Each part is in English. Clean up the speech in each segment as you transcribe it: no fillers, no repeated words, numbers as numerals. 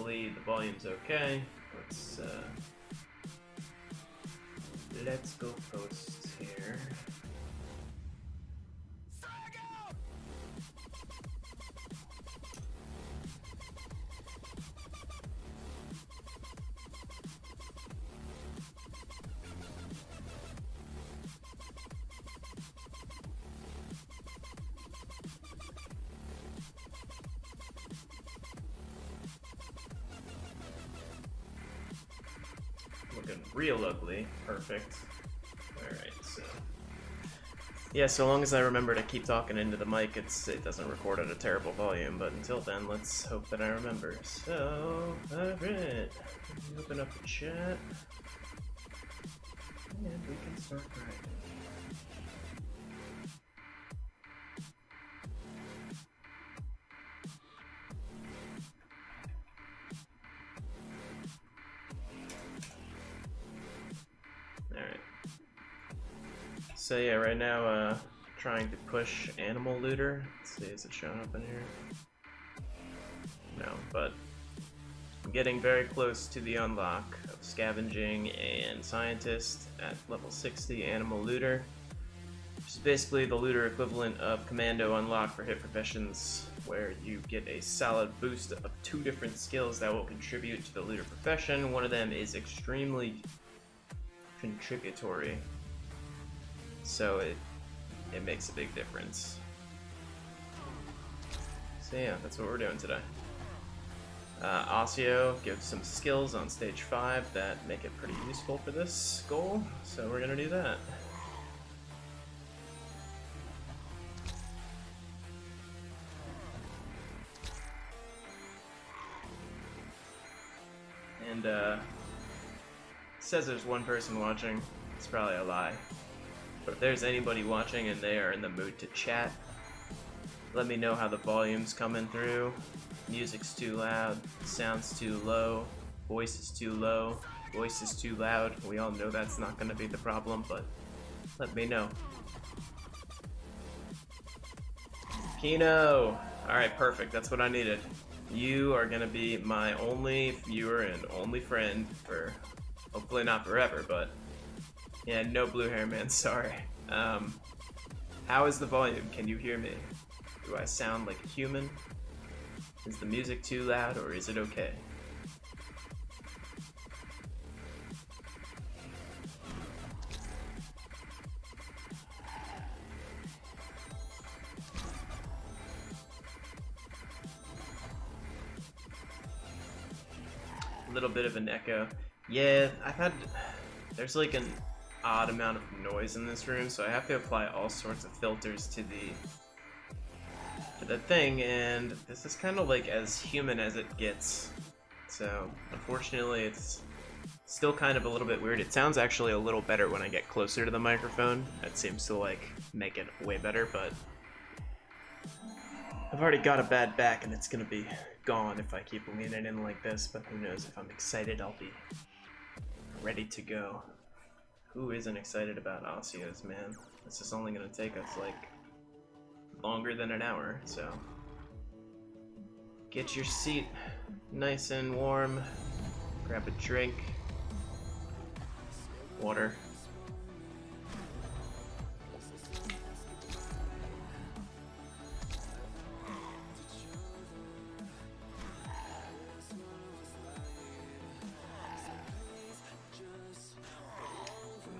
hopefully the volume's okay. Let's go post here. Looking real ugly. Perfect. Alright, so... yeah, so long as I remember to keep talking into the mic, it doesn't record at a terrible volume, but until then, let's hope that I remember. So, alright. Open up the chat. And we can start writing. Alright. So yeah, right now, trying to push Animal Looter. Let's see, is it showing up in here? No, but I'm getting very close to the unlock of Scavenging and Scientist at level 60, Animal Looter, which is basically the looter equivalent of Commando unlock for hit professions, where you get a solid boost of 2 different skills that will contribute to the looter profession. One of them is extremely contributory, so it makes a big difference. So yeah, that's what we're doing today. Osseo gives some skills on stage 5 that make it pretty useful for this goal, so we're gonna do that. And it says there's one person watching. It's probably a lie. But if there's anybody watching and they are in the mood to chat, let me know how the volume's coming through. Music's too loud, sound's too low, voice is too low, voice is too loud. We all know that's not going to be the problem, but let me know. Kino! Alright, perfect. That's what I needed. You are going to be my only viewer and only friend for hopefully not forever, but yeah, no blue hair, man. Sorry. How is the volume? Can you hear me? Do I sound like a human? Is the music too loud, or is it okay? A little bit of an echo. Yeah, there's like an odd amount of noise in this room, so I have to apply all sorts of filters to the thing, and this is kind of like as human as it gets. So unfortunately it's still kind of a little bit weird. It sounds actually a little better when I get closer to the microphone. That seems to like make it way better, but I've already got a bad back and it's gonna be gone if I keep leaning in like this, but who knows, if I'm excited I'll be ready to go. Who isn't excited about osseos, man? This is only gonna take us like longer than an hour, so get your seat nice and warm, grab a drink, water.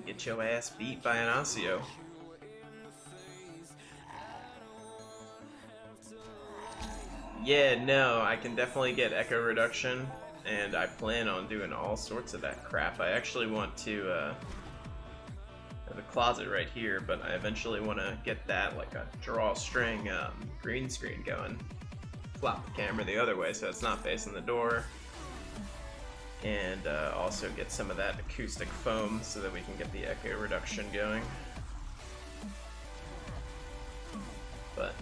Get your ass beat by an osseo. Yeah, no, I can definitely get echo reduction, and I plan on doing all sorts of that crap. I actually want to have a closet right here, but I eventually want to get that like a drawstring green screen going. Flop the camera the other way so it's not facing the door, and also get some of that acoustic foam so that we can get the echo reduction going. But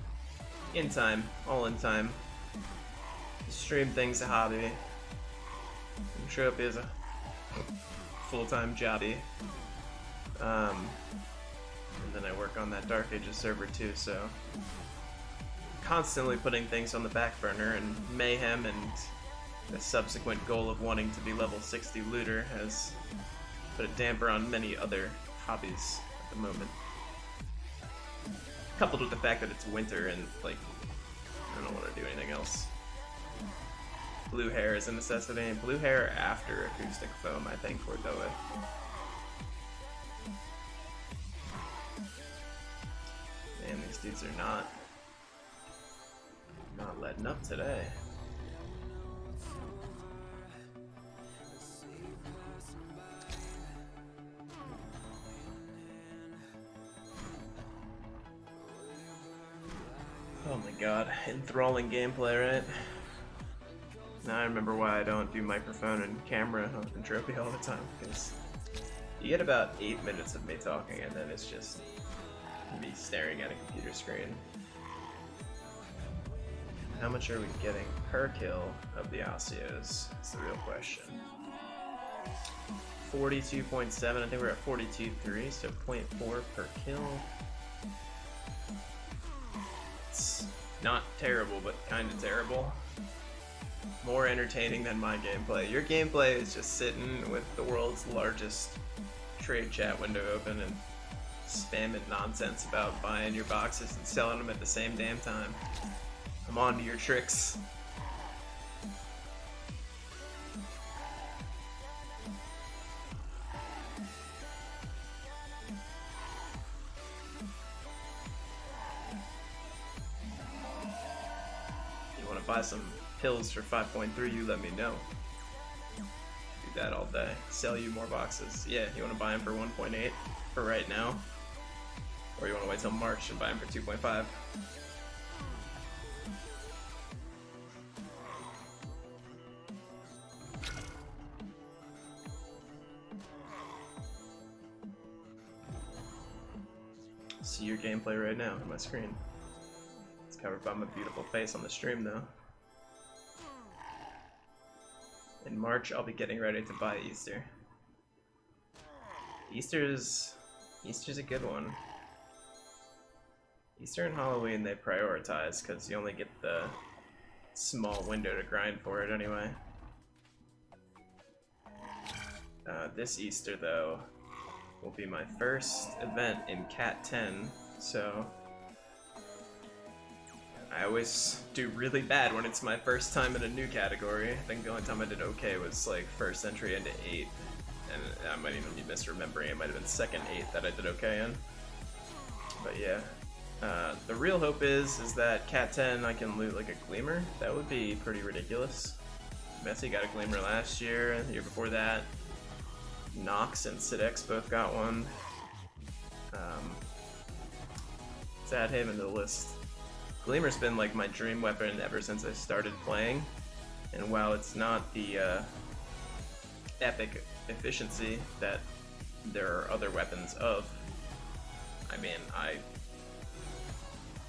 in time, all in time. Stream thing's a hobby. Entropia is a full-time jobby. And then I work on that Dark Ages server too, so constantly putting things on the back burner, and Mayhem and the subsequent goal of wanting to be level 60 looter has put a damper on many other hobbies at the moment. Coupled with the fact that it's winter and, like, I don't want to do anything else. Blue hair is a necessity. Blue hair after acoustic foam, I think we'll go with. Man, these dudes are not letting up today. Oh my god, enthralling gameplay, right? Now I remember why I don't do microphone and camera on Entropia all the time, because you get about 8 minutes of me talking and then it's just me staring at a computer screen. How much are we getting per kill of the osseos? That's the real question. 42.7, I think we're at 42.3, so 0.4 per kill. It's not terrible, but kind of terrible. More entertaining than my gameplay. Your gameplay is just sitting with the world's largest trade chat window open and spamming nonsense about buying your boxes and selling them at the same damn time. I'm on to your tricks. You want to buy some pills for 5.3, you let me know. Do that all day. Sell you more boxes. Yeah, you want to buy them for 1.8 for right now? Or you want to wait till March and buy them for 2.5? See your gameplay right now on my screen. It's covered by my beautiful face on the stream though. In March, I'll be getting ready to buy Easter. Easter's a good one. Easter and Halloween they prioritize because you only get the small window to grind for it anyway. This Easter though will be my first event in Cat 10, so I always do really bad when it's my first time in a new category. I think the only time I did okay was like first entry into 8, and I might even be misremembering. It might have been second 8 that I did okay in. But yeah, the real hope is that Cat 10 I can loot like a Gleamer. That would be pretty ridiculous. Messi got a Gleamer last year, the year before that. Nox and Sidex both got one. Let's add him into the list. Gleamer's been like my dream weapon ever since I started playing, and while it's not the epic efficiency that there are other weapons of, I mean, I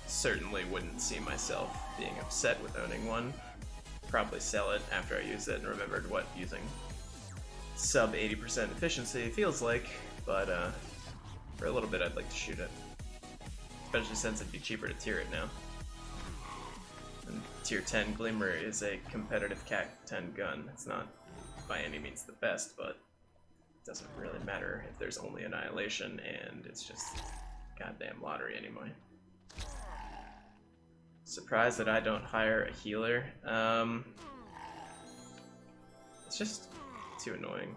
certainly wouldn't see myself being upset with owning one. Probably sell it after I use it and remembered what using sub 80% efficiency feels like, but for a little bit I'd like to shoot it. Especially since it'd be cheaper to tier it now. And tier 10 Gleamer is a competitive Cat 10 gun. It's not by any means the best, but it doesn't really matter if there's only Annihilation and it's just goddamn lottery anyway. Surprised that I don't hire a healer. It's just too annoying.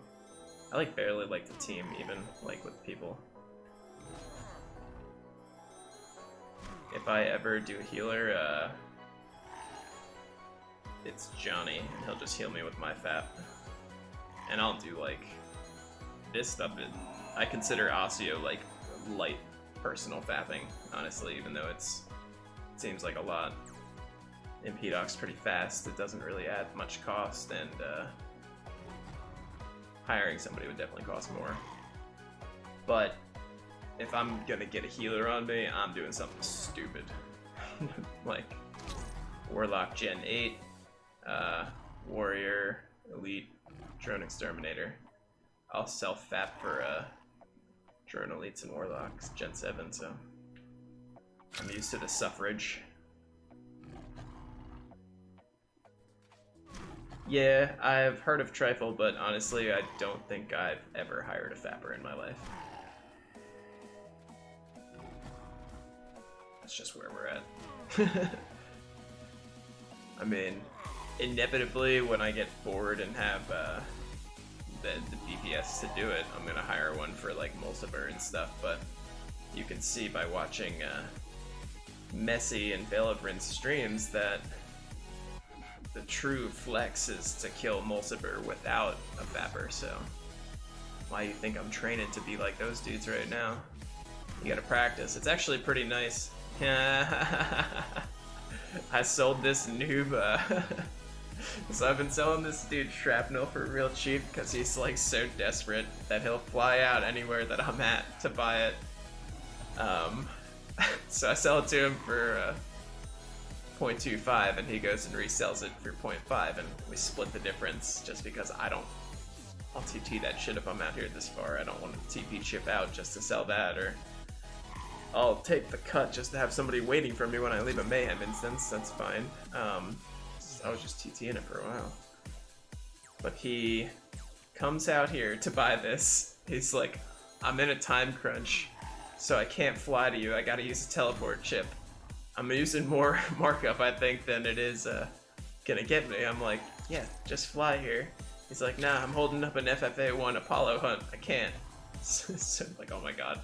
I like barely like the team even, like with people. If I ever do a healer, it's Johnny, and he'll just heal me with my FAP. And I'll do like this stuff. I consider osseo like light personal fapping, honestly, even though it seems like a lot. Impedoc's pretty fast, it doesn't really add much cost, and hiring somebody would definitely cost more. But if I'm gonna get a healer on me, I'm doing something stupid. Like Warlock Gen 8, Warrior, Elite, Drone Exterminator. I'll self-fap for Drone Elites and Warlocks Gen 7, so I'm used to the suffrage. Yeah, I've heard of Trifle, but honestly, I don't think I've ever hired a fapper in my life. That's just where we're at. I mean, inevitably, when I get bored and have the BPS to do it, I'm gonna hire one for like Mulciber and stuff, but you can see by watching Messy and Veilofrin's streams that the true flex is to kill Mulciber without a fapper, so why you think I'm training to be like those dudes right now? You gotta practice. It's actually pretty nice. I sold this noob, so I've been selling this dude shrapnel for real cheap because he's like so desperate that he'll fly out anywhere that I'm at to buy it. So I sell it to him for 0.25 and he goes and resells it for 0.5 and we split the difference just because I'll TP that shit if I'm out here this far. I don't want to TP chip out just to sell that, or I'll take the cut just to have somebody waiting for me when I leave a Mayhem instance. That's fine. I was just TTing it for a while. But he comes out here to buy this. He's like, I'm in a time crunch, so I can't fly to you. I gotta use a teleport chip. I'm using more markup, I think, than it is gonna get me. I'm like, yeah, just fly here. He's like, nah, I'm holding up an FFA1 Apollo hunt. I can't. So I'm like, oh my god.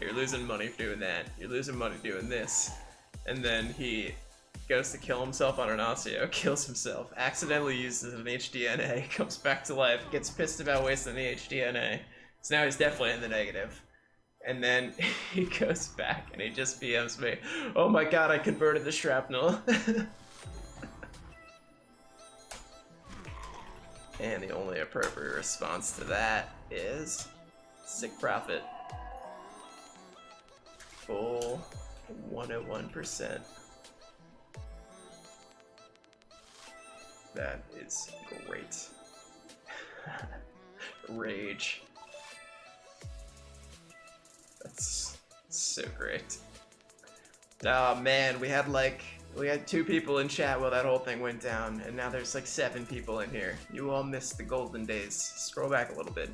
You're losing money for doing that. You're losing money doing this. And then he goes to kill himself on an osseo, kills himself, accidentally uses an HDNA, comes back to life, gets pissed about wasting the HDNA. So now he's definitely in the negative. And then he goes back and he just PMs me, oh my god, I converted the shrapnel. And the only appropriate response to that is sick profit. Full 101%. That is great. Rage. That's so great. Oh man, we had 2 people in chat while that whole thing went down, and now there's like 7 people in here. You all missed the golden days. Scroll back a little bit.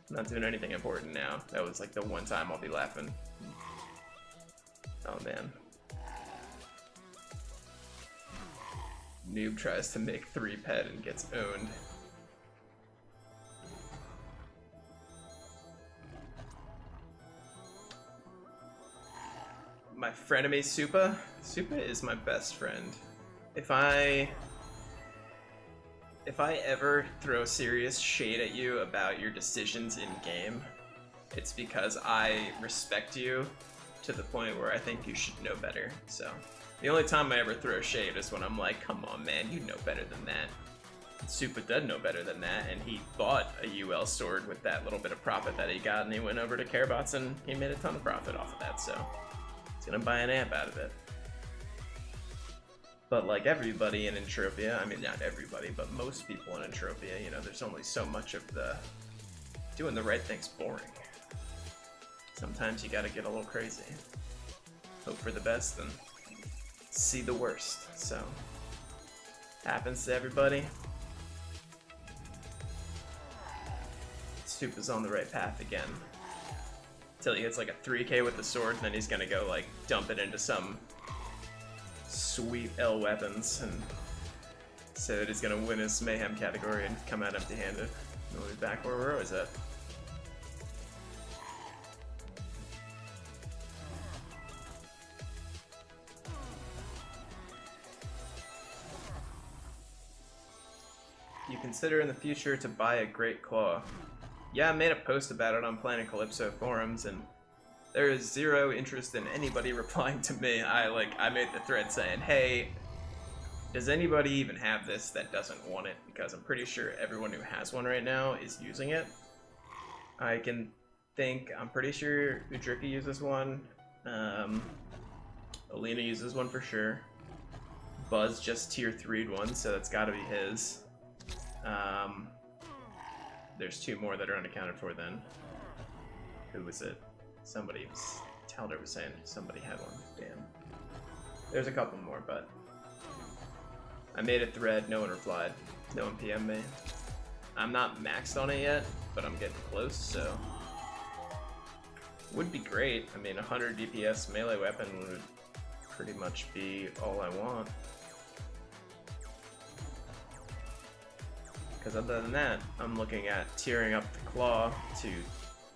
I'm not doing anything important now. That was like the one time I'll be laughing. Oh man. Noob tries to make 3 pet and gets owned. My frenemy Supa? Supa is my best friend. If I ever throw serious shade at you about your decisions in game, it's because I respect you to the point where I think you should know better. So the only time I ever throw shade is when I'm like, come on man, you know better than that. Supa does know better than that, and he bought a UL sword with that little bit of profit that he got, and he went over to Carebots and he made a ton of profit off of that, so he's gonna buy an amp out of it. But like everybody in Entropia, I mean not everybody, but most people in Entropia, you know, there's only so much of the doing the right thing's boring. Sometimes you gotta get a little crazy. Hope for the best and see the worst, so happens to everybody. Soup is on the right path again. Till he hits like a 3k with the sword, and then he's gonna go like dump it into some sweet L weapons and say that he's gonna win his mayhem category and come out empty-handed. We'll be back where we're always at. You consider in the future to buy a Great Claw. Yeah, I made a post about it on Planet Calypso forums, and there is zero interest in anybody replying to me. I made the thread saying, hey, does anybody even have this that doesn't want it? Because I'm pretty sure everyone who has one right now is using it. I'm pretty sure Udrika uses one. Alina uses one for sure. Buzz just tier 3'd one, so that's gotta be his. There's 2 more that are unaccounted for then. Who was it? Somebody was... Talder was saying somebody had one. Damn. There's a couple more, but... I made a thread, no one replied. No one PM'd me. I'm not maxed on it yet, but I'm getting close, so... Would be great. I mean, 100 DPS melee weapon would pretty much be all I want. Because other than that, I'm looking at tiering up the claw to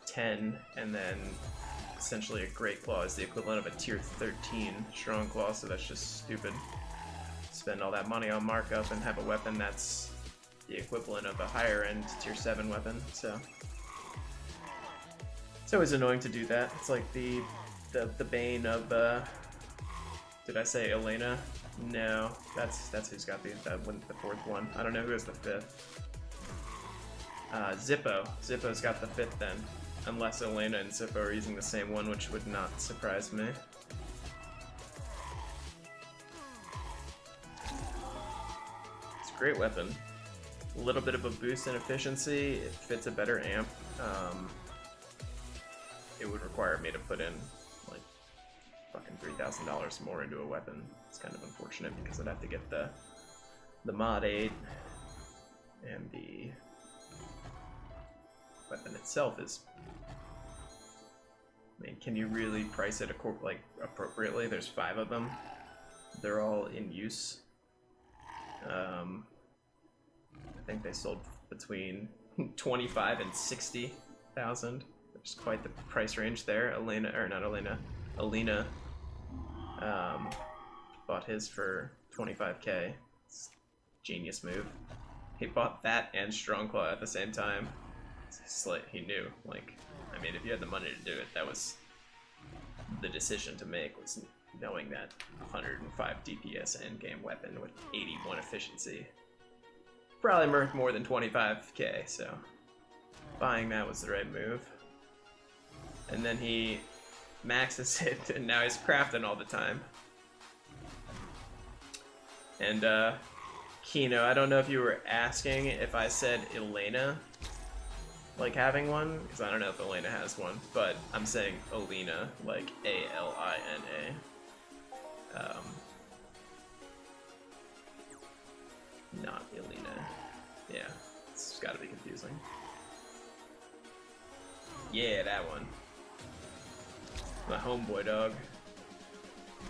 10, and then essentially a great claw is the equivalent of a tier 13 strong claw, so that's just stupid. Spend all that money on markup and have a weapon that's the equivalent of a higher end tier 7 weapon, so... It's always annoying to do that. It's like the bane of, did I say Elena? No, that's who's got the fourth one. I don't know who has the fifth. Zippo. Zippo's got the fifth then. Unless Elena and Zippo are using the same one, which would not surprise me. It's a great weapon. A little bit of a boost in efficiency. It fits a better amp. It would require me to put in like fucking $3,000 more into a weapon. It's kind of unfortunate because I'd have to get the mod 8, and the weapon itself is. I mean, can you really price it like appropriately? There's 5 of them. They're all in use. I think they sold between 25 and 60,000. There's quite the price range there. Alina bought his for 25k. It's a genius move. He bought that and Strongclaw at the same time. It's like he knew. Like, I mean, if you had the money to do it, that was the decision to make. Was knowing that 105 DPS endgame weapon with 81 efficiency probably worth more than 25k. So buying that was the right move. And then he maxes it, and now he's crafting all the time. And, Kino, I don't know if you were asking if I said Elena, like having one, because I don't know if Elena has one, but I'm saying Alina, like A-L-I-N-A. Not Elena. Yeah, it's gotta be confusing. Yeah, that one. My homeboy dog.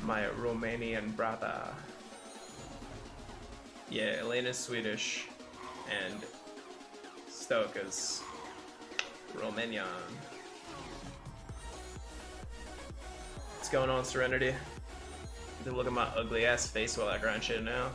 My Romanian brother. Yeah, Elena's Swedish, and Stoka's Romanian. What's going on, Serenity? You look at my ugly ass face while I grind shit now.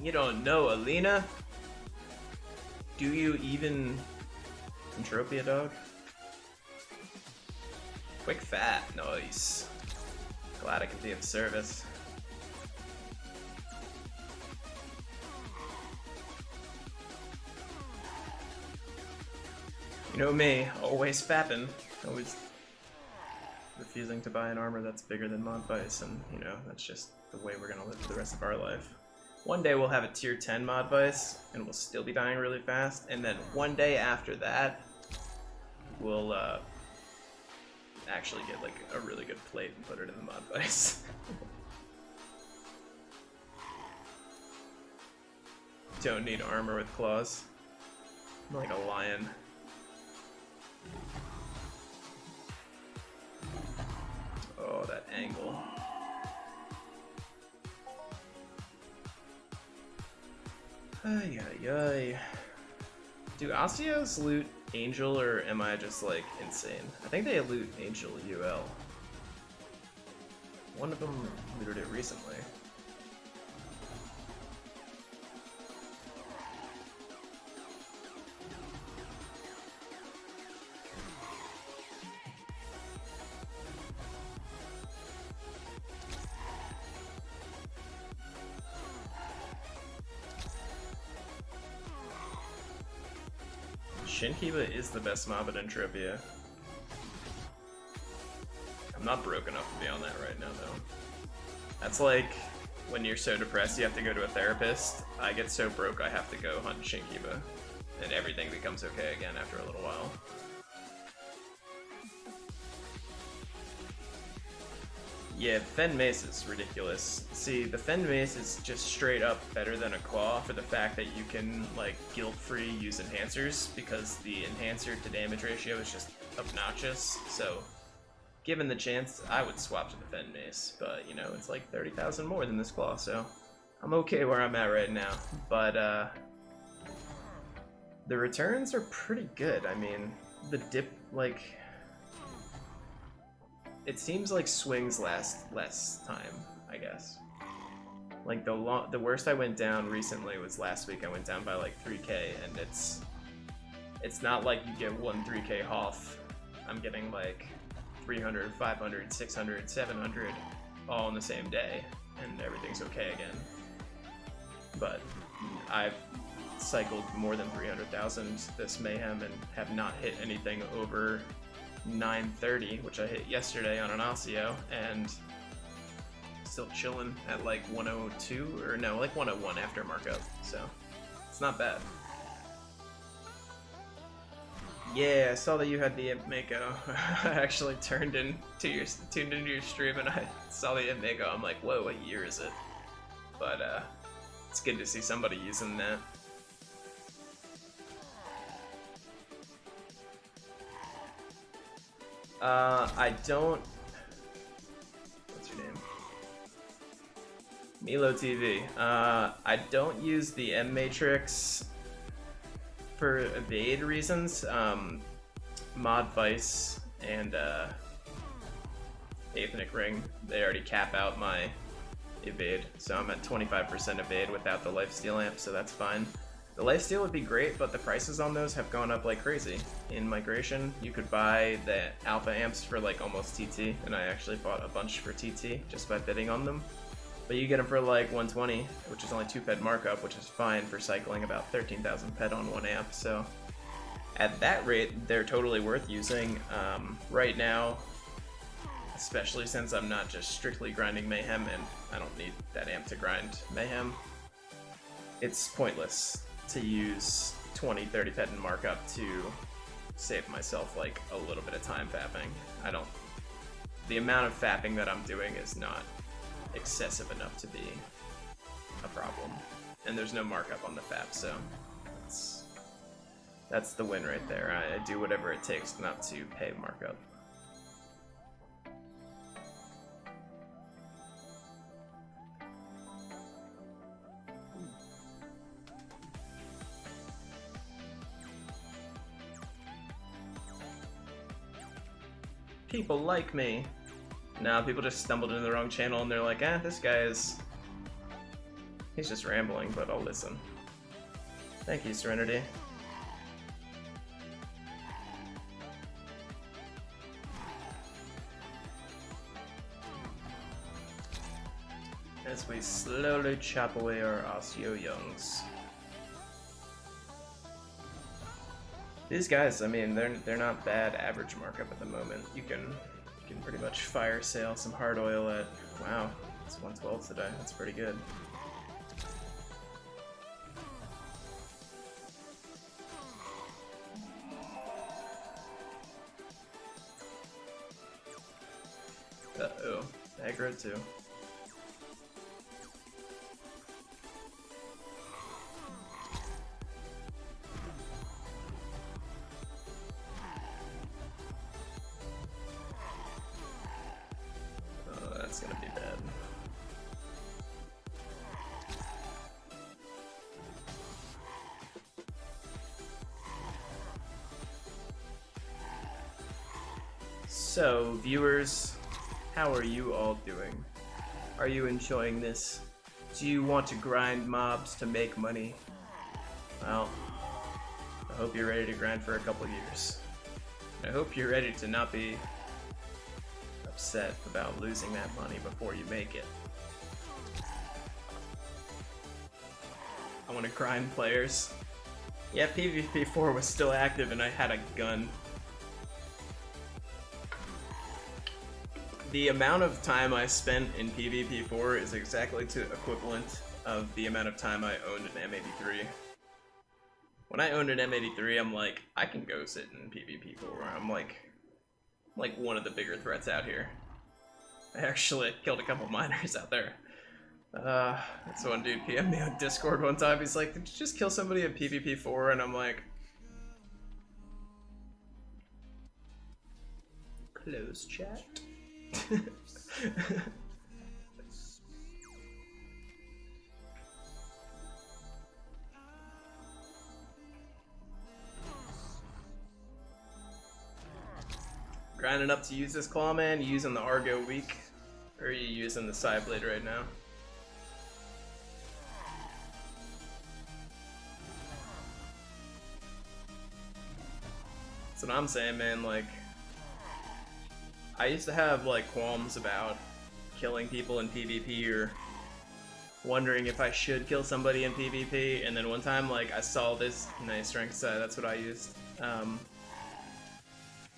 You don't know Alina? Do you even... Entropia, dog? Quick fat, nice. Glad I could be of service. You know me, always fapping. Always refusing to buy an armor that's bigger than Mod Vice, and you know, that's just the way we're gonna live for the rest of our life. One day we'll have a tier 10 Mod Vice, and we'll still be dying really fast, and then one day after that, we'll actually get like a really good plate and put it in the Mod Vice. Don't need armor with claws. I'm like a lion. Oh, that angle. Ay, ay, ay. Do osseos loot Angel, or am I just like insane? I think they loot Angel UL. One of them looted it recently. Shinkiba is the best mob at Entropia. I'm not broke enough to be on that right now, though. That's like when you're so depressed you have to go to a therapist. I get so broke I have to go hunt Shinkiba, and everything becomes okay again after a little while. Yeah, Fen Mace is ridiculous. See, the Fen Mace is just straight up better than a Claw for the fact that you can, like, guilt-free use enhancers, because the enhancer to damage ratio is just obnoxious, so given the chance, I would swap to the Fen Mace, but, you know, it's like 30,000 more than this Claw, so I'm okay where I'm at right now. But, the returns are pretty good. I mean, the dip, like, it seems like swings last less time, I guess. Like, the worst I went down recently was last week. I went down by like 3k, and it's not like you get one 3k Hoff. I'm getting like 300, 500, 600, 700 all in the same day, and everything's okay again. But I've cycled more than 300,000 this Mayhem and have not hit anything over 930, which I hit yesterday on an osseo, and still chilling at like 102, or no, like 101 after markup, so it's not bad. Yeah, I saw that you had the Imp Mako. I actually tuned into your stream and I saw the Imp Mako. I'm like, whoa, what year is it? But it's good to see somebody using that. I don't... What's your name? Milo TV. I don't use the M Matrix for evade reasons. Mod Vice and Aethanic Ring, they already cap out my evade, so I'm at 25% evade without the lifesteal amp, so that's fine. The lifesteal would be great, but the prices on those have gone up like crazy. In Migration, you could buy the alpha amps for like almost TT, and I actually bought a bunch for TT just by bidding on them. But you get them for like 120, which is only 2 ped markup, which is fine for cycling about 13,000 ped on 1 amp, so at that rate, they're totally worth using. Right now, especially since I'm not just strictly grinding Mayhem, and I don't need that amp to grind Mayhem, it's pointless to use 20-30 ped in markup to save myself like a little bit of time fapping. The amount of fapping that I'm doing is not excessive enough to be a problem, and there's no markup on the fap, so that's the win right there. I do whatever it takes not to pay markup. People like me. Nah, people just stumbled into the wrong channel and they're like, this guy he's just rambling, but I'll listen. Thank you, Serenity. As we slowly chop away our osseo youngs. These guys, I mean, they're not bad average markup at the moment. You can pretty much fire sale some hard oil at, wow, it's 112 today. That's pretty good. Uh-oh, aggro too. That's gonna be bad. So, viewers, how are you all doing? Are you enjoying this? Do you want to grind mobs to make money? Well, I hope you're ready to grind for a couple years. I hope you're ready to not be upset about losing that money before you make it. I want to grind players. Yeah, PvP4 was still active and I had a gun. the amount of time I spent in PvP4 is exactly to equivalent of the amount of time I owned an M83. When I owned an M83, I'm like, I can go sit in PvP4. I'm like one of the bigger threats out here. I actually killed a couple miners out there. That's one dude PM'd me on Discord one time. He's like, did you just kill somebody in PvP4? And I'm like, close chat. Grinding up to use this Clawman, using the Argo weak, or are you using the Side Blade right now? That's what I'm saying, man. Like, I used to have like qualms about killing people in PvP or wondering if I should kill somebody in PvP, and then one time like I saw this nice strength set, that's what I used.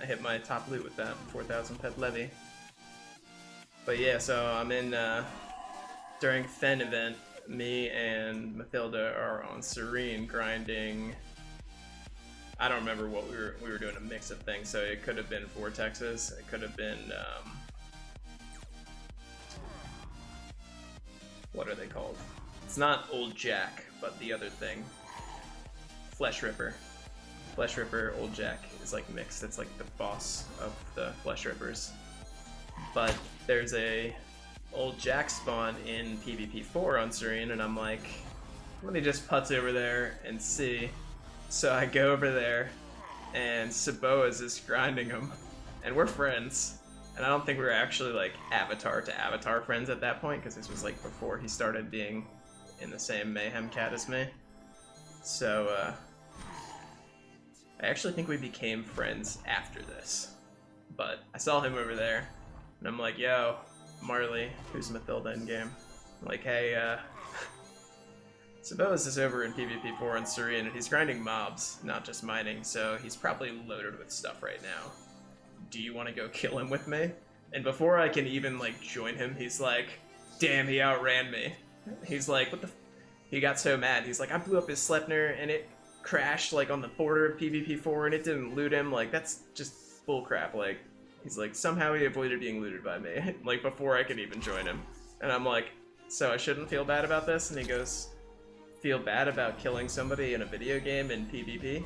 I hit my top loot with that, 4,000 pet levy. But yeah, so I'm in, during Fen event, me and Mathilda are on Serene grinding. I don't remember what we were doing, a mix of things, so it could have been Vortexes, it could have been, what are they called? It's not Old Jack, but the other thing. Flesh Ripper. Flesh Ripper, Old Jack is like mixed. It's like the boss of the Flesh Rippers. But there's a Old Jack spawn in PvP4 on Serene, and I'm like, let me just putz over there and see. So I go over there, and Saboa is grinding him, and we're friends. And I don't think we were actually like avatar to avatar friends at that point, because this was like before he started being in the same Mayhem cat as me. So, I actually think we became friends after this, but I saw him over there, and I'm like, yo, Marley, who's Mathilda in game, I'm like, hey, Saboas is over in PvP4 on Serene, and he's grinding mobs, not just mining, so he's probably loaded with stuff right now. Do you want to go kill him with me? And before I can even, like, join him, he's like, damn, he outran me. He's like, what the f. He got so mad, he's like, I blew up his Sleipnir, and it crashed like on the border of PvP4 and it didn't loot him. Like, that's just bullcrap. Like, he's like, somehow he avoided being looted by me, like before I could even join him. And I'm like, so I shouldn't feel bad about this? And he goes, feel bad about killing somebody in a video game in PvP?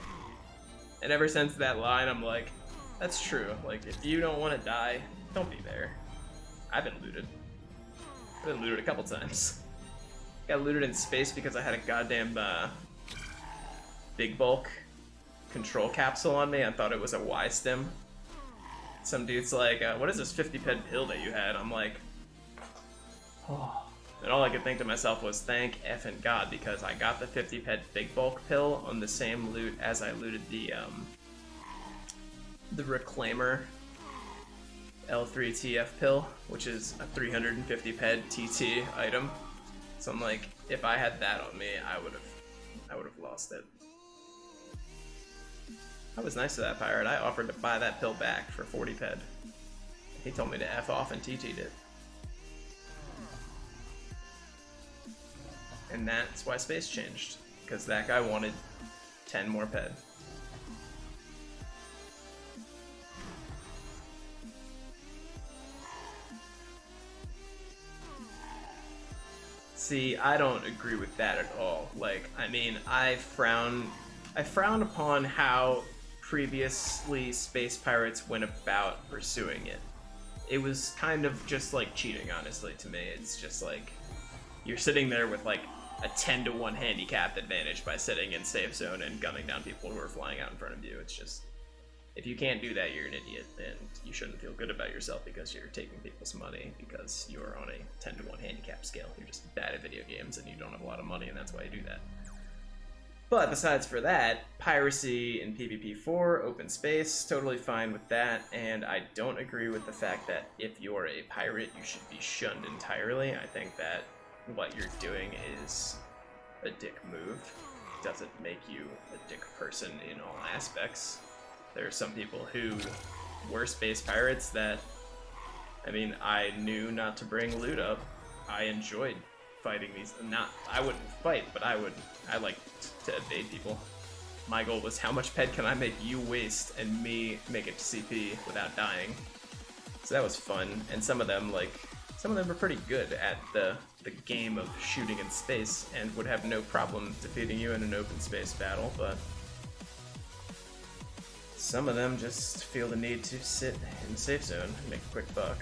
And ever since that line, I'm like, that's true. Like, if you don't want to die, don't be there. I've been looted. I've been looted a couple times. Got looted in space because I had a goddamn big bulk control capsule on me. I thought it was a Y stem. Some dude's like, what is this 50 ped pill that you had? I'm like, oh. And all I could think to myself was, thank effing God, because I got the 50 ped big bulk pill on the same loot as I looted the Reclaimer L3TF pill, which is a 350 ped TT item. So I'm like, if I had that on me, I would have lost it. I was nice to that pirate. I offered to buy that pill back for 40 ped. He told me to F off and TT'd it. And that's why space changed, because that guy wanted 10 more ped. See, I don't agree with that at all. Like, I mean, I frown upon how previously space pirates went about pursuing it. It was kind of just like cheating, honestly, to me. It's just like, you're sitting there with like a 10-to-1 handicap advantage by sitting in safe zone and gunning down people who are flying out in front of you. It's just, if you can't do that, you're an idiot, and you shouldn't feel good about yourself because you're taking people's money because you're on a 10-to-1 handicap scale. You're just bad at video games and you don't have a lot of money, and that's why you do that. But besides for that, piracy in PvP4, open space, totally fine with that, and I don't agree with the fact that if you're a pirate, you should be shunned entirely. I think that what you're doing is a dick move. It doesn't make you a dick person in all aspects. There are some people who were space pirates that I mean, I knew not to bring loot up. I enjoyed fighting these. I wouldn't fight, but I like to evade people. My goal was how much ped can I make you waste and me make it to CP without dying. So that was fun, and some of them were pretty good at the game of shooting in space and would have no problem defeating you in an open space battle, but some of them just feel the need to sit in the safe zone and make a quick buck.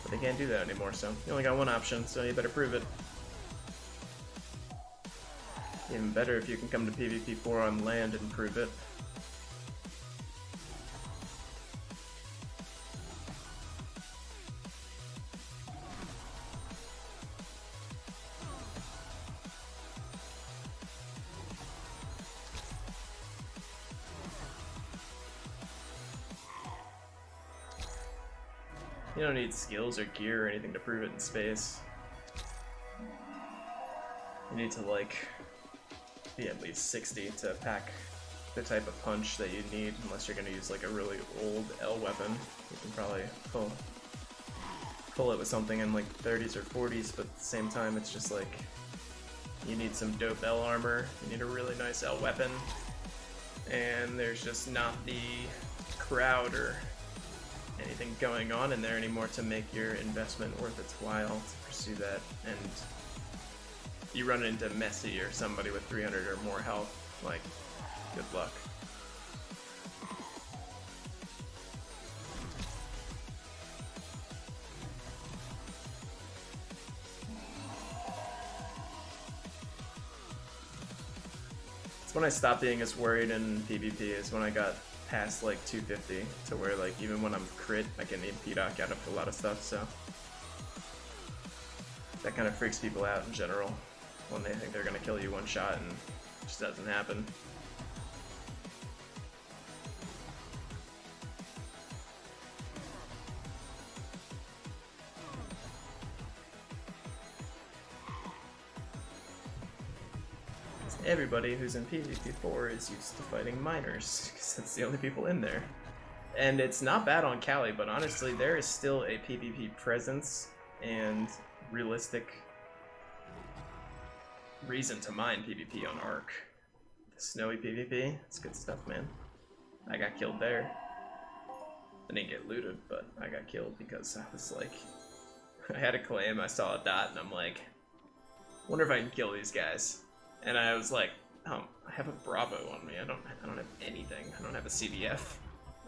But they can't do that anymore, so you only got one option, so you better prove it. Even better if you can come to PvP4 on land and prove it. You don't need skills or gear or anything to prove it in space. You need to be at least 60 to pack the type of punch that you need, unless you're gonna use like a really old L weapon. You can probably pull it with something in like 30s or 40s, but at the same time it's just like you need some dope L armor, you need a really nice L weapon, and there's just not the crowd or anything going on in there anymore to make your investment worth its while to pursue that. And you run into Messi or somebody with 300 or more health, like, good luck. It's when I stopped being as worried in PvP, is when I got past like 250 to where like even when I'm crit I can P-dock out of a lot of stuff, so that kind of freaks people out in general when they think they're gonna kill you one shot and it just doesn't happen. Everybody who's in PvP4 is used to fighting miners, because that's the only people in there. And it's not bad on Cali, but honestly, there is still a PvP presence and realistic reason to mine PvP on Ark. The snowy PvP, it's good stuff, man. I got killed there. I didn't get looted, but I got killed because I was like, I had a claim, I saw a dot, and I'm like, wonder if I can kill these guys. And I was like, oh, I have a Bravo on me. I don't have anything. I don't have a CDF.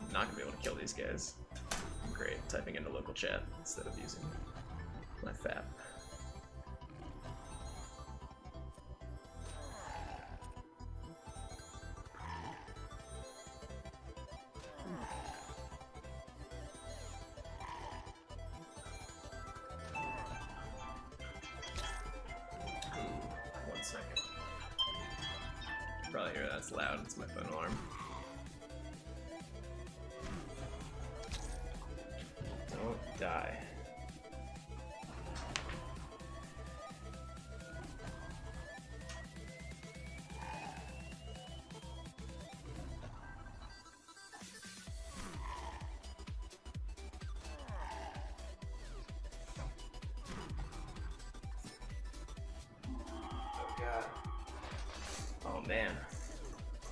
I'm not gonna be able to kill these guys. Great, typing into local chat instead of using my FAP. One second. Probably hear that's loud. It's my phone alarm. Don't die. Oh god. Oh man.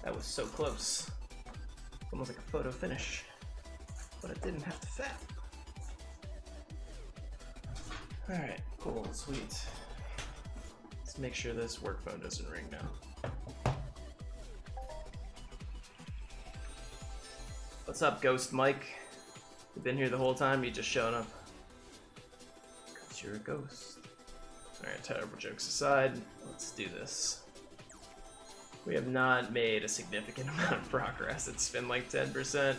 That was so close. Almost like a photo finish. But it didn't have to fap. Alright, cool, sweet. Let's make sure this work phone doesn't ring now. What's up, Ghost Mike? You've been here the whole time, you just showing up. Cause you're a ghost. Alright, terrible jokes aside, let's do this. We have not made a significant amount of progress. It's been like 10%.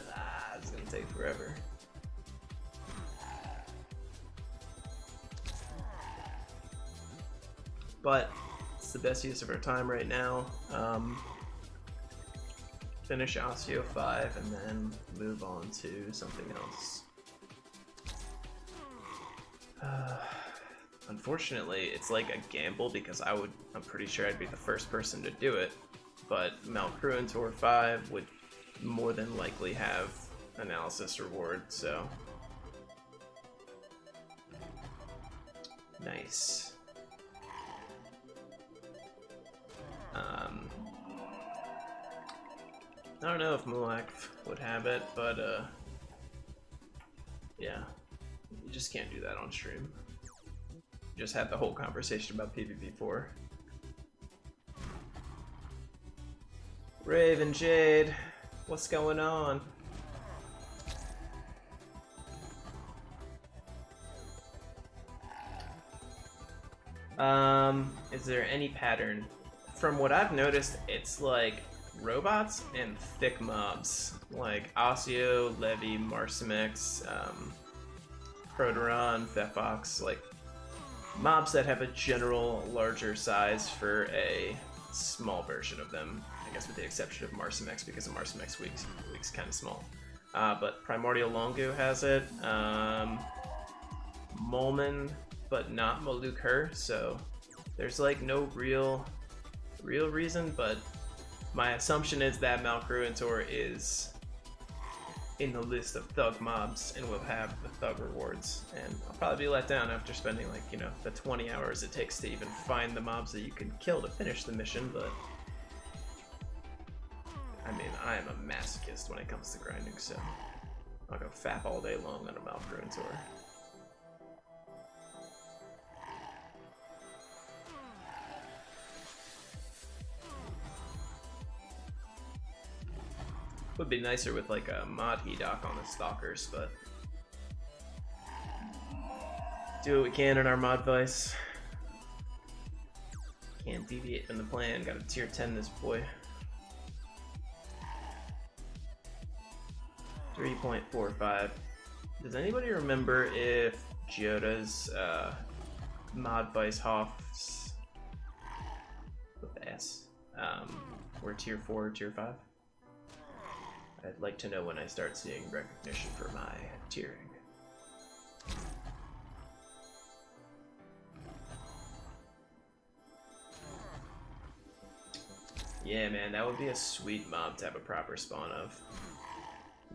It's gonna take forever. But it's the best use of our time right now. Finish Osseo 5 and then move on to something else. Unfortunately, it's like a gamble because I'm pretty sure I'd be the first person to do it. but Malcruentor 5 would more than likely have analysis reward, so nice. I don't know if Mulak would have it, but yeah, you just can't do that on stream. Just had the whole conversation about PvP4. Raven Jade, what's going on? Is there any pattern? From what I've noticed, it's like robots and thick mobs, like Osseo, Levy, Marsimex, Proteron, Fefox, like mobs that have a general larger size for a small version of them, I guess with the exception of Marsimex, because the Marsimex week's kind of small. But Primordial Longu has it, Molman, but not Molukur, so there's like no real reason, but my assumption is that Malcruentor is in the list of thug mobs and will have the thug rewards, and I'll probably be let down after spending, like, you know, the 20 hours it takes to even find the mobs that you can kill to finish the mission, but I mean, I am a masochist when it comes to grinding, so I'll go fap all day long on a Malcruentor. Would be nicer with like a mod Hedok on the Stalkers, but do what we can in our mod vice. Can't deviate from the plan. Got a tier 10 this boy. 3.45. Does anybody remember if Gioda's mod vice Hoffs with the S were tier 4 or tier 5? I'd like to know when I start seeing recognition for my tiering. Yeah, man, that would be a sweet mob to have a proper spawn of.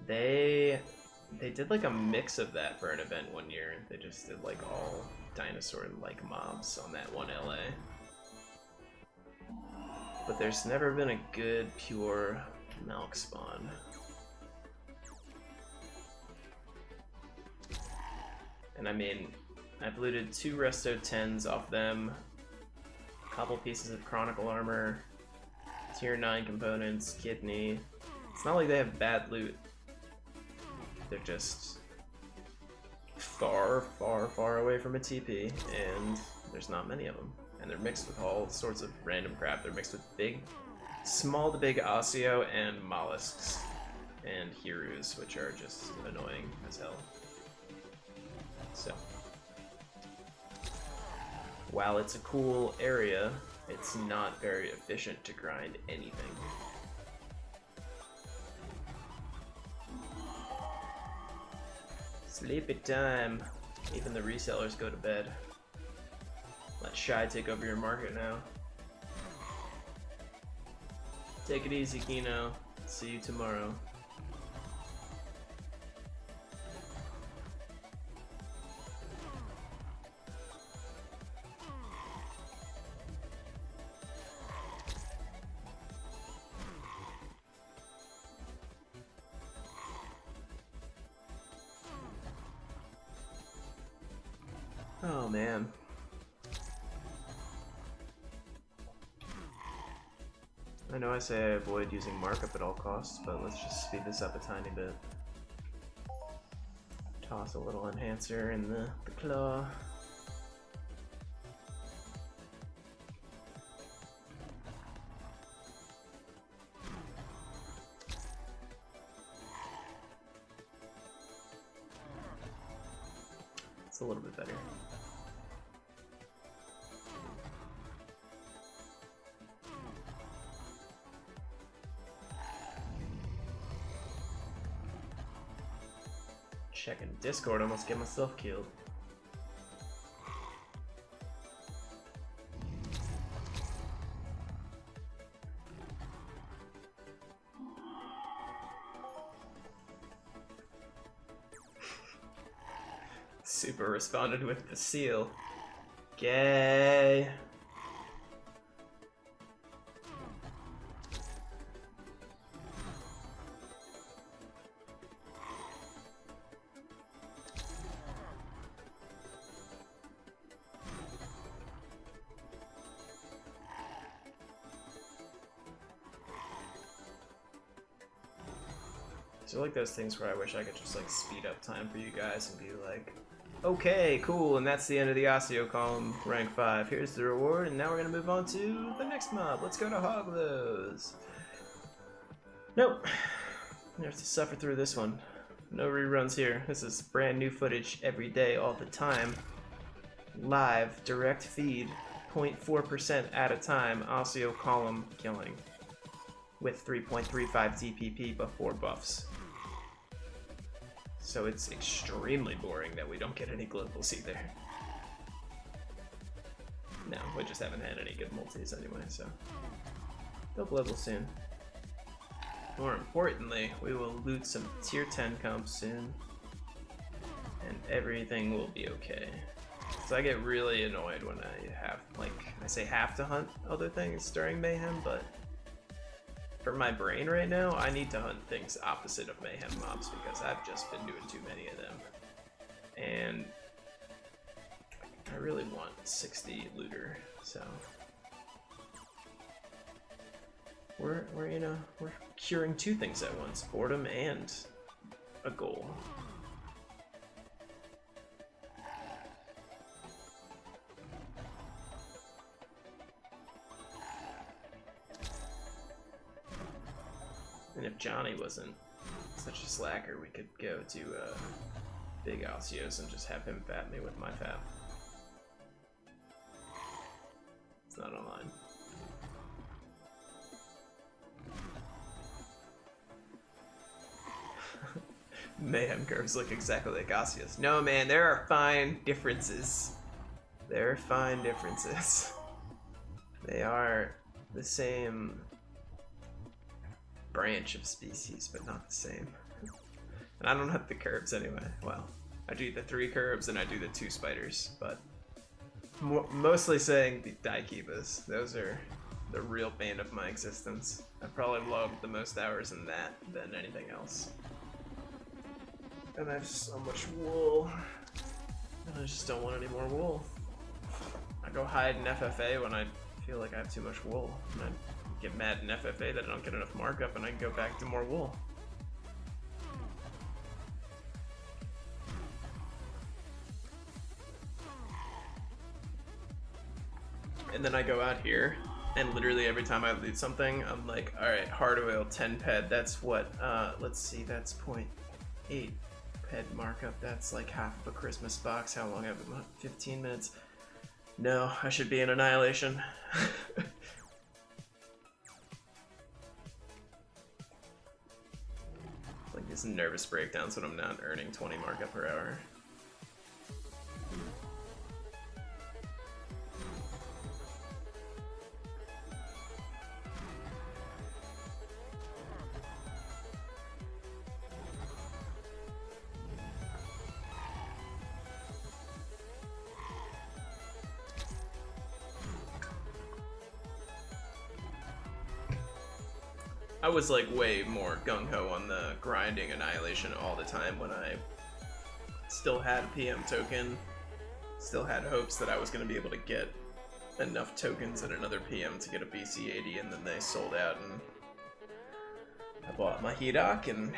They did like a mix of that for an event one year. They just did like all dinosaur-like mobs on that one LA. But there's never been a good, pure Malk spawn. And I mean, I've looted 2 Resto 10s off them, a couple pieces of Chronicle armor, tier 9 components, kidney. It's not like they have bad loot. They're just far, far, far away from a TP, and there's not many of them. And they're mixed with all sorts of random crap. They're mixed with small to big osseo and mollusks, and hirus, which are just annoying as hell. So, while it's a cool area, it's not very efficient to grind anything. Sleepy time. Even the resellers go to bed. Let Shy take over your market now. Take it easy, Kino. See you tomorrow. Oh man. I know I say I avoid using markup at all costs, but let's just speed this up a tiny bit. Toss a little enhancer in the claw. It's a little bit better. Checking Discord, almost get myself killed. Super responded with the seal. Gay. So like those things where I wish I could just like speed up time for you guys and be like, okay, cool, and that's the end of the osseo column, rank 5. Here's the reward, and now we're gonna move on to the next mob. Let's go to Hoglos. Nope. You have to suffer through this one. No reruns here. This is brand new footage every day, all the time. Live, direct feed, 0.4% at a time, osseo column killing. With 3.35 DPP before buffs. So it's extremely boring that we don't get any globals either. No, we just haven't had any good multis anyway, so they'll global soon. More importantly, we will loot some tier 10 comps soon, and everything will be okay. So I get really annoyed when I have, like, I say have to hunt other things during Mayhem, but for my brain right now, I need to hunt things opposite of Mayhem mobs because I've just been doing too many of them. And I really want 60 looter, so we're curing two things at once, boredom and a goal. And if Johnny wasn't such a slacker, we could go to Big Osseos and just have him fat me with my fat. It's not online. Mayhem curves look exactly like Osseos. No, man, there are fine differences. There are fine differences. They are the same branch of species, but not the same. And I don't have the curbs anyway. Well, I do the 3 curbs and I do the 2 spiders, but mostly saying the Daikibas. Those are the real bane of my existence. I probably logged the most hours in that than anything else. And I have so much wool. And I just don't want any more wool. I go hide in FFA when I feel like I have too much wool. And I get mad in FFA that I don't get enough markup and I can go back to more wool. And then I go out here and literally every time I loot something, I'm like, alright, hard oil, 10 ped, that's what, let's see, that's 0.8 ped markup, that's like half of a Christmas box. How long have I been? 15 minutes. No, I should be in Annihilation. Like these nervous breakdowns when I'm not earning 20 markup per hour. I was like way more gung-ho on the grinding Annihilation all the time when I still had a PM token, still had hopes that I was going to be able to get enough tokens at another PM to get a BC80, and then they sold out and I bought my Hedok and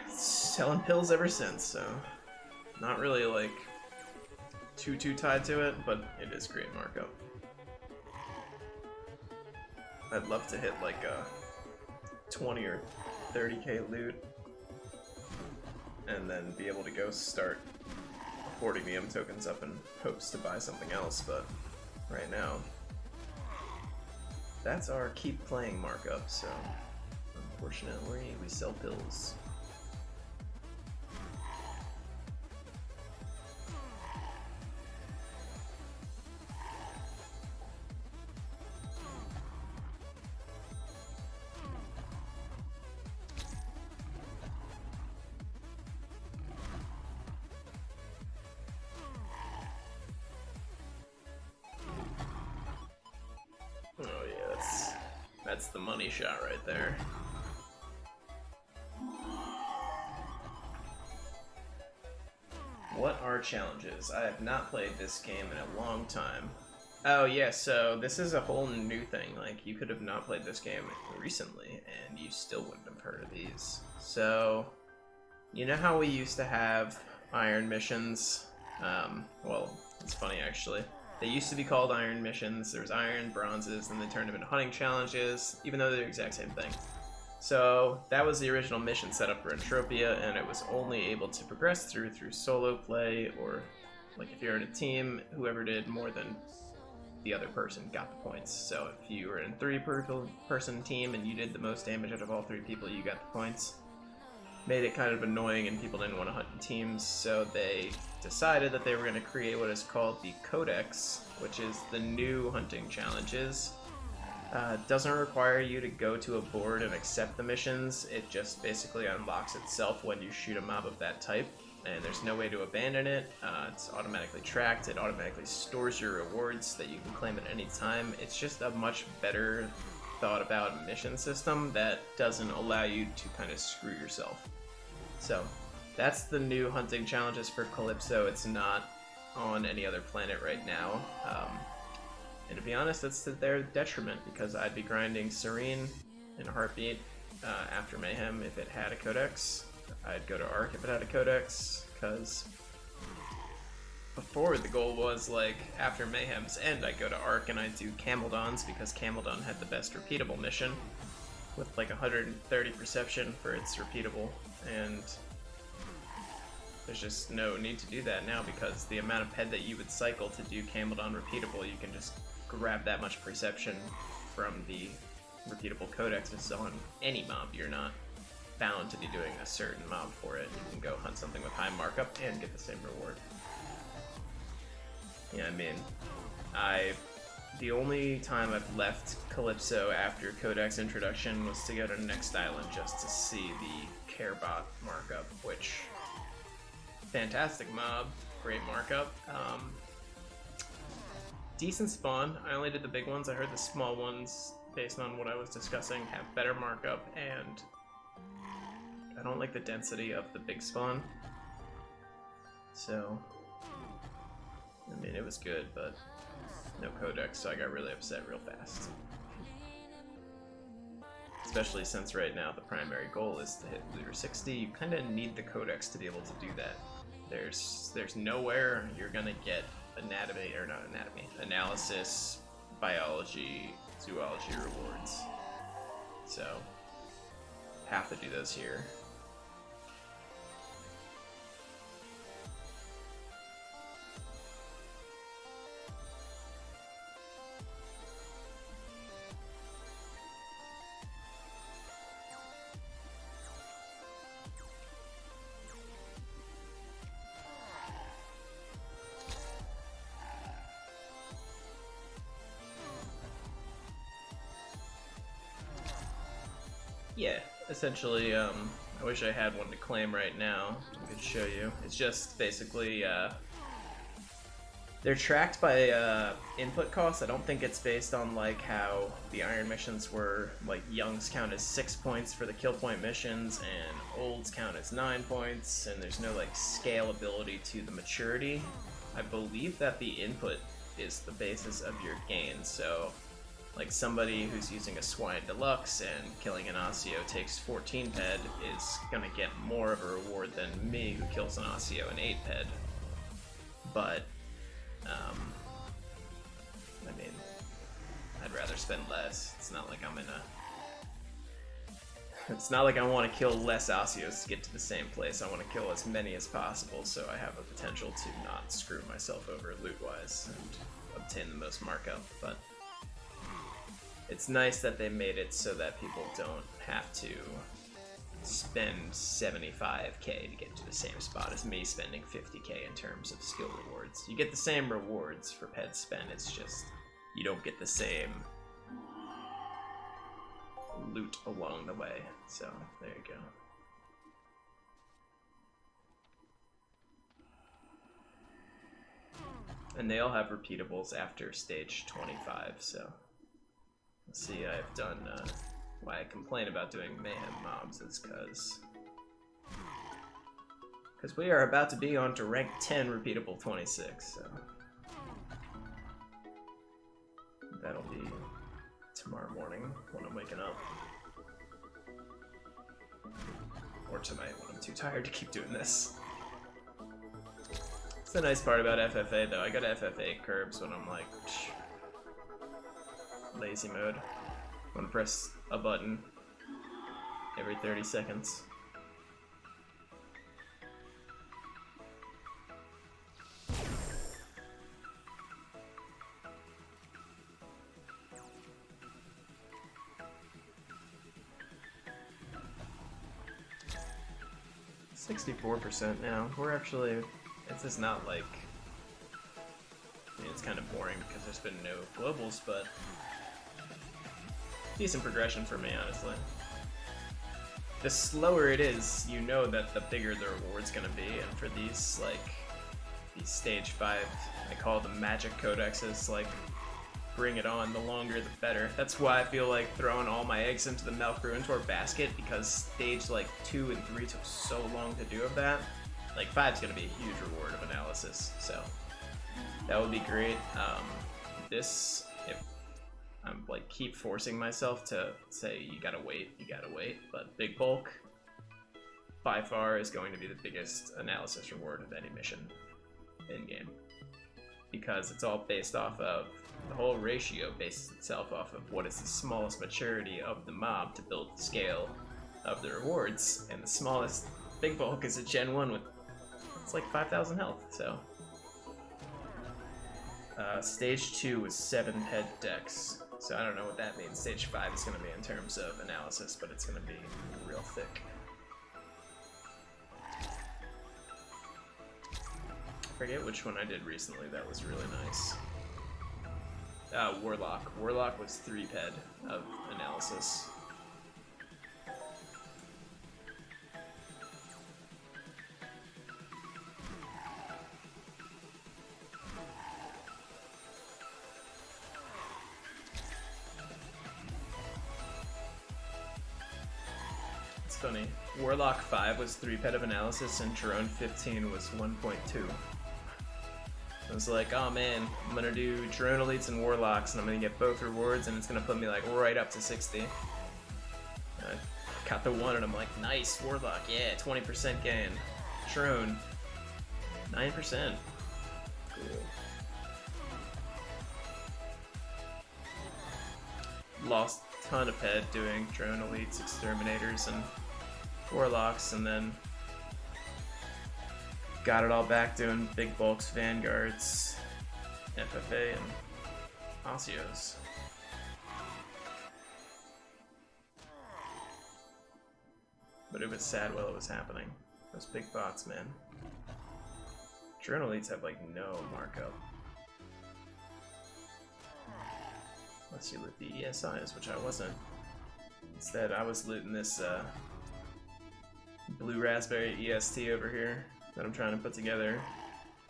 selling pills ever since, so not really like too tied to it, but it is great markup. I'd love to hit like a 20 or 30k loot and then be able to go start 40 VM tokens up in hopes to buy something else, but right now that's our keep playing markup, so unfortunately we sell pills. That's the money shot right there. What are challenges? I have not played this game in a long time. Oh yeah, so this is a whole new thing. Like, you could have not played this game recently, and you still wouldn't have heard of these. So, you know how we used to have iron missions? Well, it's funny actually. They used to be called iron missions. There was iron, bronzes, and they turned them into hunting challenges, even though they're the exact same thing. So that was the original mission setup for Entropia, and it was only able to progress through solo play, or like if you're in a team, whoever did more than the other person got the points. So if you were in a three-person team and you did the most damage out of all three people, you got the points. Made it kind of annoying, and people didn't want to hunt in teams, so they decided that they were going to create what is called the Codex, which is the new hunting challenges. Doesn't require you to go to a board and accept the missions. It just basically unlocks itself when you shoot a mob of that type, and there's no way to abandon it. It's automatically tracked. It automatically stores your rewards that you can claim at any time. It's just a much better thought about mission system that doesn't allow you to kind of screw yourself. So that's the new hunting challenges for Calypso. It's not on any other planet right now. And to be honest, that's to their detriment, because I'd be grinding Serene in a heartbeat after Mayhem if it had a Codex. I'd go to Arc if it had a Codex, because before the goal was, like, after Mayhem's end, I'd go to Arc and I'd do Camaldon's, because Camaldon had the best repeatable mission, with like 130 perception for its repeatable, and there's just no need to do that now, because the amount of ped that you would cycle to do Camaldon repeatable, you can just grab that much perception from the repeatable codex on any mob. You're not bound to be doing a certain mob for it. You can go hunt something with high markup and get the same reward. Yeah, I mean, the only time I've left Calypso after Codex introduction was to go to Next Island just to see the Carebot markup, which, fantastic mob, great markup. Decent spawn. I only did the big ones. I heard the small ones, based on what I was discussing, have better markup, and I don't like the density of the big spawn. So, I mean, it was good, but no Codex, so I got really upset real fast. Especially since right now the primary goal is to hit Looter 60. You kind of need the Codex to be able to do that. There's nowhere you're gonna get analysis, biology, zoology rewards. So, have to do those here. Yeah, essentially, I wish I had one to claim right now. I could show you. It's just basically, they're tracked by input costs. I don't think it's based on like how the Iron missions were. Like, youngs count as 6 points for the kill point missions, and olds count as 9 points, and there's no like scalability to the maturity. I believe that the input is the basis of your gain, so like somebody who's using a Swine Deluxe and killing an Osseo takes 14 ped is gonna get more of a reward than me who kills an Osseo in 8 ped. But, I mean, I'd rather spend less. It's not like I'm in a... It's not like I want to kill less Osseos to get to the same place. I want to kill as many as possible, so I have a potential to not screw myself over loot-wise and obtain the most markup, but it's nice that they made it so that people don't have to spend 75k to get to the same spot as me spending 50k in terms of skill rewards. You get the same rewards for ped spend, it's just you don't get the same loot along the way. So there you go. And they all have repeatables after stage 25, so Let's see, I've done, why I complain about doing mayhem mobs is because we are about to be on to rank 10 repeatable 26, so that'll be tomorrow morning when I'm waking up. Or tonight when I'm too tired to keep doing this. It's the nice part about FFA though, I got FFA curbs when I'm like, lazy mode. I want to press a button every 30 seconds. %now. We're actually, this is not like, I mean, it's kind of boring because there's been no globals, but decent progression for me, honestly. The slower it is, you know that the bigger the reward's gonna be, and for these, like, these stage 5, I call them magic codexes, like, bring it on, the longer the better. That's why I feel like throwing all my eggs into the Milk Ruintor basket, because stage like 2 and 3 took so long to do of that. Like 5's gonna be a huge reward of analysis, so that would be great. This, if I'm like keep forcing myself to say you gotta wait, but Big Bulk by far is going to be the biggest analysis reward of any mission in game, because it's all based off of, the whole ratio bases itself off of what is the smallest maturity of the mob to build the scale of the rewards, and the smallest Big Bulk is a Gen 1 with, it's like 5,000 health, so. Stage 2 was 7 head dex, so I don't know what that means. Stage 5 is going to be in terms of analysis, but it's going to be real thick. I forget which one I did recently that was really nice. Warlock. Warlock was 3 ped of analysis. It's funny. Warlock 5 was 3 ped of analysis, and Drone 15 was 1.2. I was like, oh man, I'm gonna do Drone Elites and Warlocks, and I'm gonna get both rewards, and it's gonna put me like right up to 60. I got the one, and I'm like, nice, Warlock, yeah, 20% gain. Drone, 9%. Cool. Lost a ton of ped doing Drone Elites, Exterminators, and Warlocks, and then got it all back doing Big Bulks, Vanguards, FFA, and osseos. But it was sad while it was happening. Those big bots, man. Drone Elites have like no markup. Unless you loot the ESIs, which I wasn't. Instead, I was looting this blue raspberry EST over here that I'm trying to put together.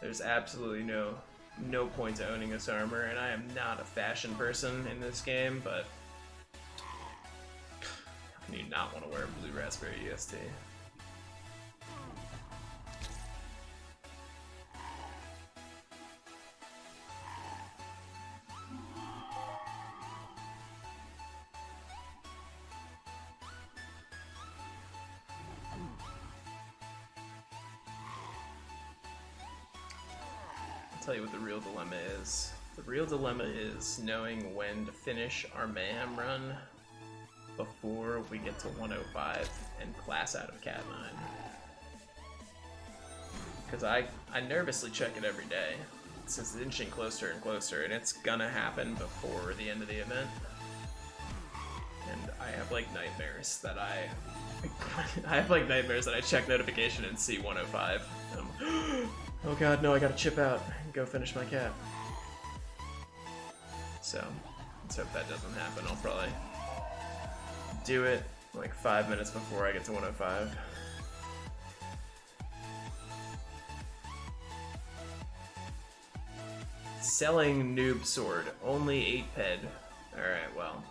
There's absolutely no point to owning this armor, and I am not a fashion person in this game, but how can you not want to wear a blue raspberry EST? Tell you what the real dilemma is. The real dilemma is knowing when to finish our mayhem run before we get to 105 and class out of Cat 9. Because I nervously check it every day. It's just inching closer and closer, and it's gonna happen before the end of the event. And I have like nightmares that I check notification and see 105. Oh god, no, I gotta chip out and go finish my cat. So, let's hope that doesn't happen. I'll probably do it like 5 minutes before I get to 105. Selling Noob Sword, only 8 ped. Alright, well,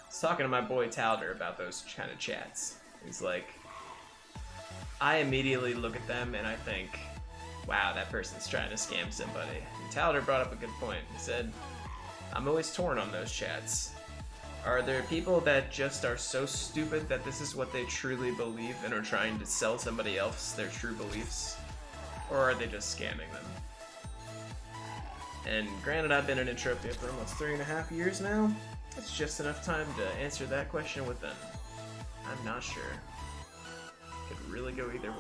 was talking to my boy Talder about those kind of chats. He's like, I immediately look at them and I think, wow, that person's trying to scam somebody. And Talder brought up a good point. He said, I'm always torn on those chats. Are there people that just are so stupid that this is what they truly believe and are trying to sell somebody else their true beliefs? Or are they just scamming them? And granted, I've been in Entropia for almost 3.5 years now. It's just enough time to answer that question with an I'm not sure. Could really go either way.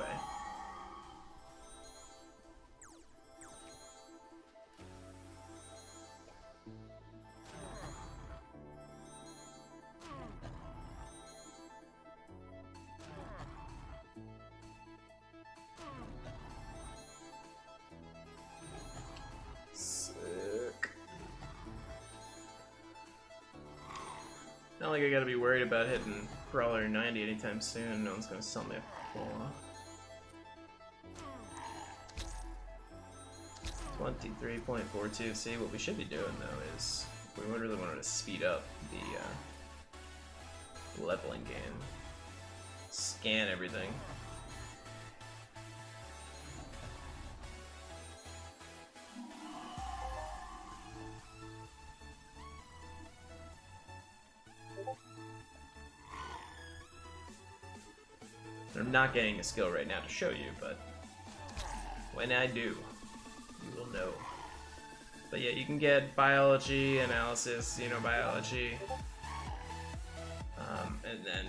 Not like I gotta be worried about hitting Brawler 90 anytime soon. No one's gonna sell me a claw. 23.42. See, what we should be doing though is we really wanted to speed up the leveling game. Scan everything. I'm not getting a skill right now to show you, but when I do, you will know. But yeah, you can get biology, analysis, xenobiology, and then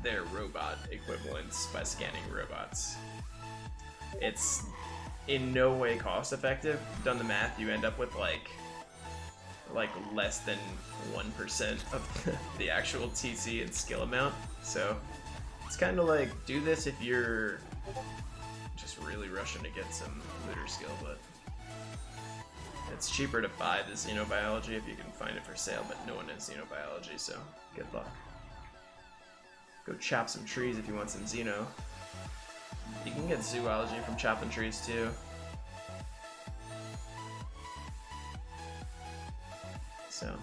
their robot equivalents by scanning robots. It's in no way cost effective. Done the math, you end up with like less than 1% of the actual TC and skill amount. So it's kind of like, do this if you're just really rushing to get some looter skill, but it's cheaper to buy the xenobiology if you can find it for sale, but no one has xenobiology, so good luck. Go chop some trees if you want some xeno. You can get zoology from chopping trees too. So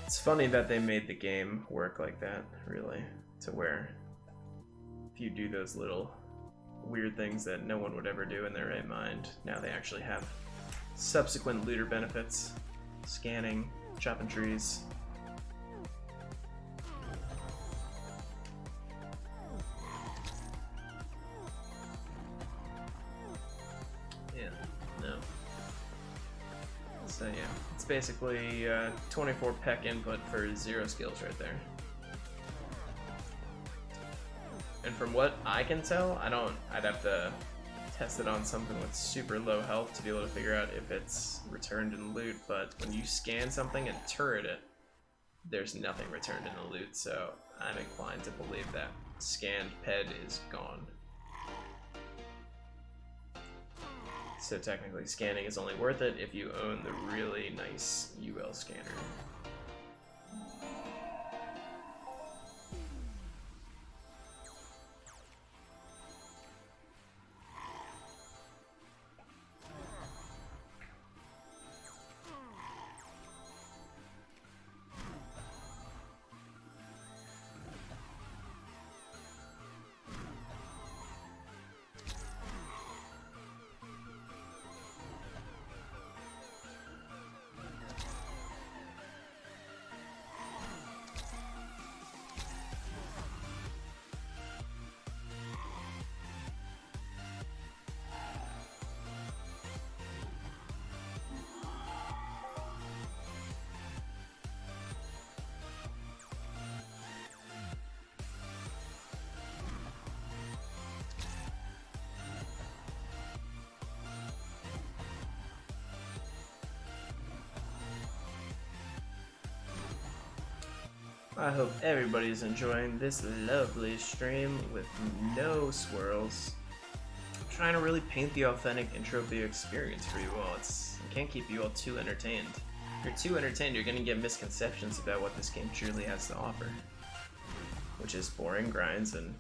it's funny that they made the game work like that, really, to where if you do those little weird things that no one would ever do in their right mind, now they actually have subsequent looter benefits. Scanning, chopping trees. Yeah, no. So yeah, it's basically 24 peck input for 0 skills right there. And from what I can tell, I'd have to test it on something with super low health to be able to figure out if it's returned in loot, but when you scan something and turret it, there's nothing returned in the loot, so I'm inclined to believe that scanned ped is gone. So technically scanning is only worth it if you own the really nice UL scanner. I hope everybody's enjoying this lovely stream with no swirls. I'm trying to really paint the authentic Entropia experience for you all. I can't keep you all too entertained. If you're too entertained, you're going to get misconceptions about what this game truly has to offer. Which is boring grinds and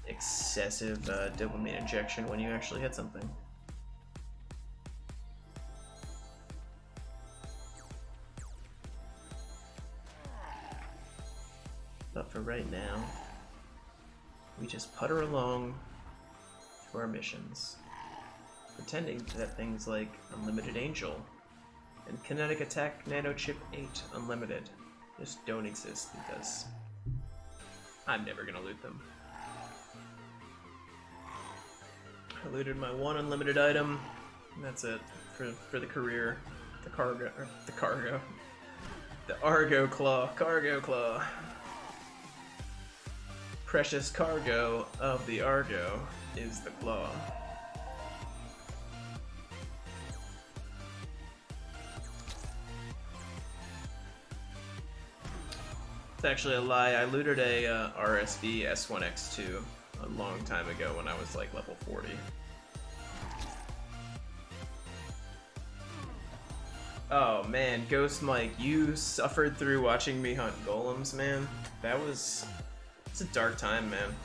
excessive dopamine injection when you actually hit something. But for right now, we just putter along to our missions, pretending that things like Unlimited Angel and Kinetic Attack Nanochip 8 Unlimited just don't exist because I'm never gonna loot them. I looted my one unlimited item, and that's it for the career. The Argo Claw. Precious cargo of the Argo is the claw. It's actually a lie. I looted a RSV S1X2 a long time ago when I was like level 40. Oh man, Ghost Mike, you suffered through watching me hunt golems, man. It's a dark time, man.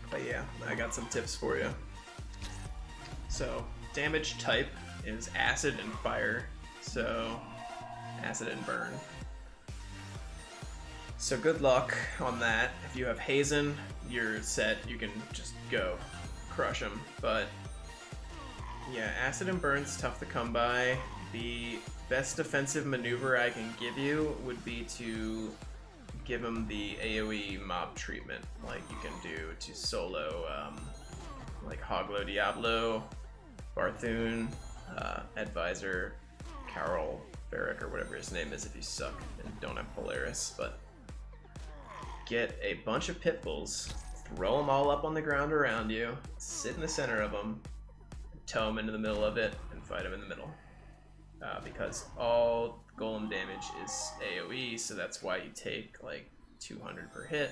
But yeah, I got some tips for you. So, damage type is acid and fire. So, acid and burn. So good luck on that. If you have Hazen, you're set. You can just go crush them. But yeah, acid and burn's tough to come by. The best defensive maneuver I can give you would be to give him the AoE mob treatment, like you can do to solo, like Hoglo Diablo, Barthoon, Advisor, Carol, Barrick, or whatever his name is if you suck and don't have Polaris. But get a bunch of pitbulls, throw them all up on the ground around you, sit in the center of them, tow them into the middle of it, and fight them in the middle. Because all golem damage is AoE, so that's why you take like 200 per hit.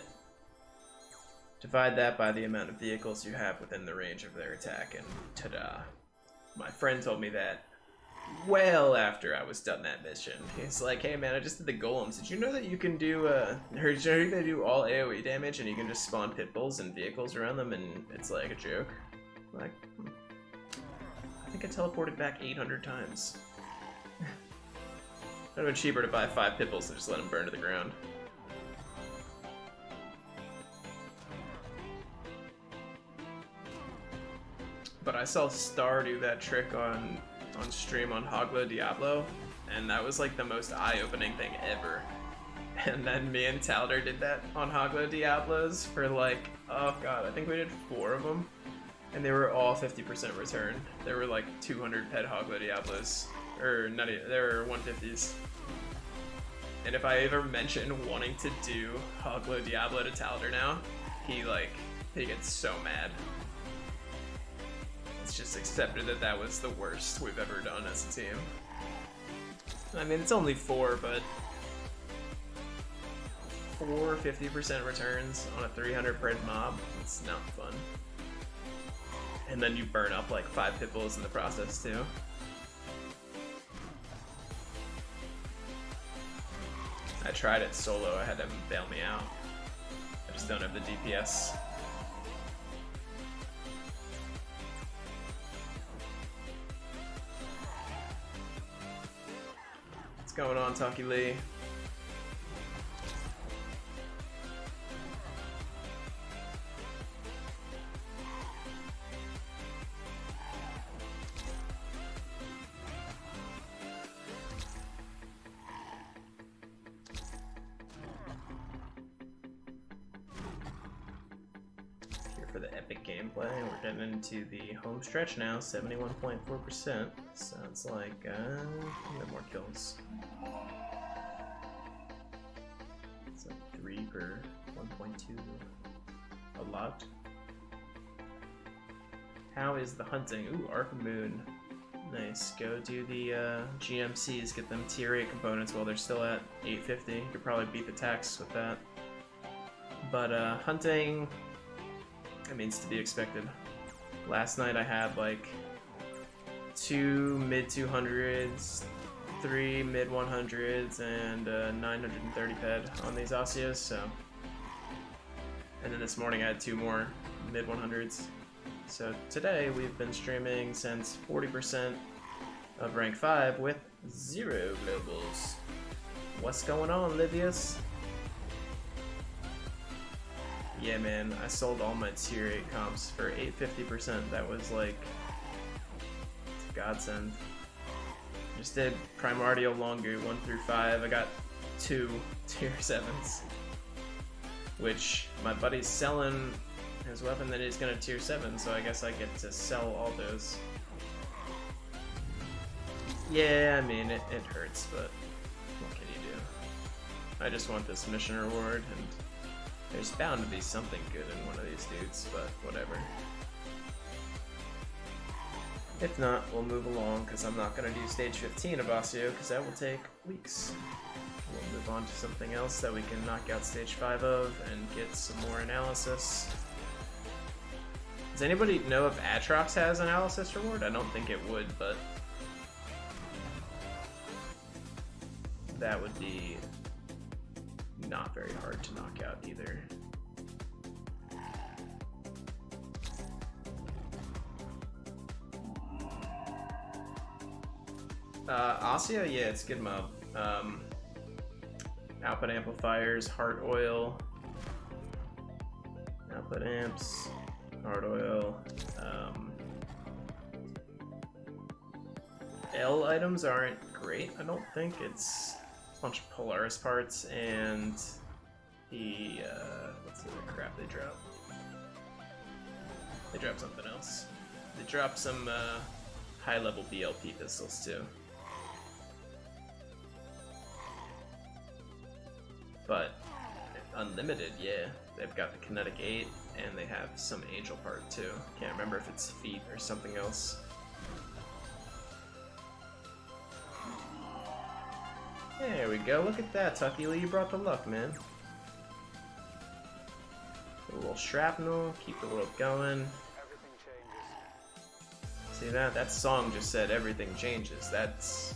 Divide that by the amount of vehicles you have within the range of their attack, and ta-da. My friend told me that well after I was done that mission. He's like, hey man, I just did the golems. Did you know that you can do, did you know they do all AoE damage and you can just spawn pitbulls and vehicles around them and it's like a joke? I'm like, I think I teleported back 800 times. It would have been cheaper to buy 5 pitbulls and just let them burn to the ground. But I saw Star do that trick on stream on Hoglo Diablo, and that was like the most eye-opening thing ever. And then me and Talder did that on Hoglo Diablos for like, oh god, I think we did 4 of them, and they were all 50% return. There were like 200 pet Hoglo Diablos, or not even, there were 150s. And if I ever mention wanting to do Hoglo Diablo to Talder now, he gets so mad. It's just accepted that that was the worst we've ever done as a team. I mean, it's only 4, but 4 50% returns on a 300 pred mob, it's not fun. And then you burn up like 5 pitbulls in the process too. I tried it solo, I had him bail me out. I just don't have the DPS. What's going on, Taki Lee? Here for the epic gameplay, we're getting into the home stretch now, 71.4%. Sounds like a bit more kills. It's like 3 per 1.2. A lot. How is the hunting? Ooh, Arc Moon. Nice. Go do the GMCs, get them tier 8 components while they're still at 850. You could probably beat the tax with that. But hunting, I mean, it's to be expected. Last night I had like 2 mid 200s, 3 mid 100s, and 930 ped on these osseos, so. And then this morning I had 2 more mid 100s. So today we've been streaming since 40% of rank 5 with 0 globals. What's going on, Livius? Yeah, man, I sold all my tier 8 comps for 850%. That was like a godsend. Just did Primordial Longu 1 through 5. I got 2 tier 7s, which my buddy's selling his weapon that he's gonna tier 7, so I guess I get to sell all those. Yeah, I mean, it hurts, but what can you do? I just want this mission reward, and there's bound to be something good in one of these dudes, but whatever. If not, we'll move along, because I'm not going to do stage 15 of osseo, because that will take weeks. We'll move on to something else that we can knock out stage 5 of, and get some more analysis. Does anybody know if Atrox has analysis reward? I don't think it would, but that would be not very hard to knock out either. Osseo, yeah, it's a good mob. Output amplifiers, heart oil, output amps, heart oil. L items aren't great, I don't think. It's a bunch of Polaris parts and the, what's the other crap they drop? They drop something else. They drop some high-level BLP pistols too. But unlimited, yeah. They've got the kinetic 8 and they have some angel part too. Can't remember if it's feet or something else. There we go, look at that, Tucky Lee, you brought the luck, man. A little shrapnel, keep the world going. See that? That song just said everything changes. This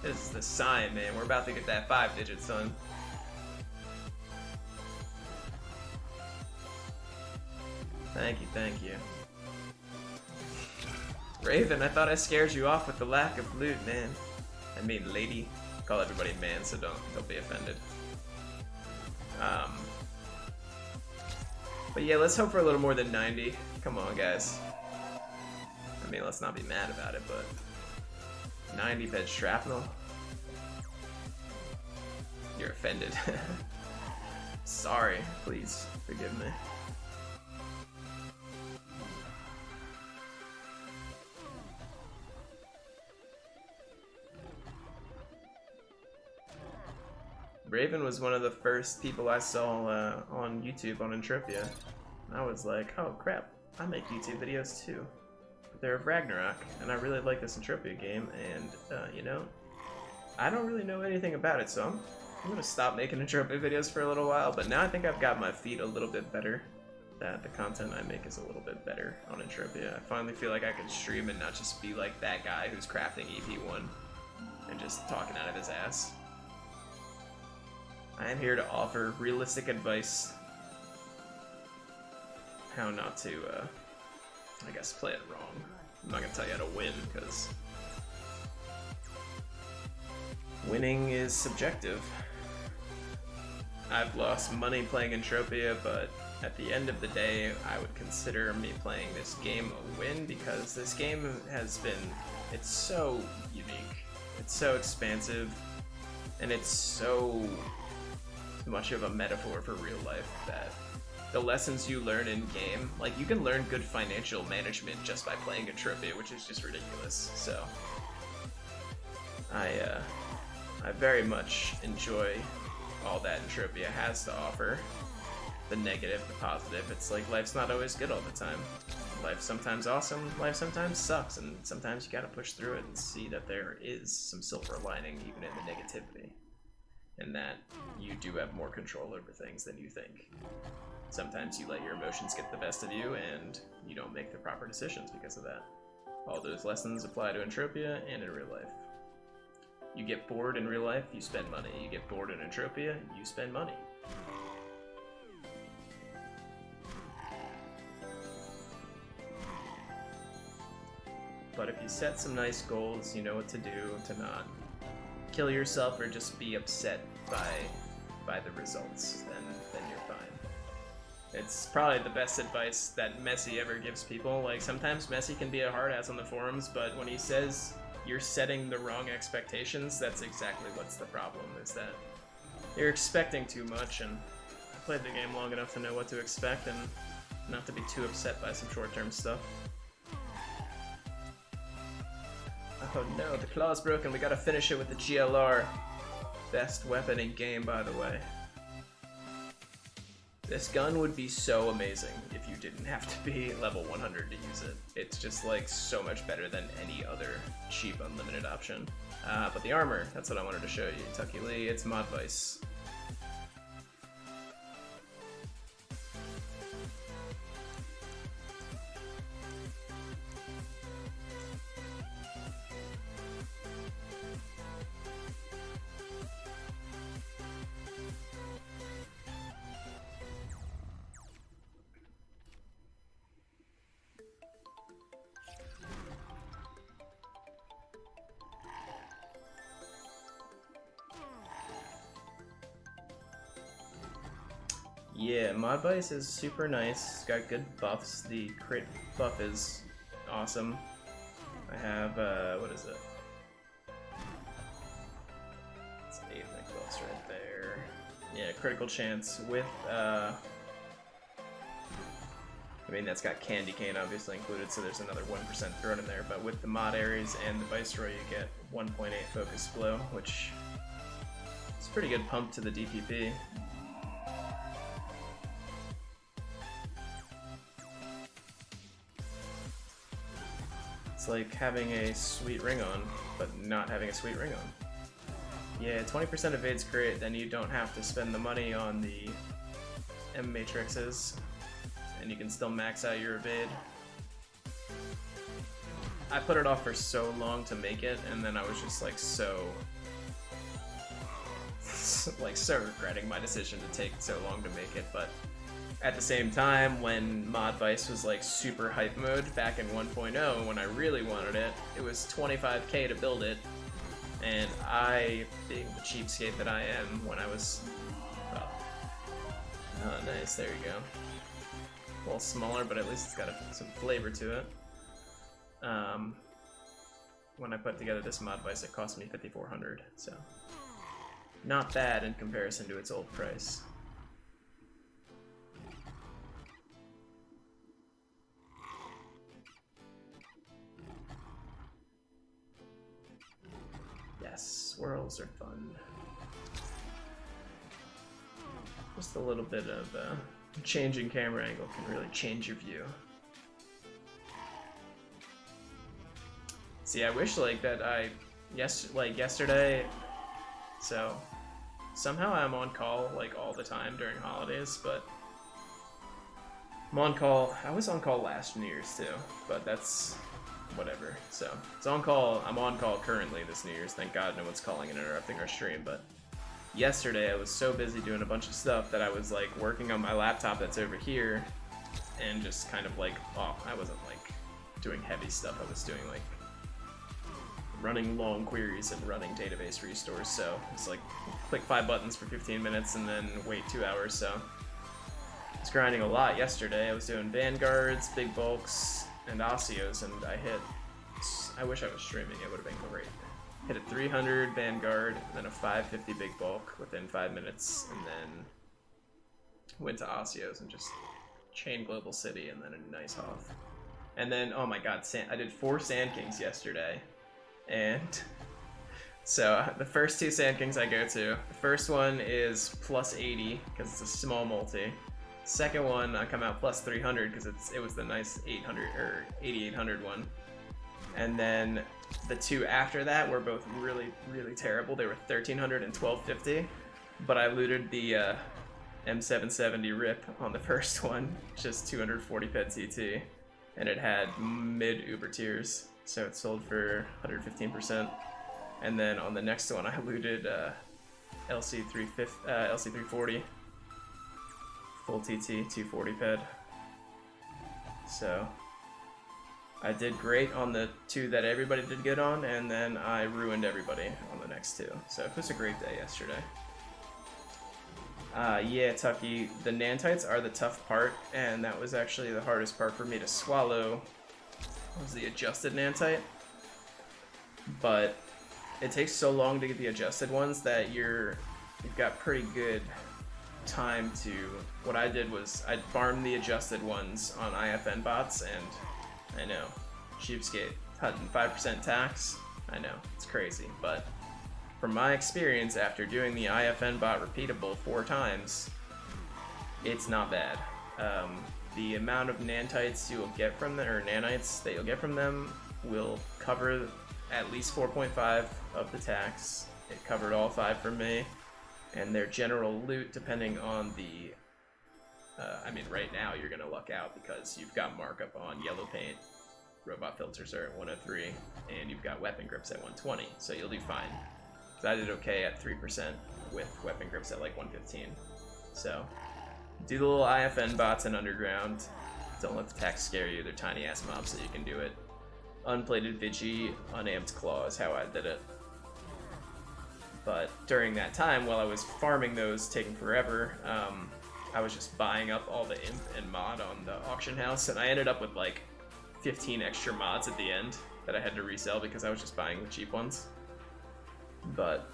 is the sign, man. We're about to get that 5-digit, son. Thank you, thank you. Raven, I thought I scared you off with the lack of loot, man. I mean, lady. Call everybody man, so don't be offended. But yeah, let's hope for a little more than 90. Come on, guys. I mean, let's not be mad about it, but 90 fed shrapnel. You're offended. Sorry, please forgive me. Raven was one of the first people I saw on YouTube on Entropia. I was like, oh crap, I make YouTube videos too. But they're of Ragnarok, and I really like this Entropia game, and you know, I don't really know anything about it, so I'm gonna stop making Entropia videos for a little while, but now I think I've got my feet a little bit better. That the content I make is a little bit better on Entropia. I finally feel like I can stream and not just be like that guy who's crafting EP1 and just talking out of his ass. I am here to offer realistic advice how not to, I guess, play it wrong. I'm not gonna tell you how to win, because winning is subjective. I've lost money playing Entropia, but at the end of the day, I would consider me playing this game a win, because this game has been, it's so unique, it's so expansive, and it's so much of a metaphor for real life that the lessons you learn in game, like you can learn good financial management just by playing Entropia, which is just ridiculous. So I very much enjoy all that Entropia has to offer. The negative, the positive. It's like life's not always good all the time. Life's sometimes awesome, life sometimes sucks, and sometimes you gotta push through it and see that there is some silver lining even in the negativity. And that you do have more control over things than you think. Sometimes you let your emotions get the best of you and you don't make the proper decisions because of that. All those lessons apply to Entropia and in real life. You get bored in real life, you spend money. You get bored in Entropia, you spend money. But if you set some nice goals, you know what to do to not kill yourself or just be upset by the results, then you're fine. It's probably the best advice that Messi ever gives people. Like, sometimes Messi can be a hard ass on the forums, but when he says you're setting the wrong expectations, that's exactly what's the problem, is that you're expecting too much, and I played the game long enough to know what to expect and not to be too upset by some short-term stuff. Oh no, the claw's broken. We gotta finish it with the GLR. Best weapon in game, by the way. This gun would be so amazing if you didn't have to be level 100 to use it. It's just like so much better than any other cheap unlimited option. But the armor, that's what I wanted to show you. Tucky Lee, it's Mod Vice. Yeah, Mod Vice is super nice. It's got good buffs. The crit buff is awesome. I have, what is it? It's 8 buffs right there. Yeah, critical chance with, I mean, that's got Candy Cane obviously included, so there's another 1% thrown in there, but with the Mod Ares and the Viceroy, you get 1.8 focus blow, which is a pretty good pump to the DPP. Like having a sweet ring on, but not having a sweet ring on. Yeah, 20% evades crit, then you don't have to spend the money on the M matrices, and you can still max out your evade. I put it off for so long to make it, and then I was just like so regretting my decision to take so long to make it, but at the same time, when Mod Vice was like super hype mode back in 1.0, when I really wanted it, it was 25k to build it, and I, being the cheapskate that I am, when I was, well, oh nice, there you go. A little smaller, but at least it's got some flavor to it. When I put together this Mod Vice, it cost me 5,400, so not bad in comparison to its old price. Swirls are fun. Just a little bit of changing camera angle can really change your view. See, I wish like that yesterday, so somehow I'm on call like all the time during holidays, but I'm on call. I was on call last New Year's too, but that's whatever. So it's on call. I'm on call currently this New Year's. Thank God no one's calling and interrupting our stream. But yesterday I was so busy doing a bunch of stuff that I was like working on my laptop that's over here, and just kind of like, oh, I wasn't like doing heavy stuff. I was doing like running long queries and running database restores. So it's like click 5 buttons for 15 minutes and then wait 2 hours. So I was grinding a lot yesterday. I was doing vanguards, big bulks, and osseos, and I wish I was streaming, it would have been great. Hit a 300 Vanguard, then a 550 big bulk within 5 minutes, and then went to osseos and just chain Global City, and then a nice off. And then, oh my god, I did 4 Sand Kings yesterday, and so the first 2 Sand Kings I go to, the first one is plus 80, because it's a small multi. Second one, I come out plus 300 because it was the nice 800 or 8800 one, and then the 2 after that were both really, really terrible. They were 1300 and 1250, but I looted the M770 RIP on the first one, just 240 ped CT, and it had mid Uber tiers, so it sold for 115%. And then on the next one, I looted LC340. Full TT, 240 ped. So I did great on the 2 that everybody did good on, and then I ruined everybody on the next 2. So it was a great day yesterday. Yeah, Tucky, the nantites are the tough part, and that was actually the hardest part for me to swallow, was the adjusted nantite. But it takes so long to get the adjusted ones that you've got pretty good time to... What I did was I farmed the adjusted ones on IFN bots, and I know, cheapskate, 5% tax, I know, it's crazy, but from my experience after doing the IFN bot repeatable 4 times, it's not bad. The amount of nantites you'll get from them, or nanites that you'll get from them, will cover at least 4.5 of the tax. It covered all 5 for me, and their general loot, depending on the... I mean, right now you're gonna luck out because you've got markup on yellow paint, robot filters are at 103, and you've got weapon grips at 120, so you'll do fine. So I did okay at 3% with weapon grips at like 115. So do the little IFN bots in Underground. Don't let the tax scare you. They're tiny ass mobs, so you can do it. Unplated Vigi, unamped Claw is how I did it. But during that time, while I was farming those, taking forever, I was just buying up all the imp and mod on the auction house, and I ended up with like 15 extra mods at the end that I had to resell because I was just buying the cheap ones. But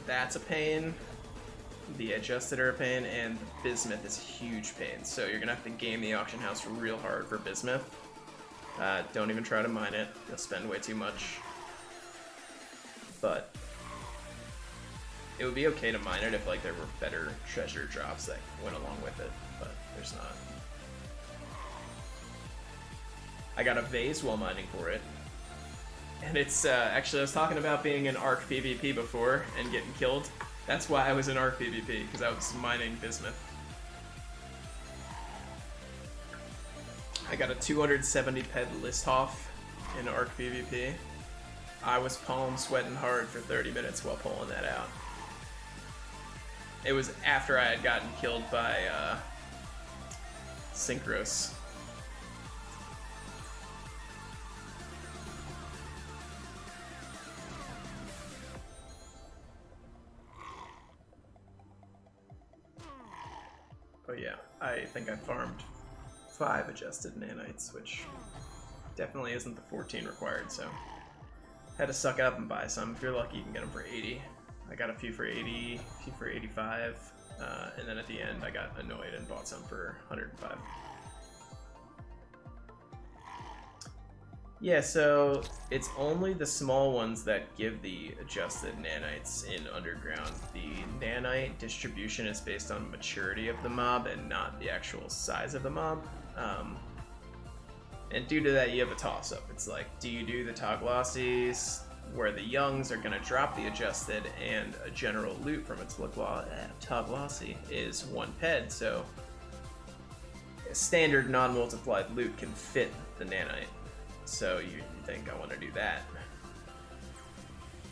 that's a pain. The adjusted are a pain, and the bismuth is a huge pain. So you're gonna have to game the auction house real hard for bismuth. Don't even try to mine it. You'll spend way too much. But it would be okay to mine it if like there were better treasure drops that went along with it, but there's not. I got a vase while mining for it. And it's, actually I was talking about being in Arc PvP before and getting killed. That's why I was in Arc PvP, because I was mining bismuth. I got a 270 ped Listhoff in Arc PvP. I was palm sweating hard for 30 minutes while pulling that out. It was after I had gotten killed by, Synchros. But yeah, I think I farmed 5 adjusted nanites, which definitely isn't the 14 required, so had to suck it up and buy some. If you're lucky, you can get them for 80. I got a few for 80, a few for 85, and then at the end I got annoyed and bought some for 105. Yeah, so it's only the small ones that give the adjusted nanites in Underground. The nanite distribution is based on maturity of the mob and not the actual size of the mob. And due to that, you have a toss-up. It's like, do you do the Toglossies, where the youngs are going to drop the adjusted, and a general loot from its Toglossie is 1 ped, so a standard non-multiplied loot can fit the nanite. So you think I want to do that.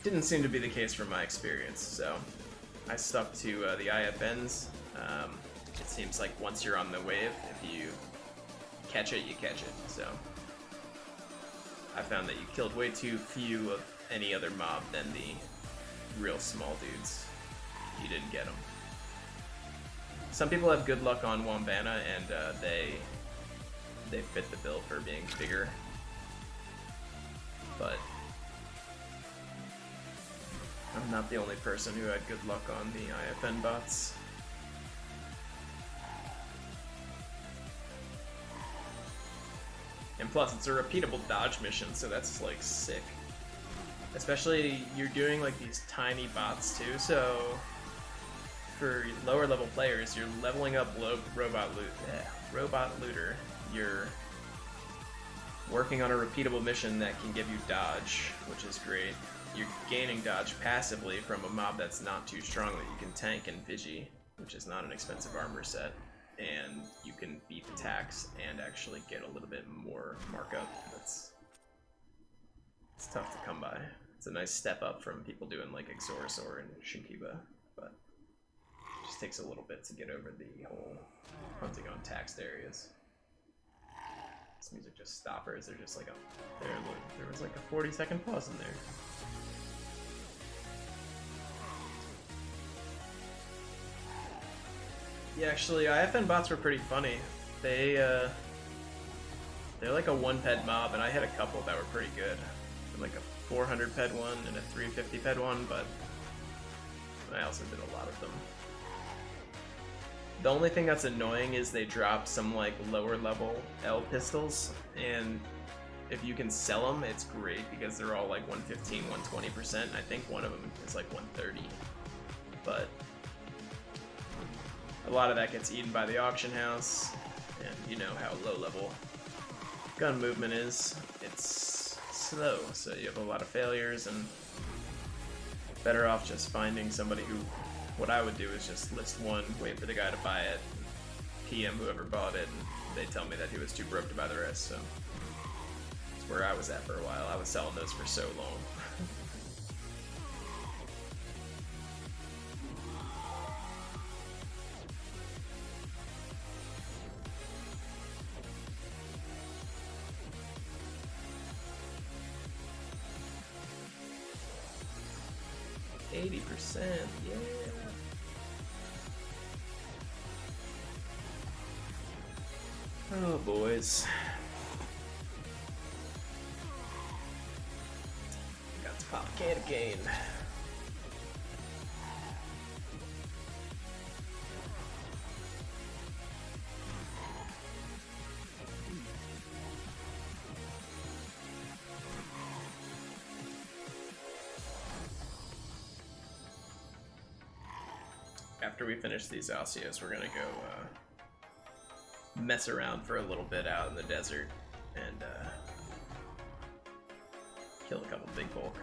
Didn't seem to be the case from my experience, so I stuck to the IFNs. It seems like once you're on the wave, if you catch it, you catch it. So I found that you killed way too few of any other mob than the real small dudes. You didn't get them. Some people have good luck on Wambana, and they fit the bill for being bigger. But I'm not the only person who had good luck on the IFN bots. And plus, it's a repeatable dodge mission, so that's like sick. Especially, you're doing like these tiny bots too, so for lower level players, you're leveling up robot looter. You're working on a repeatable mission that can give you dodge, which is great. You're gaining dodge passively from a mob that's not too strong that you can tank in Vigi, which is not an expensive armor set. And you can beat attacks and actually get a little bit more markup. It's tough to come by. It's a nice step up from people doing like Exorasaur and Shinkiba, but it just takes a little bit to get over the whole hunting on taxed areas. This music just stopped, or is there just like a there was like a 40-second pause in there. Yeah, actually, IFN bots were pretty funny. They're like a 1-ped mob, and I had a couple that were pretty good. Like a 400 ped one and a 350 ped one, but I also did a lot of them. The only thing that's annoying is they drop some like lower level L pistols, and if you can sell them, it's great because they're all like 115, 120%. I think one of them is like 130, but a lot of that gets eaten by the auction house, and you know how low level gun movement is. It's slow, so you have a lot of failures, and better off just finding somebody who, what I would do is just list one, wait for the guy to buy it, PM whoever bought it, and they tell me that he was too broke to buy the rest, so that's where I was at for a while. I was selling those for so long. 80%, yeah. Oh, boys. Got to pop a can again. After we finish these osseos, we're gonna go mess around for a little bit out in the desert and kill a couple big bulk.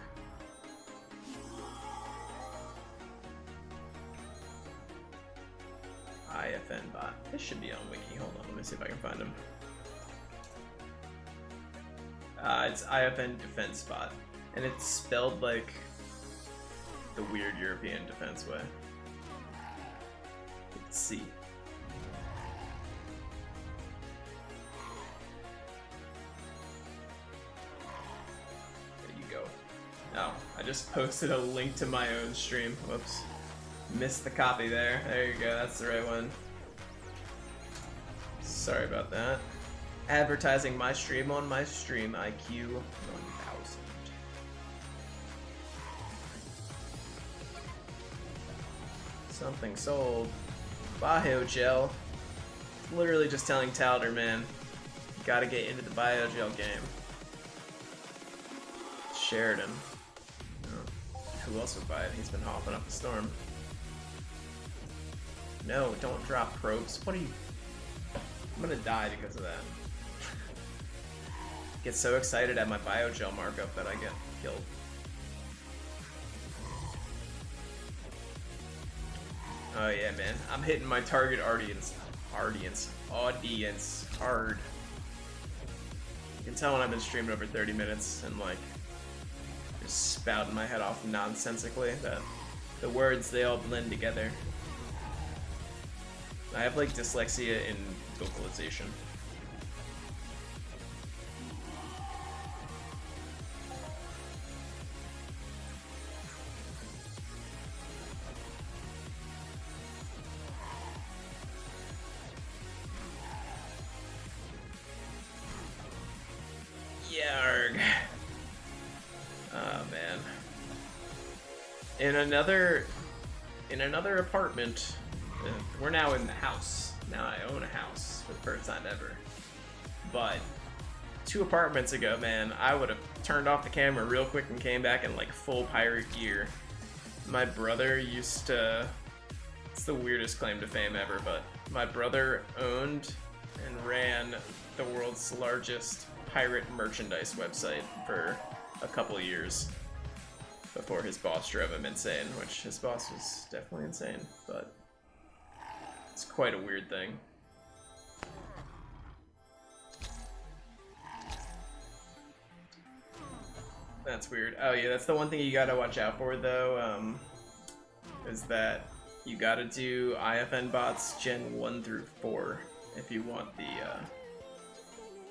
IFN bot. This should be on Wiki. Hold on, let me see if I can find him. It's IFN defense bot, and it's spelled like the weird European defense way. Let's see. There you go. Oh, I just posted a link to my own stream. Whoops. Missed the copy there. There you go, that's the right one. Sorry about that. Advertising my stream on my stream, IQ 1000. Something sold. Biogel. Literally just telling Talder, man, you gotta get into the biogel game. Sheridan. Oh, who else would buy it? He's been hopping up the storm. No, don't drop probes. What are you? I'm gonna die because of that. Get so excited at my biogel markup that I get killed. Oh yeah, man. I'm hitting my target audience hard. You can tell when I've been streaming over 30 minutes and like just spouting my head off nonsensically that the words, they all blend together. I have like dyslexia in vocalization. Yarg. Oh man. In another apartment, we're now in the house. Now I own a house for the first time ever. But 2 apartments ago, man, I would have turned off the camera real quick and came back in like full pirate gear. My brother used to, it's the weirdest claim to fame ever, but my brother owned and ran the world's largest pirate merchandise website for a couple of years before his boss drove him insane, which his boss was definitely insane, but it's quite a weird thing. That's weird. Oh yeah, that's the one thing you gotta watch out for though, is that you gotta do IFN bots Gen 1 through 4 if you want the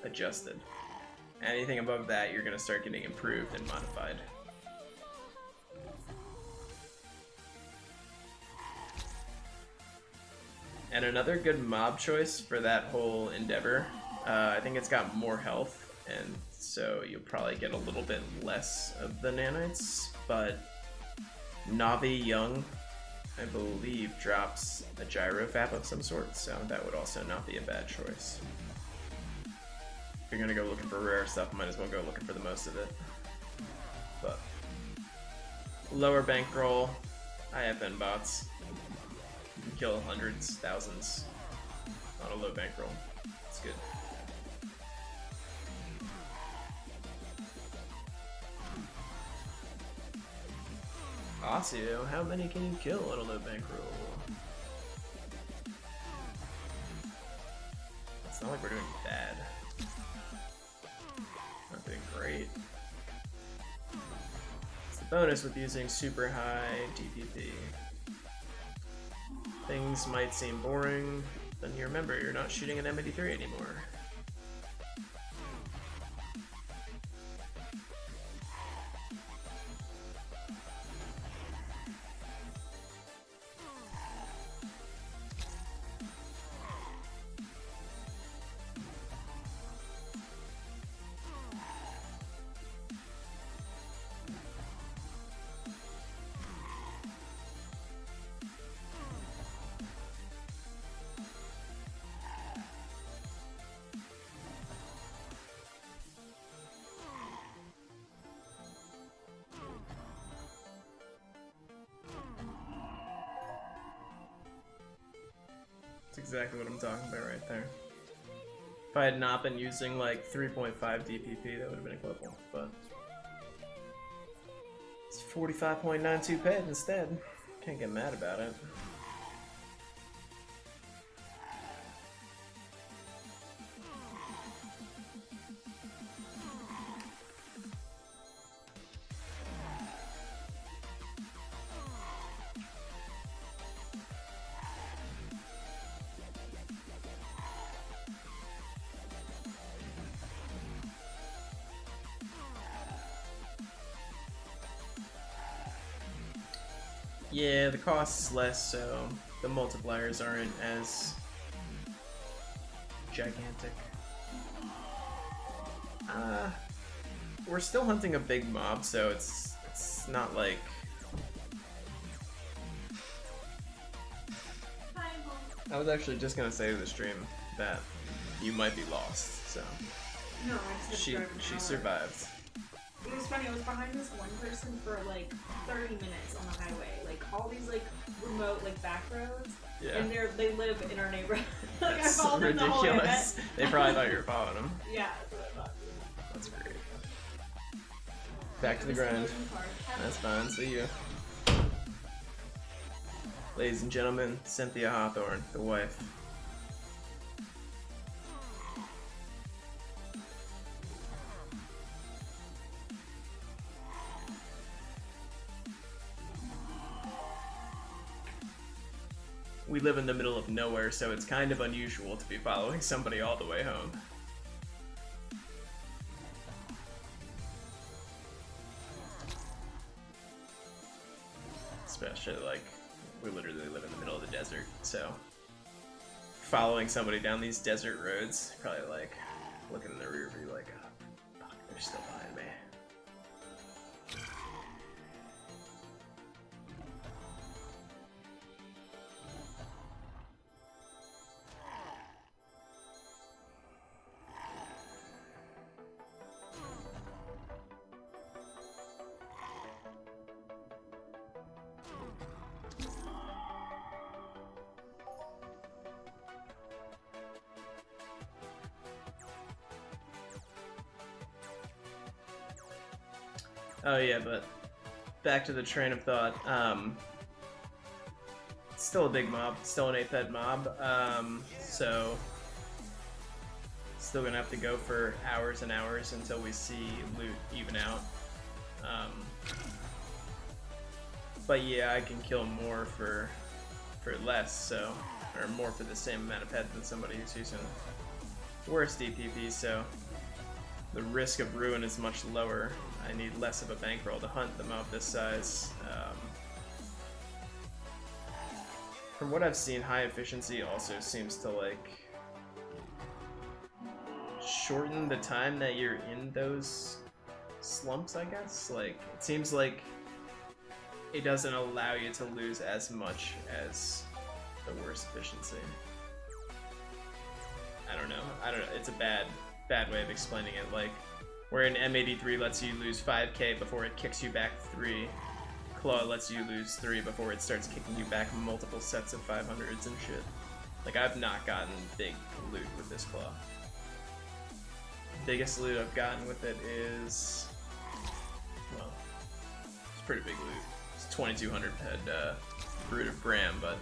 adjusted. Anything above that, you're gonna start getting improved and modified. And another good mob choice for that whole endeavor, I think it's got more health, and so you'll probably get a little bit less of the nanites, but Navi Young, I believe, drops a gyrofap of some sort, so that would also not be a bad choice. If you're gonna go looking for rare stuff, might as well go looking for the most of it. But lower bankroll, IFN bots. You can kill hundreds, thousands on a low bankroll. It's good. Osseo, how many can you kill on a low bankroll? It's not like we're doing bad. Not doing great. It's the bonus with using super high DPP. Things might seem boring, then you remember you're not shooting an M83 anymore. Exactly what I'm talking about right there. If I had not been using like 3.5 DPP, that would have been equivalent, but it's 45.92 ped instead. Can't get mad about it. Yeah, the cost's less, so the multipliers aren't as gigantic. We're still hunting a big mob, so it's not like... I was actually just gonna say to the stream that you might be lost, so... No, I just she survived. It was funny, I was behind this one person for like 30 minutes on the highway. Like all these like remote like back roads. Yeah. And they live in our neighborhood. Like That's I followed them the whole way. ridiculous. They probably thought you were following them. Yeah, that's what I thought. That's great. Back to the grind. That's fine, see you. Ladies and gentlemen, Cynthia Hawthorne, the wife. We live in the middle of nowhere, so it's kind of unusual to be following somebody all the way home. Especially, like, we literally live in the middle of the desert, so following somebody down these desert roads, probably like looking in the rear view like, oh, fuck, they're still behind me. Oh yeah, but back to the train of thought. It's still a big mob, still an 8-ped mob, so still gonna have to go for hours and hours until we see loot even out. But yeah, I can kill more for less, so, or more for the same amount of ped than somebody who's using worse DPP, so the risk of ruin is much lower. I need less of a bankroll to hunt the mob this size. From what I've seen, high efficiency also seems to like shorten the time that you're in those slumps, I guess. Like, it seems like it doesn't allow you to lose as much as the worst efficiency. I don't know. It's a bad way of explaining it. Like, where an M83 lets you lose 5k before it kicks you back 3, Claw lets you lose 3 before it starts kicking you back multiple sets of 500s and shit. Like, I've not gotten big loot with this Claw. Biggest loot I've gotten with it is, well, it's pretty big loot. It's 2200 head Brood of Bram, but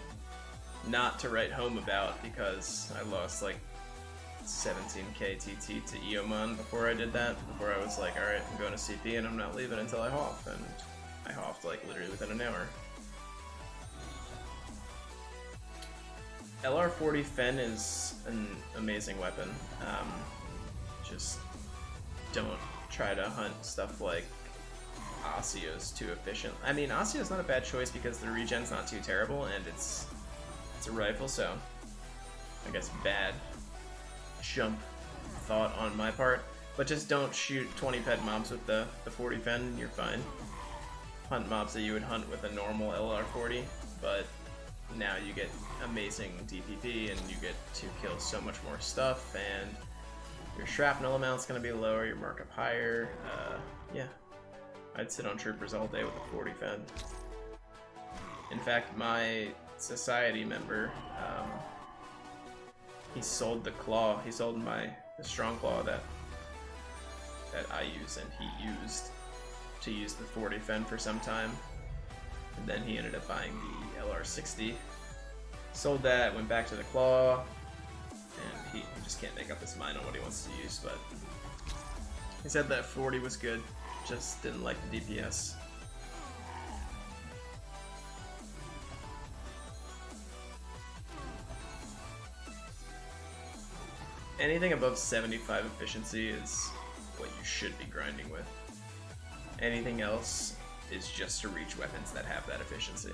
not to write home about because I lost like 17k TT to Eomon before I did that. Before I was like, alright, I'm going to CP and I'm not leaving until I hoff, and I hoffed like literally within an hour. LR40 Fen is an amazing weapon. Just don't try to hunt stuff like Osseo's too efficient. I mean, Osseo's not a bad choice because the regen's not too terrible and it's a rifle, so I guess bad jump thought on my part. But just don't shoot 20 ped mobs with the 40 Fen and you're fine. Hunt mobs that you would hunt with a normal LR40, but now you get amazing DPP and you get to kill so much more stuff, and your shrapnel amount's going to be lower, your markup higher. Yeah, I'd sit on troopers all day with a 40 Fen. In fact, my society member, he sold the claw. He sold the strong claw that I use, and he used to use the 40 Fen for some time, and then he ended up buying the LR60. Sold that, went back to the claw, and he just can't make up his mind on what he wants to use, but he said that 40 was good, just didn't like the DPS. Anything above 75 efficiency is what you should be grinding with. Anything else is just to reach weapons that have that efficiency.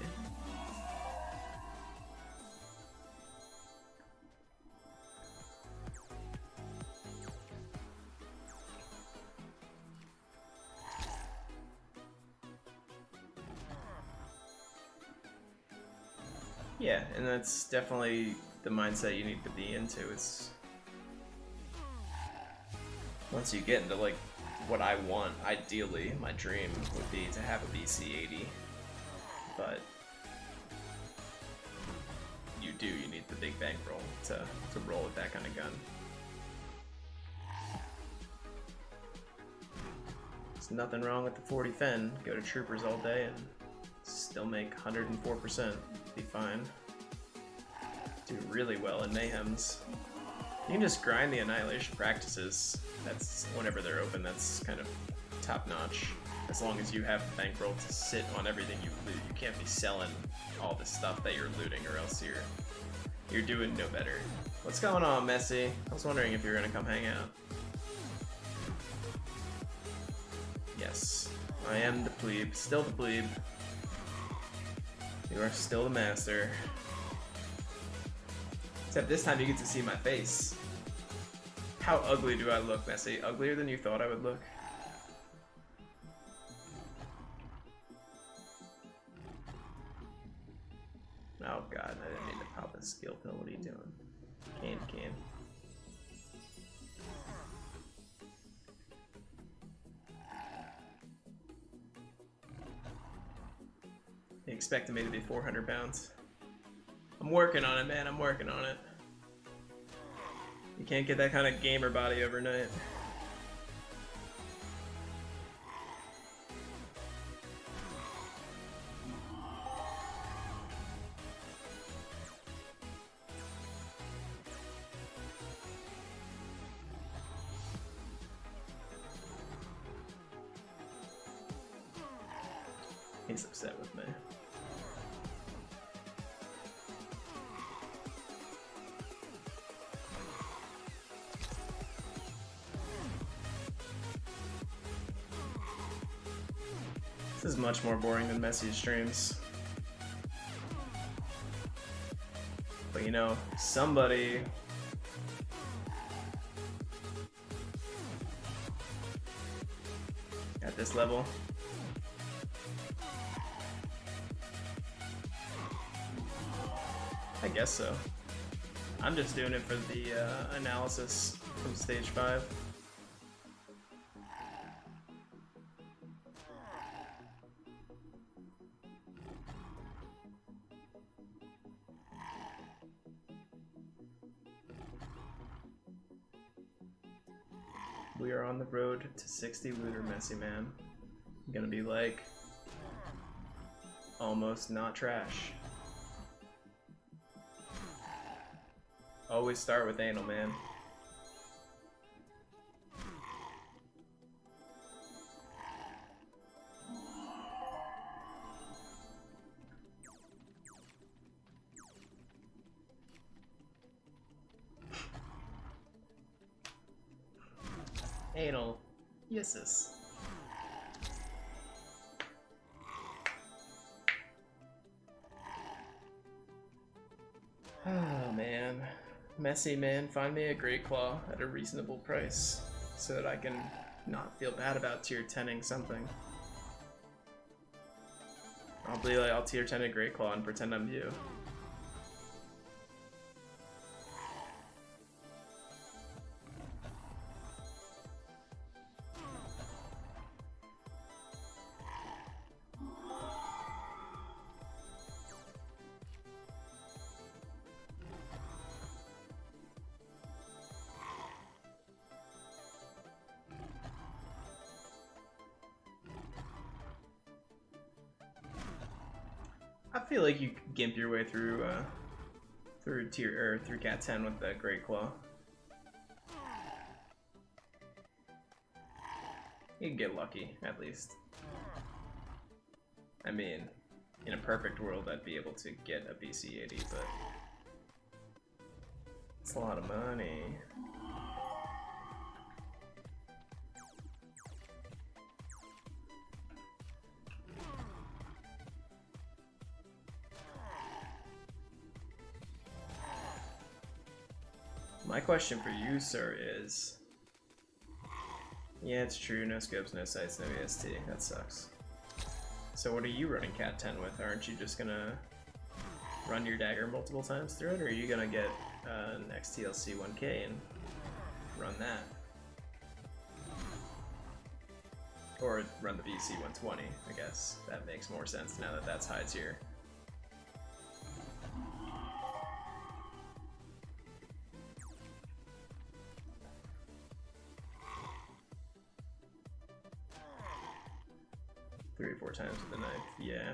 Yeah, and that's definitely the mindset you need to be into. It's once you get into like what I want, ideally, my dream would be to have a BC80, but you need the big bankroll to roll with that kind of gun. There's nothing wrong with the 40 Fen. Go to troopers all day and still make 104%, be fine. Do really well in Mayhems. You can just grind the Annihilation practices. That's whenever they're open, that's kind of top notch. As long as you have the bankroll to sit on everything you loot. You can't be selling all the stuff that you're looting, or else you're doing no better. What's going on, Messi? I was wondering if you were gonna come hang out. Yes, I am the plebe, still the plebe. You are still the master. Except this time you get to see my face. How ugly do I look, Messi? Uglier than you thought I would look? Oh god, I didn't mean to pop a skill pill. What are you doing? Can. You expected me to be 400 pounds. I'm working on it, man. I'm working on it. You can't get that kind of gamer body overnight. He's upset with me. This is much more boring than Messi's streams. But you know, somebody at this level. I guess so. I'm just doing it for the analysis from stage 5. We are on the road to 60 looter, Messy man. I'm gonna be like almost not trash. Always start with anal, man. Anal. Yeses. Oh man. Messy man, find me a Great Claw at a reasonable price so that I can not feel bad about tier 10ing something. I'll tier 10 a Great Claw and pretend I'm you. I feel like you could gimp your way through through Cat 10 with the Great Claw. You can get lucky, at least. I mean, in a perfect world, I'd be able to get a BC-80, but it's a lot of money. My question for you, sir, is... Yeah, it's true, no scopes, no sights, no EST. That sucks. So what are you running Cat 10 with? Aren't you just gonna run your dagger multiple times through it, or are you gonna get an XTLC 1K and run that? Or run the BC 120, I guess. That makes more sense now that that's high tier. Three or 4 times with the knife, yeah.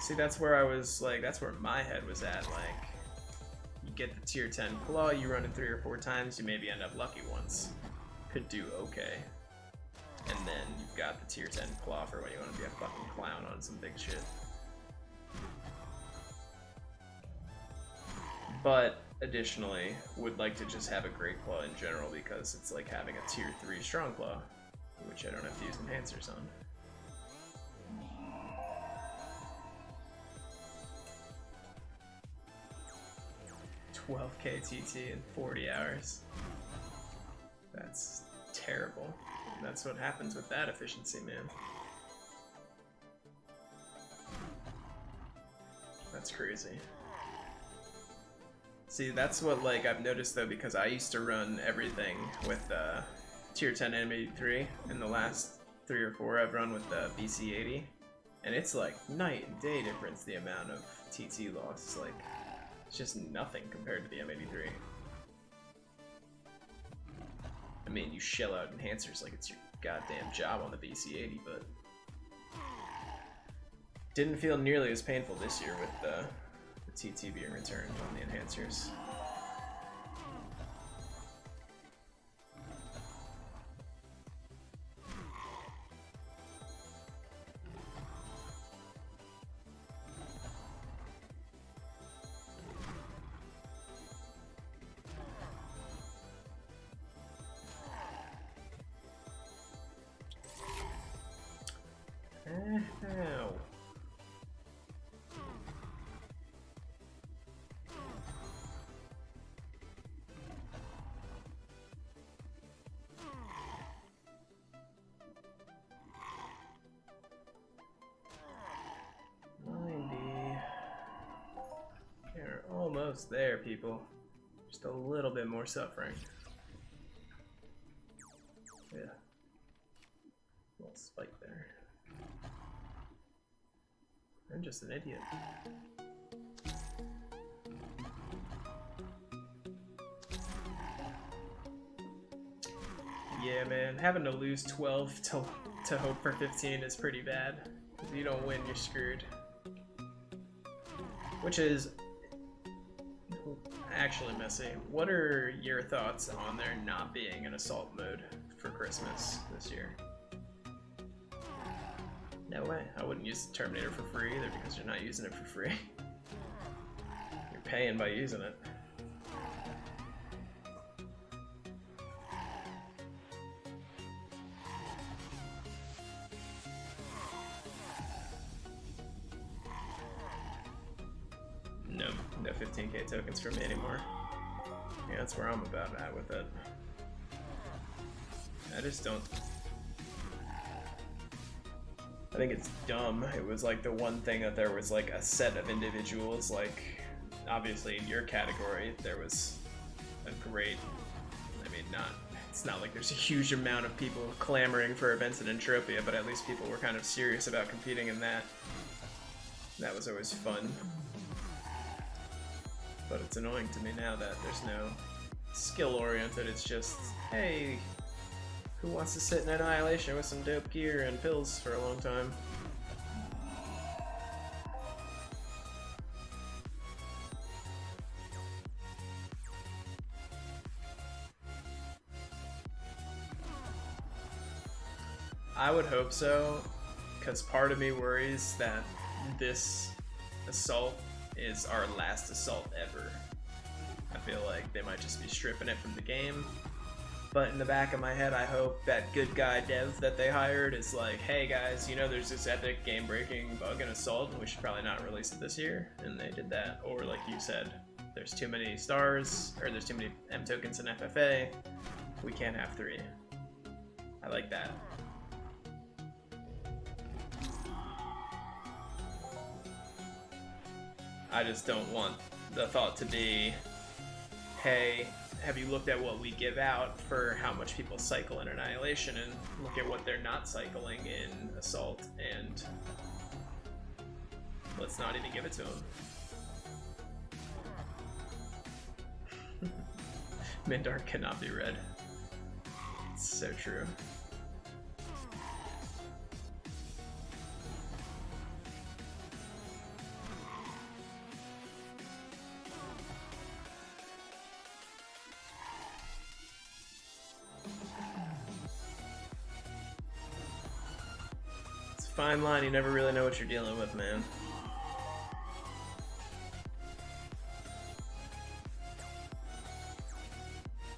See, that's where I was like, that's where my head was at. Like, you get the tier 10 claw, you run it 3 or 4 times, you maybe end up lucky once. Could do okay. And then you've got the tier 10 claw for when you want to be a fucking clown on some big shit. But additionally, would like to just have a Great Claw in general because it's like having a tier 3 Strong Claw, which I don't have to use enhancers on. $12K TT in 40 hours. That's terrible. That's what happens with that efficiency, man. That's crazy. See, that's what, like, I've noticed, though, because I used to run everything with tier 10 M83, and the last 3 or 4 I've run with the BC80, and it's like night and day difference, the amount of TT loss. Like, it's just nothing compared to the M83. I mean, you shell out enhancers like it's your goddamn job on the BC80, but didn't feel nearly as painful this year with the TT being returned on the enhancers. Almost there, people. Just a little bit more suffering. Yeah. Little spike there. I'm just an idiot. Yeah, man, having to lose 12 to hope for 15 is pretty bad. If you don't win, you're screwed. Which is actually messy. What are your thoughts on there not being an assault mode for Christmas this year? No way. I wouldn't use the Terminator for free either because you're not using it for free. You're paying by using it. No 15k tokens for me anymore. Yeah, that's where I'm about at with it. I just don't... I think it's dumb. It was like the one thing that there was like a set of individuals, like obviously in your category there was a great, I mean it's not like there's a huge amount of people clamoring for events in Entropia, but at least people were kind of serious about competing in that. That was always fun. But it's annoying to me now that there's no skill oriented, it's just, hey, who wants to sit in Annihilation with some dope gear and pills for a long time? I would hope so, because part of me worries that this assault is our last assault ever. I feel like they might just be stripping it from the game. But in the back of my head, I hope that good guy dev that they hired is like, hey guys, you know there's this epic game-breaking bug in Assault, and we should probably not release it this year. And they did that. Or like you said, there's too many stars, or there's too many M tokens in FFA. We can't have 3. I like that. I just don't want the thought to be, hey, have you looked at what we give out for how much people cycle in Annihilation, and look at what they're not cycling in Assault, and let's not even give it to them. Mindark cannot be read. It's so true. Fine line, you never really know what you're dealing with, man.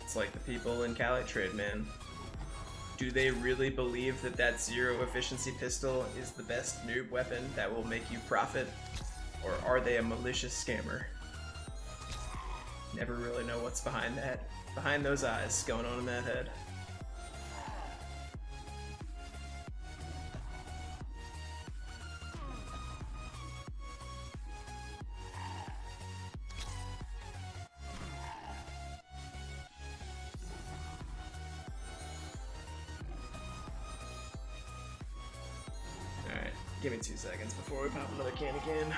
It's like the people in Calitrade, man. Do they really believe that that 0 efficiency pistol is the best noob weapon that will make you profit? Or are they a malicious scammer? Never really know what's behind that. Behind those eyes going on in that head. Give me 2 seconds before we pop another can again.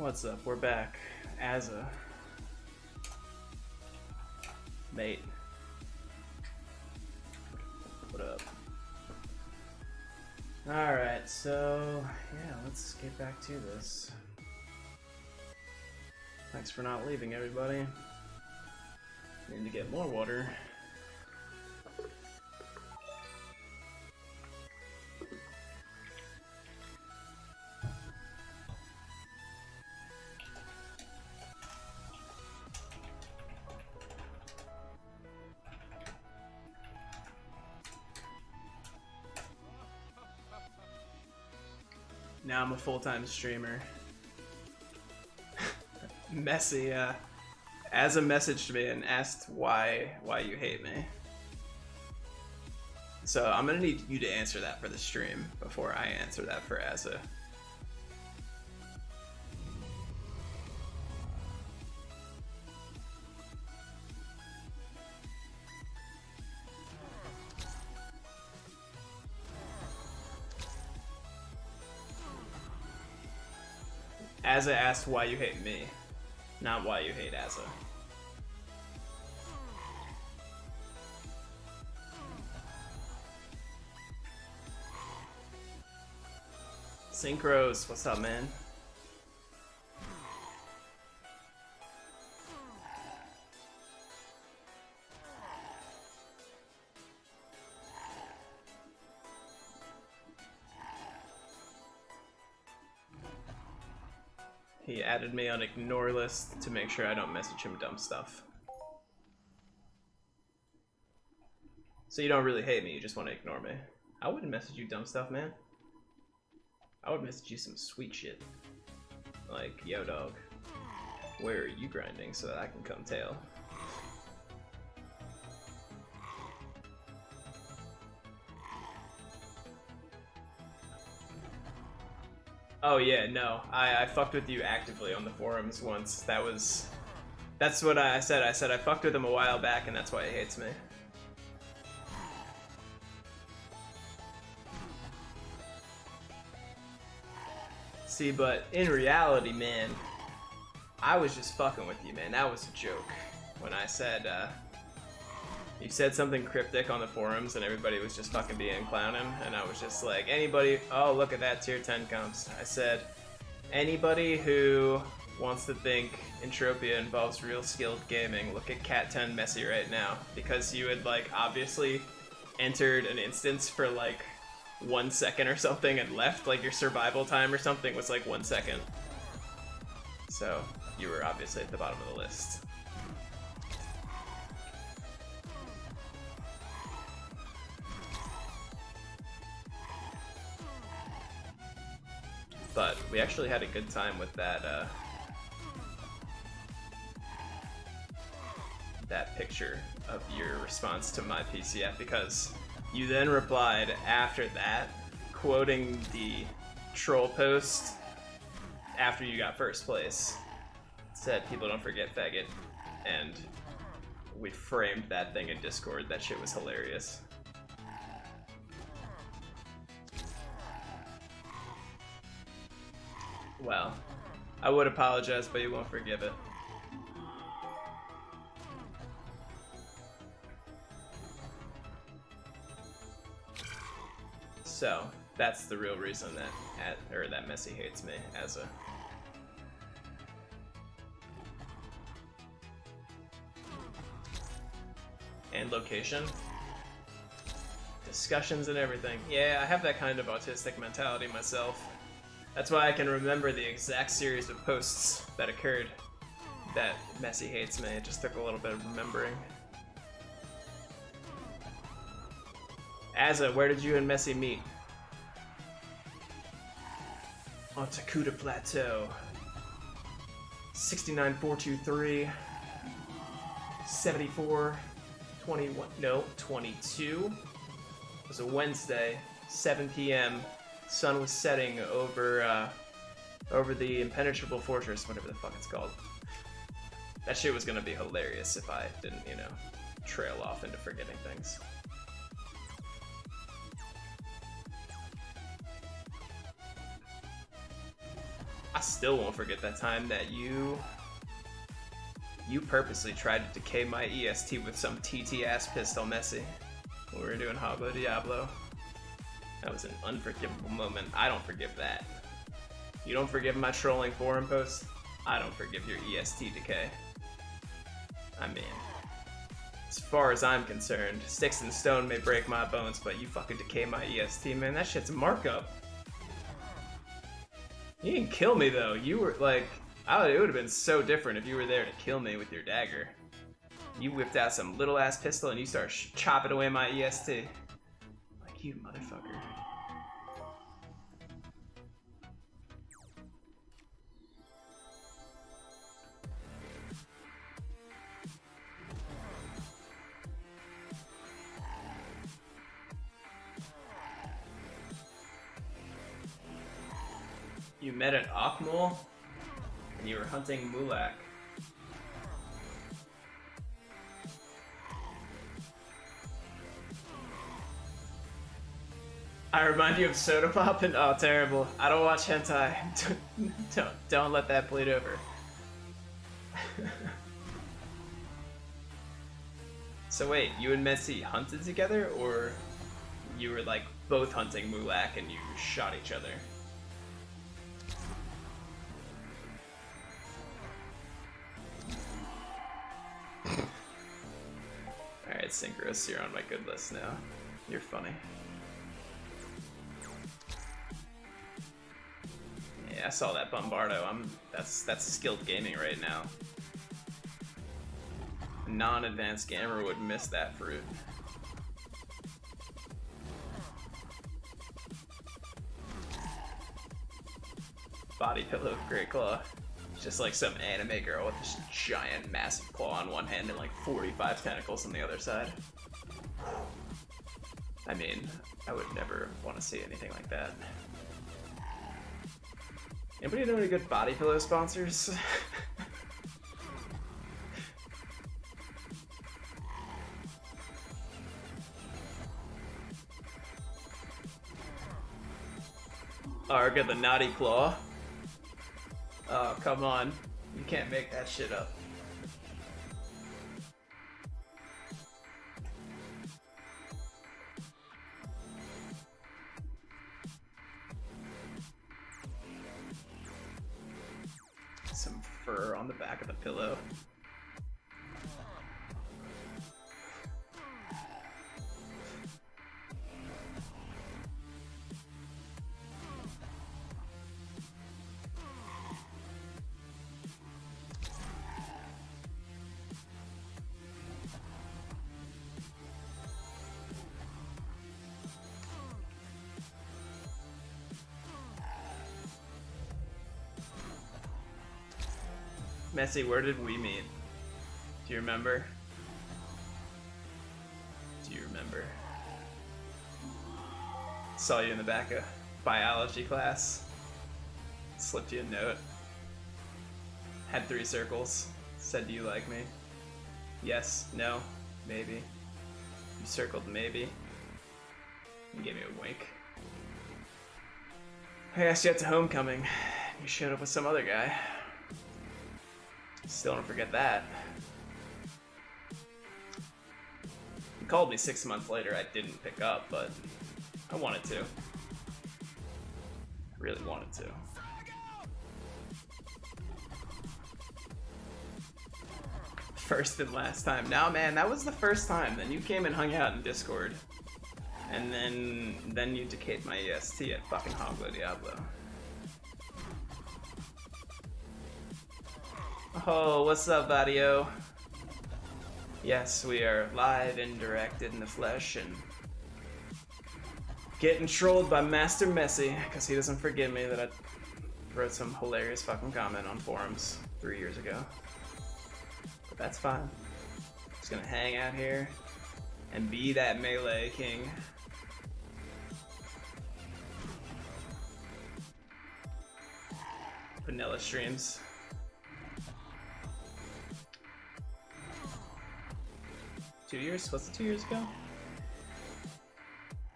What's up? We're back. Azza. Mate. What up? Alright, so yeah, let's get back to this. Thanks for not leaving, everybody. Need to get more water. Now I'm a full-time streamer. Messy, Azza messaged me and asked why you hate me. So I'm gonna need you to answer that for the stream before I answer that for Azza. Azza asked why you hate me, not why you hate Azza. Synchros, what's up, man? He added me on ignore list to make sure I don't message him dumb stuff. So you don't really hate me, you just want to ignore me. I wouldn't message you dumb stuff, man. I would message you some sweet shit. Like, yo dog, where are you grinding so that I can come tail? Oh yeah, no, I fucked with you actively on the forums once. That's what I said. I said I fucked with him a while back and that's why he hates me. See, but in reality, man, I was just fucking with you, man. That was a joke. When I said, you said something cryptic on the forums and everybody was just fucking being clowning, and I was just like, anybody, oh, look at that tier 10 comps. I said, anybody who wants to think Entropia involves real skilled gaming, look at Cat 10 Messy right now. Because you had, like, obviously entered an instance for, like, 1 second or something and left, like your survival time or something was like 1 second. So you were obviously at the bottom of the list. But we actually had a good time with that that picture of your response to my PCF, because you then replied after that, quoting the troll post after you got first place. It said, people don't forget faggot. And we framed that thing in Discord. That shit was hilarious. Well, I would apologize, but you won't forgive it. So that's the real reason that Messy hates me, Azza. And location, discussions and everything. Yeah, I have that kind of autistic mentality myself. That's why I can remember the exact series of posts that occurred that Messy hates me. It just took a little bit of remembering. Azza, where did you and Messy meet? On Takuta Plateau. 69423 74 21 no 22. It was a Wednesday, 7 p.m. Sun was setting over the impenetrable fortress, whatever the fuck it's called. That shit was gonna be hilarious if I didn't, you know, trail off into forgetting things. I I still won't forget that time that you purposely tried to decay my EST with some TT ass pistol Messi when we were doing Hoglo Diablo. That was an unforgivable moment. I don't forgive that. You don't forgive my trolling forum posts? I don't forgive your EST decay. I mean, as far as I'm concerned, sticks and stone may break my bones, but you fucking decay my EST, man. That shit's a markup. You didn't kill me though. You were like, it would have been so different if you were there to kill me with your dagger. You whipped out some little ass pistol and you start chopping away my EST. Like, you motherfucker. You met an Akmul and you were hunting Mulak. I remind you of Soda Pop and oh, terrible. I don't watch hentai. don't let that bleed over. So wait, you and Messi hunted together, or you were like both hunting Mulak and you shot each other? Alright, Synchros, you're on my good list now. You're funny. Yeah, I saw that Bombardo. That's skilled gaming right now. A non-advanced gamer would miss that fruit. Body pillow, great claw. Just like some anime girl with this giant, massive claw on one hand and like 45 tentacles on the other side. I mean, I would never want to see anything like that. Anybody know any good body pillow sponsors? Arga the Naughty Claw. Oh, come on. You can't make that shit up. Some fur on the back of the pillow. Messi, where did we meet? Do you remember? Do you remember? Saw you in the back of biology class. Slipped you a note. Had 3 circles. Said, do you like me? Yes, no, maybe. You circled maybe. You gave me a wink. I asked you out to homecoming. You showed up with some other guy. Still don't forget that. You called me 6 months later. I didn't pick up, but I wanted to. I really wanted to. First and last time. Now, man, that was the first time. Then you came and hung out in Discord. And then you decayed my EST at fucking Hoglo Diablo. Oh, what's up, Vadio? Yes, we are live and directed in the flesh and getting trolled by Master Messi because he doesn't forgive me that I wrote some hilarious fucking comment on forums 3 years ago. But that's fine. Just gonna hang out here and be that melee king. Vanilla streams. $2 years? Was it 2 years ago?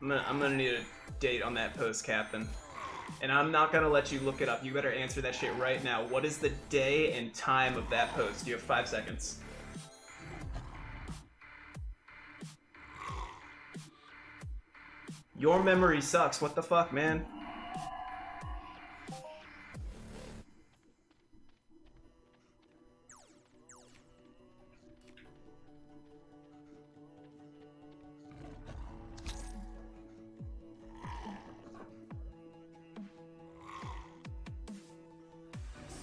I'm gonna need a date on that post, Captain. And I'm not gonna let you look it up. You better answer that shit right now. What is the day and time of that post? You have 5 seconds. Your memory sucks. What the fuck, man?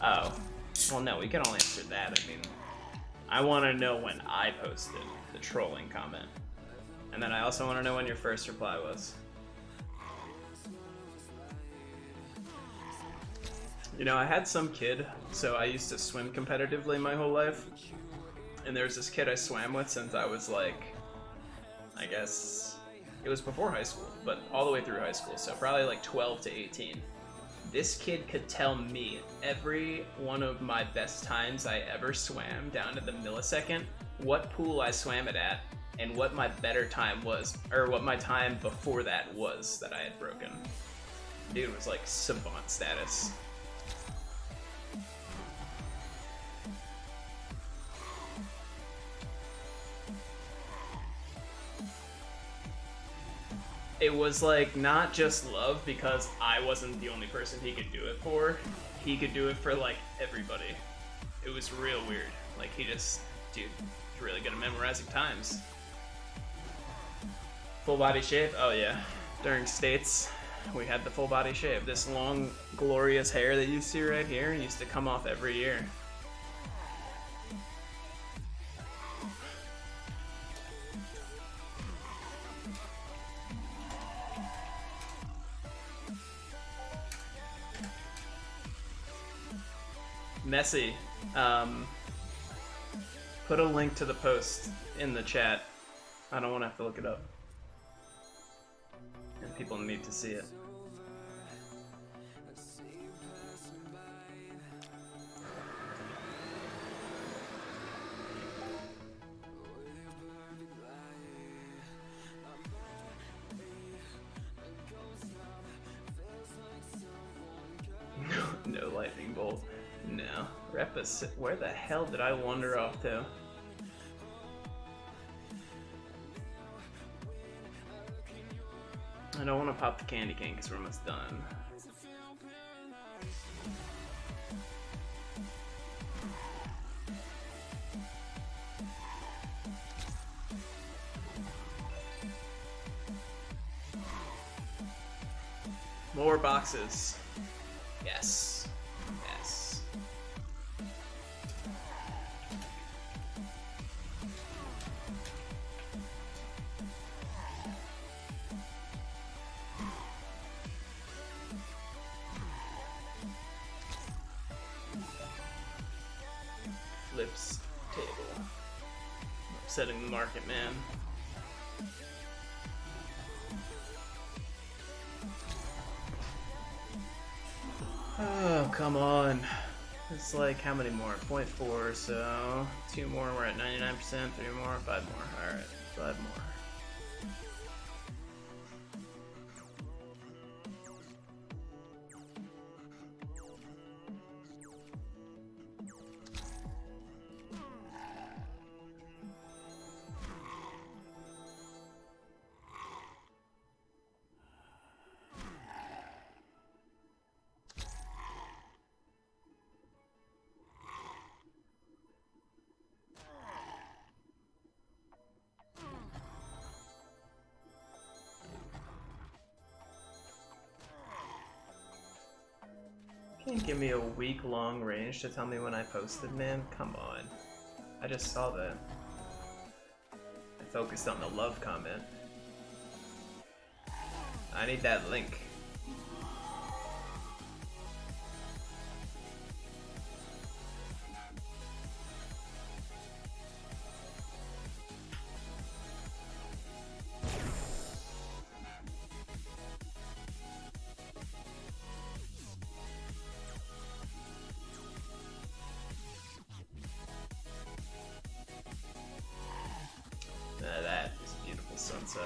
Oh. Well, no, we can all answer that. I mean, I want to know when I posted the trolling comment. And then I also want to know when your first reply was. You know, I had some kid, so I used to swim competitively my whole life. And there was this kid I swam with since I was like, I guess, it was before high school, but all the way through high school, so probably like 12 to 18. This kid could tell me every one of my best times I ever swam down to the millisecond, what pool I swam it at, and what my better time was, or what my time before that was that I had broken. Dude was like savant status. It was like not just love because I wasn't the only person he could do it for. He could do it for like everybody. It was real weird. Like he just, dude, he's really good at memorizing times. Full body shave? Oh yeah. During states, we had the full body shave. This long, glorious hair that you see right here used to come off every year. Messy, put a link to the post in the chat. I don't want to have to look it up. And people need to see it. No lightning bolt. No. Where the hell did I wander off to? I don't want to pop the candy cane because we're almost done. More boxes. Yes. Yes. Flips table. Upsetting the market, man. Oh, come on. It's like, how many more? 0.4, so 2 more, we're at 99%, 3 more, 5 more. Alright, 5 more. Can't give me a week-long range to tell me when I posted, man. Come on. I just saw that. I focused on the love comment. I need that link. That is a beautiful sunset.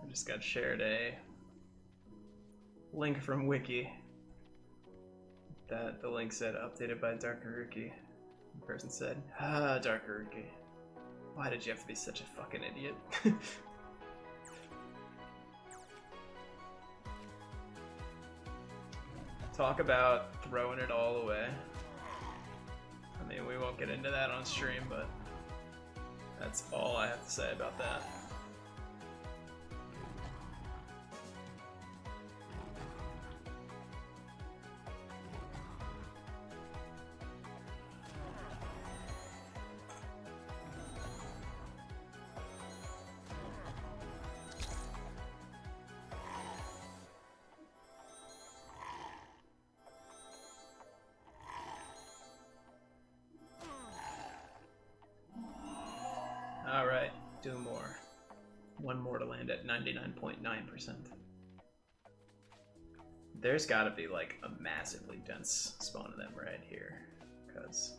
just got shared a link from Wiki that the link said updated by Darkaruki. The person said, "Ah, Darkaruki, why did you have to be such a fucking idiot?" Talk about throwing it all away. I mean, we won't get into that on stream, but that's all I have to say about that. Alright, two more. One more to land at 99.9%. There's gotta be like a massively dense spawn of them right here, because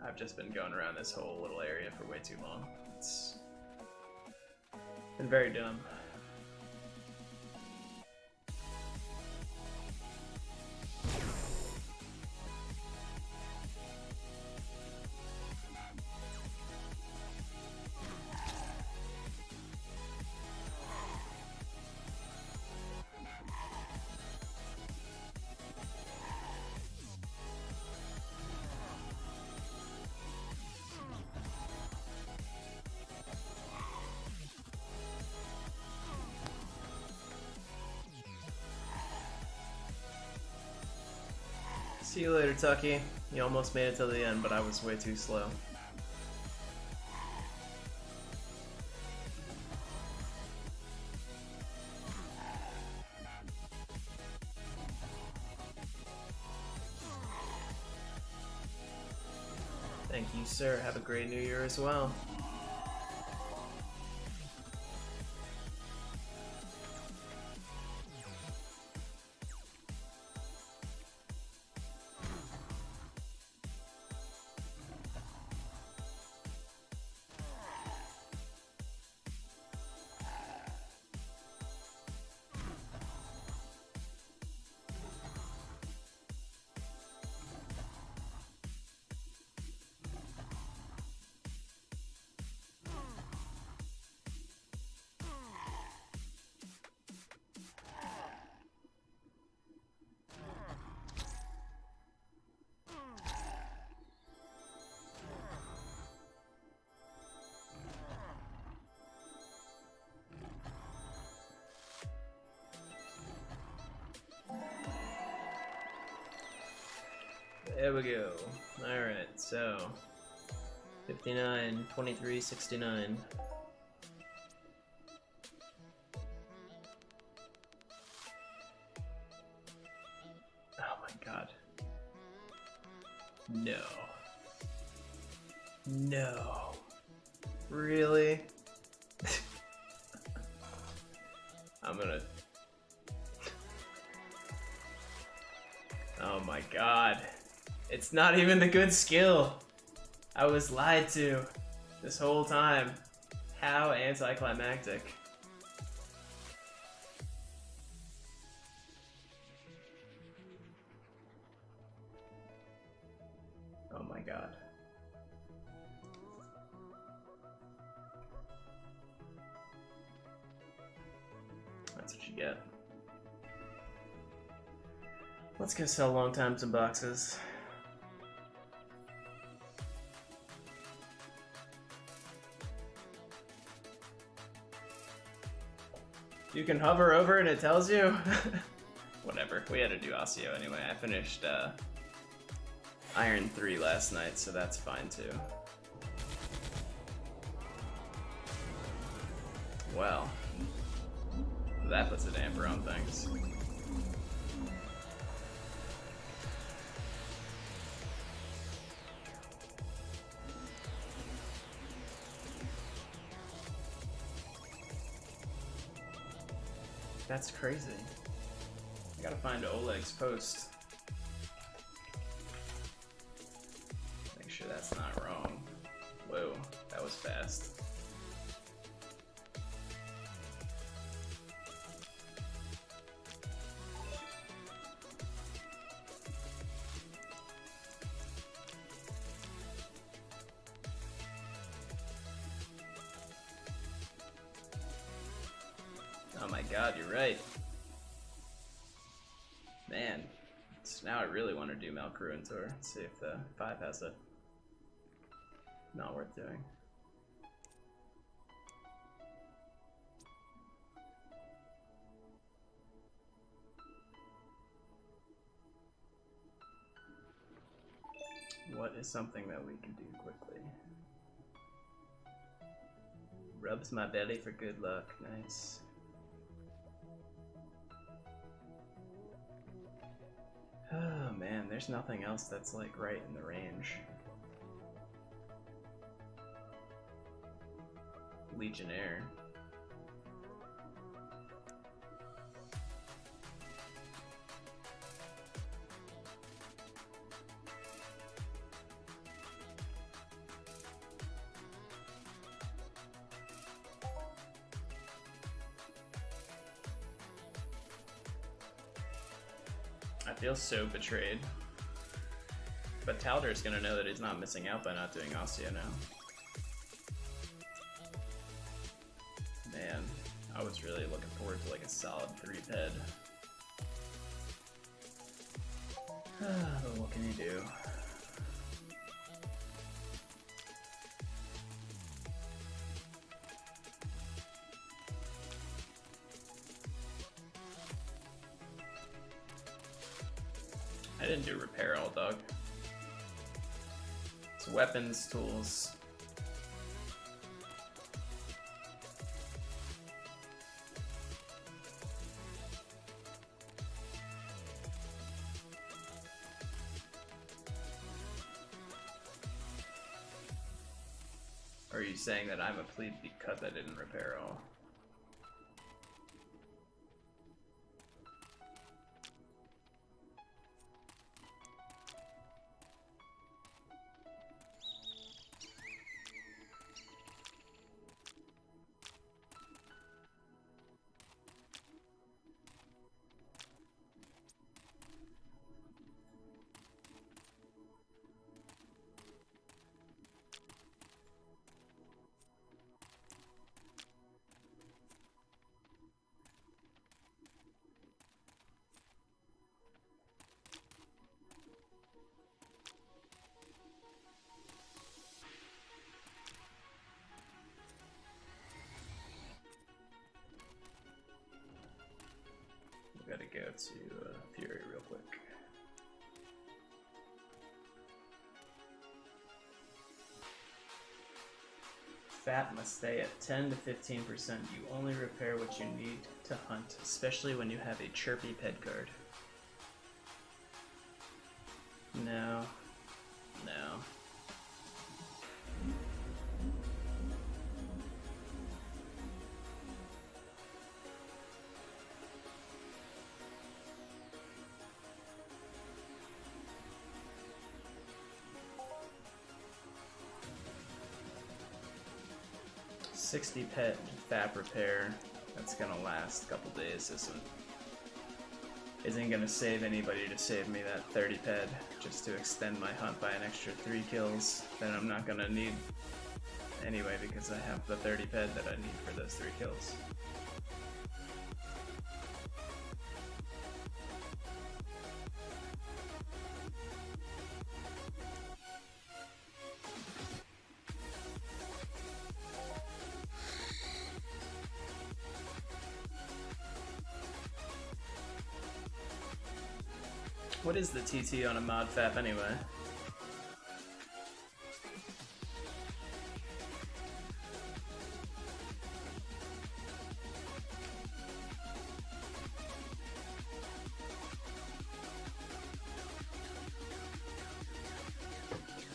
I've just been going around this whole little area for way too long. It's been very dumb. See you later, Tucky. You almost made it till the end, but I was way too slow. Thank you, sir. Have a great new year as well. There we go. Alright, so 59, 23, 69. Oh my god. No. No. Really? I'm gonna... Oh my god. It's not even the good skill. I was lied to this whole time. How anticlimactic. Oh my god. That's what you get. Let's go sell long times in boxes. You can hover over and it tells you? Whatever, we had to do osseo anyway. I finished Iron 3 last night, so that's fine too. Well, that puts a damper on things. That's crazy. I gotta find Oleg's post. Make sure that's not wrong. Whoa, that was fast. god, you're right. Man, so now I really want to do Milk Ruin Tour. Let's see if the 5 has it. Not worth doing. What is something that we can do quickly? Rubs my belly for good luck. Nice. Oh man, there's nothing else that's like right in the range. Legionnaire. I feel so betrayed. But Talder's gonna know that he's not missing out by not doing osseo now. Man, I was really looking forward to like a solid 3-ped. But what can you do? I didn't do repair all, dog. It's weapons, tools. Or are you saying that I'm a plebe because I didn't repair all? Gotta go to Fury real quick. Fat must stay at 10 to 15%. You only repair what you need to hunt, especially when you have a chirpy ped card. No. No. $60 pet fab repair. That's gonna last a couple days. Isn't gonna save anybody to save me that 30 ped just to extend my hunt by an extra 3 kills. Then I'm not gonna need anyway because I have the 30 ped that I need for those 3 kills. What is the TT on a mod FAP anyway?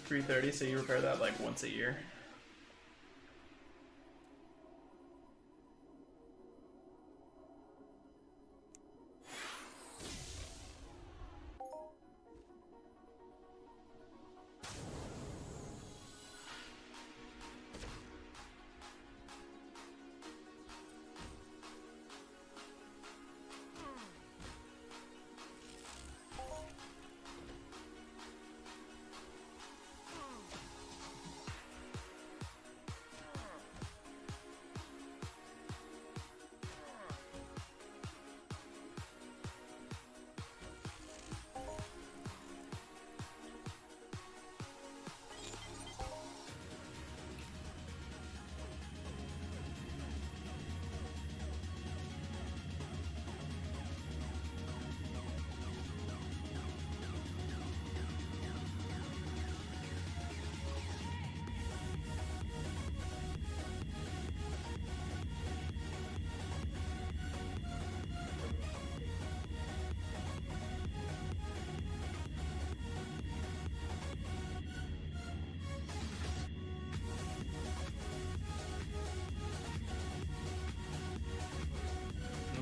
$330, so you repair that like once a year?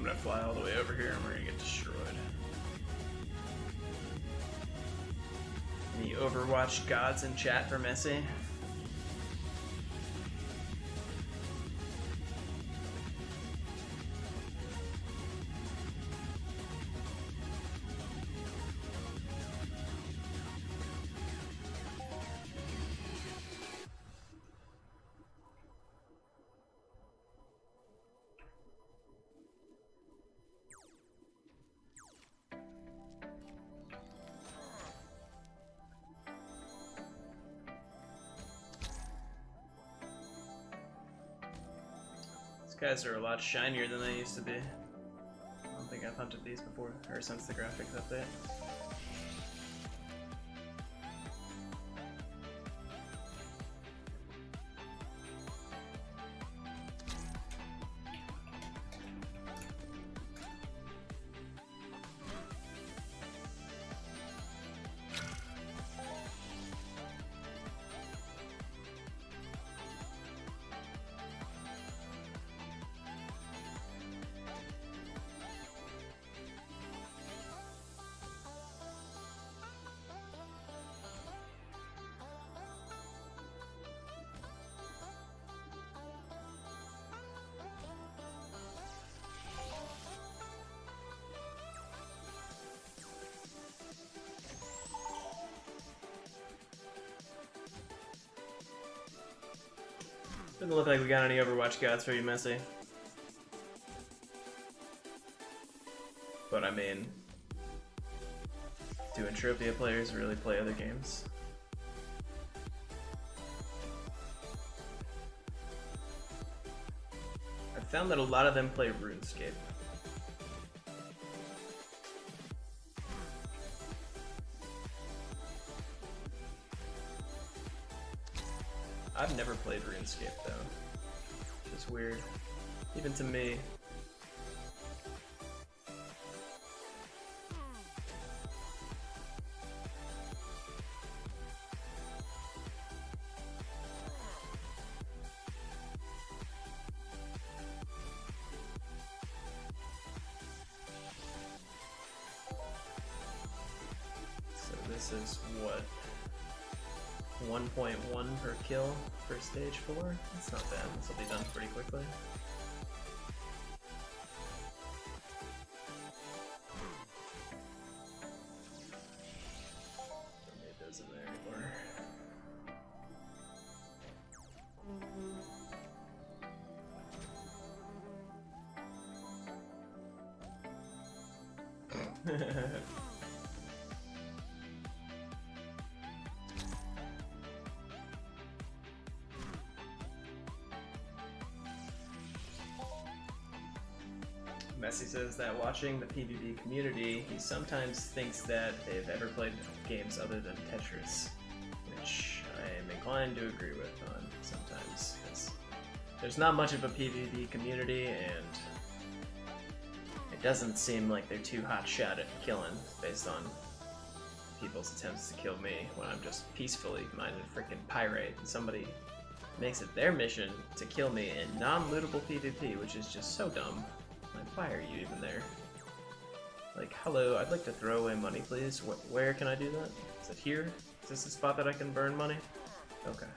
gonna fly all the way over here and we're gonna get destroyed. Any Overwatch gods in chat for Messi? These guys are a lot shinier than they used to be. I don't think I've hunted these before, or since the graphics update. Doesn't look like we got any Overwatch gods for you, Messi. But I mean, do Entropia players really play other games? I've found that a lot of them play RuneScape. I've never played RuneScape though, which is weird, even to me. So this is what? 1.1 per kill for stage 4? That's not bad, this will be done pretty quickly. Don't need those in there anymore. Messi says that watching the PvP community, he sometimes thinks that they've ever played games other than Tetris, which I am inclined to agree with on sometimes, because there's not much of a PvP community, and it doesn't seem like they're too hotshot at killing based on people's attempts to kill me when I'm just peacefully minded freaking pyrite, and somebody makes it their mission to kill me in non-lootable PvP, which is just so dumb. Like, why are you even there? Like, hello, I'd like to throw away money, please. Where can I do that? Is it here? Is this the spot that I can burn money? Okay.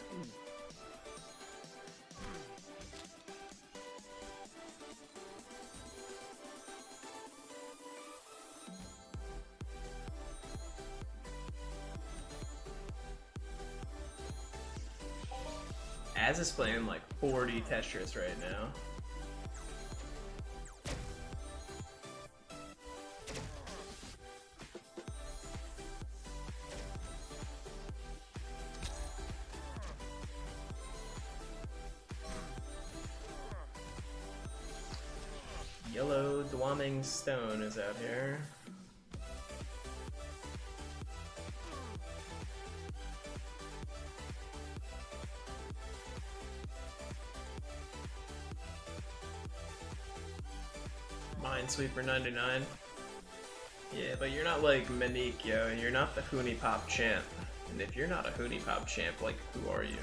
Az is playing like 40 Tetris right now. Yellow Dwaming Stone is out here. Minesweeper 99. Yeah, but you're not like Monique, yo. You're not the Hoonie Pop champ. And if you're not a Hoonie Pop champ, like, who are you?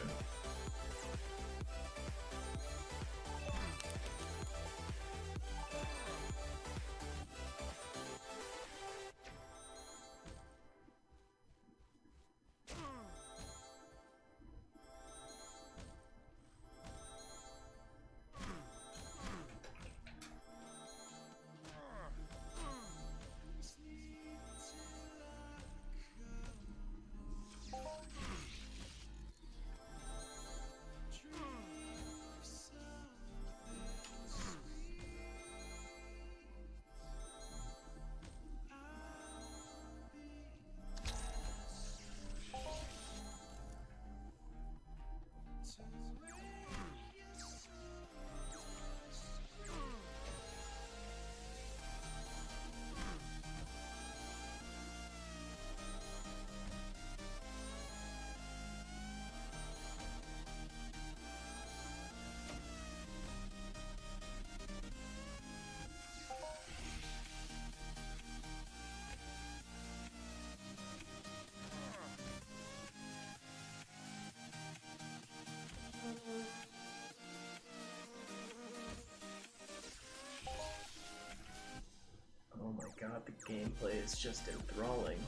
gameplay is just enthralling.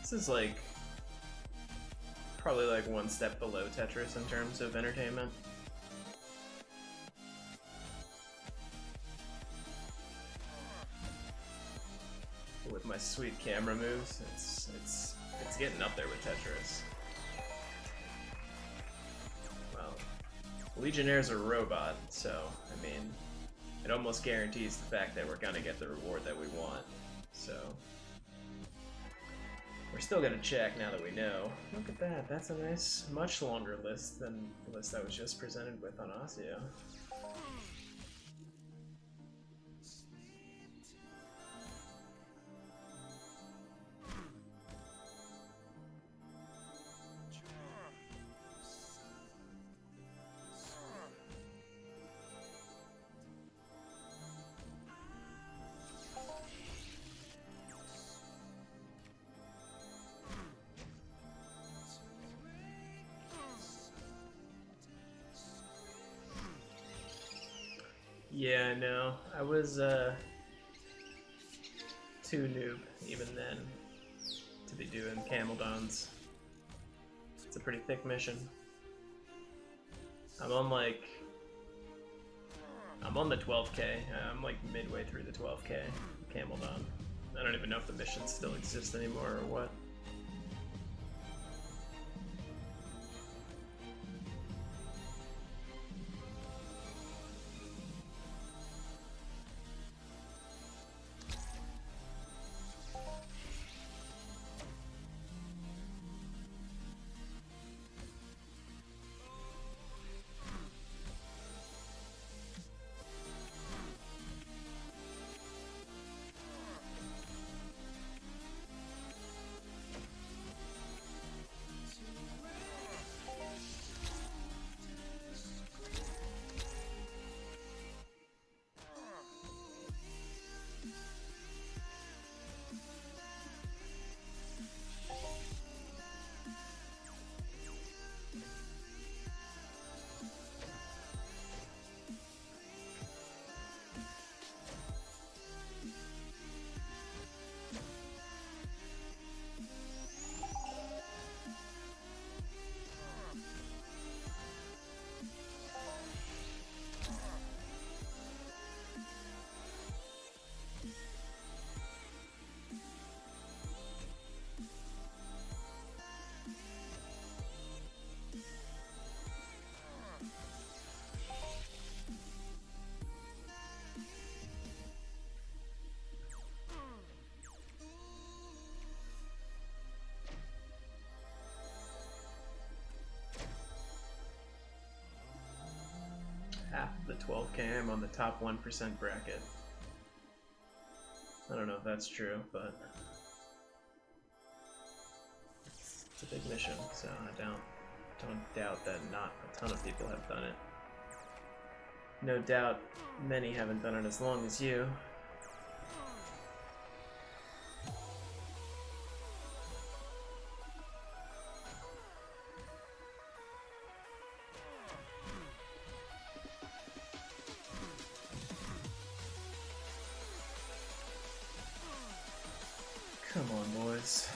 This is like probably like one step below Tetris in terms of entertainment. With my sweet camera moves, it's getting up there with Tetris. Well, Legionnaire's a robot, so I mean, it almost guarantees the fact that we're gonna get the reward that we want. So we're still gonna check now that we know. Look at that, that's a nice, much longer list than the list I was just presented with on Osseo. Yeah, no, I was too noob even then to be doing camel dons. It's a pretty thick mission. I'm on the 12k. I'm like midway through the 12k camel don. I don't even know if the missions still exist anymore or what. Half of the 12k, I'm on the top 1% bracket. I don't know if that's true, but it's a big mission, so I don't doubt that not a ton of people have done it. No doubt many haven't done it as long as you. Come on, boys.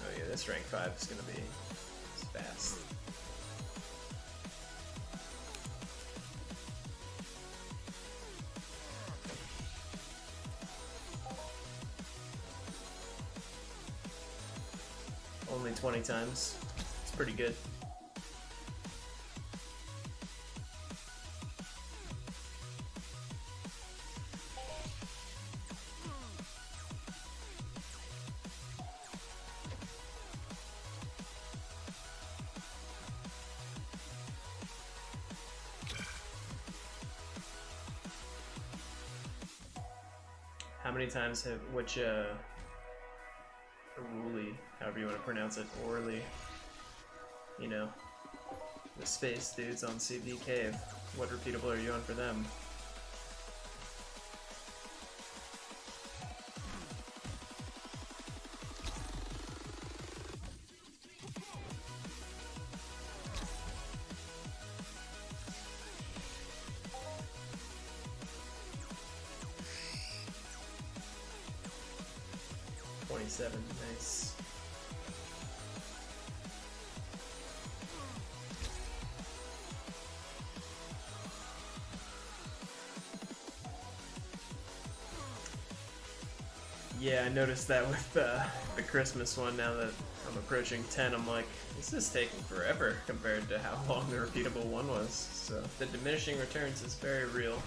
Oh yeah, this rank 5 is gonna be fast. Only 20 times. It's pretty good. How many times have Oruli, however you want to pronounce it, Orly, you know, the space dudes on CV Cave, what repeatable are you on for them? 7, nice. Yeah, I noticed that with the Christmas one. Now that I'm approaching 10, I'm like, this is taking forever compared to how long the repeatable one was. So the diminishing returns is very real.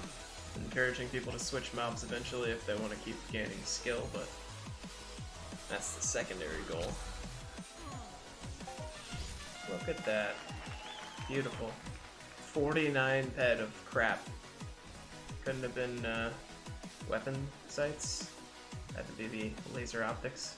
Encouraging people to switch mobs eventually if they want to keep gaining skill, but that's the secondary goal. Look at that. Beautiful. 49 ped of crap. Couldn't have been weapon sights. Had to be the laser optics.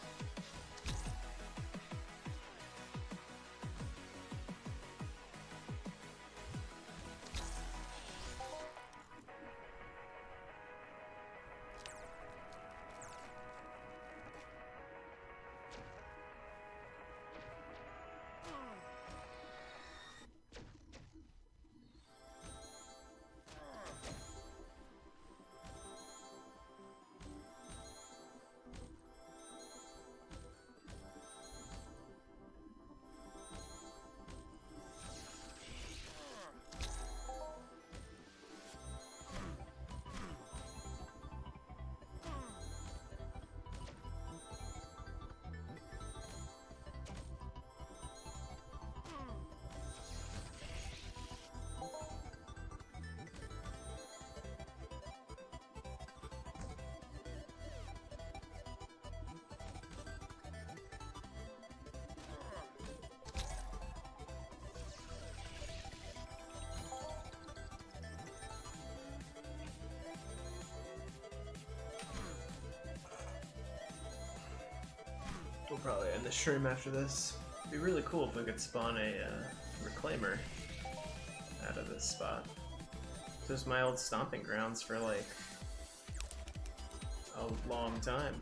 We'll probably end the stream after this. It'd be really cool if we could spawn a reclaimer out of this spot. This was my old stomping grounds for like a long time.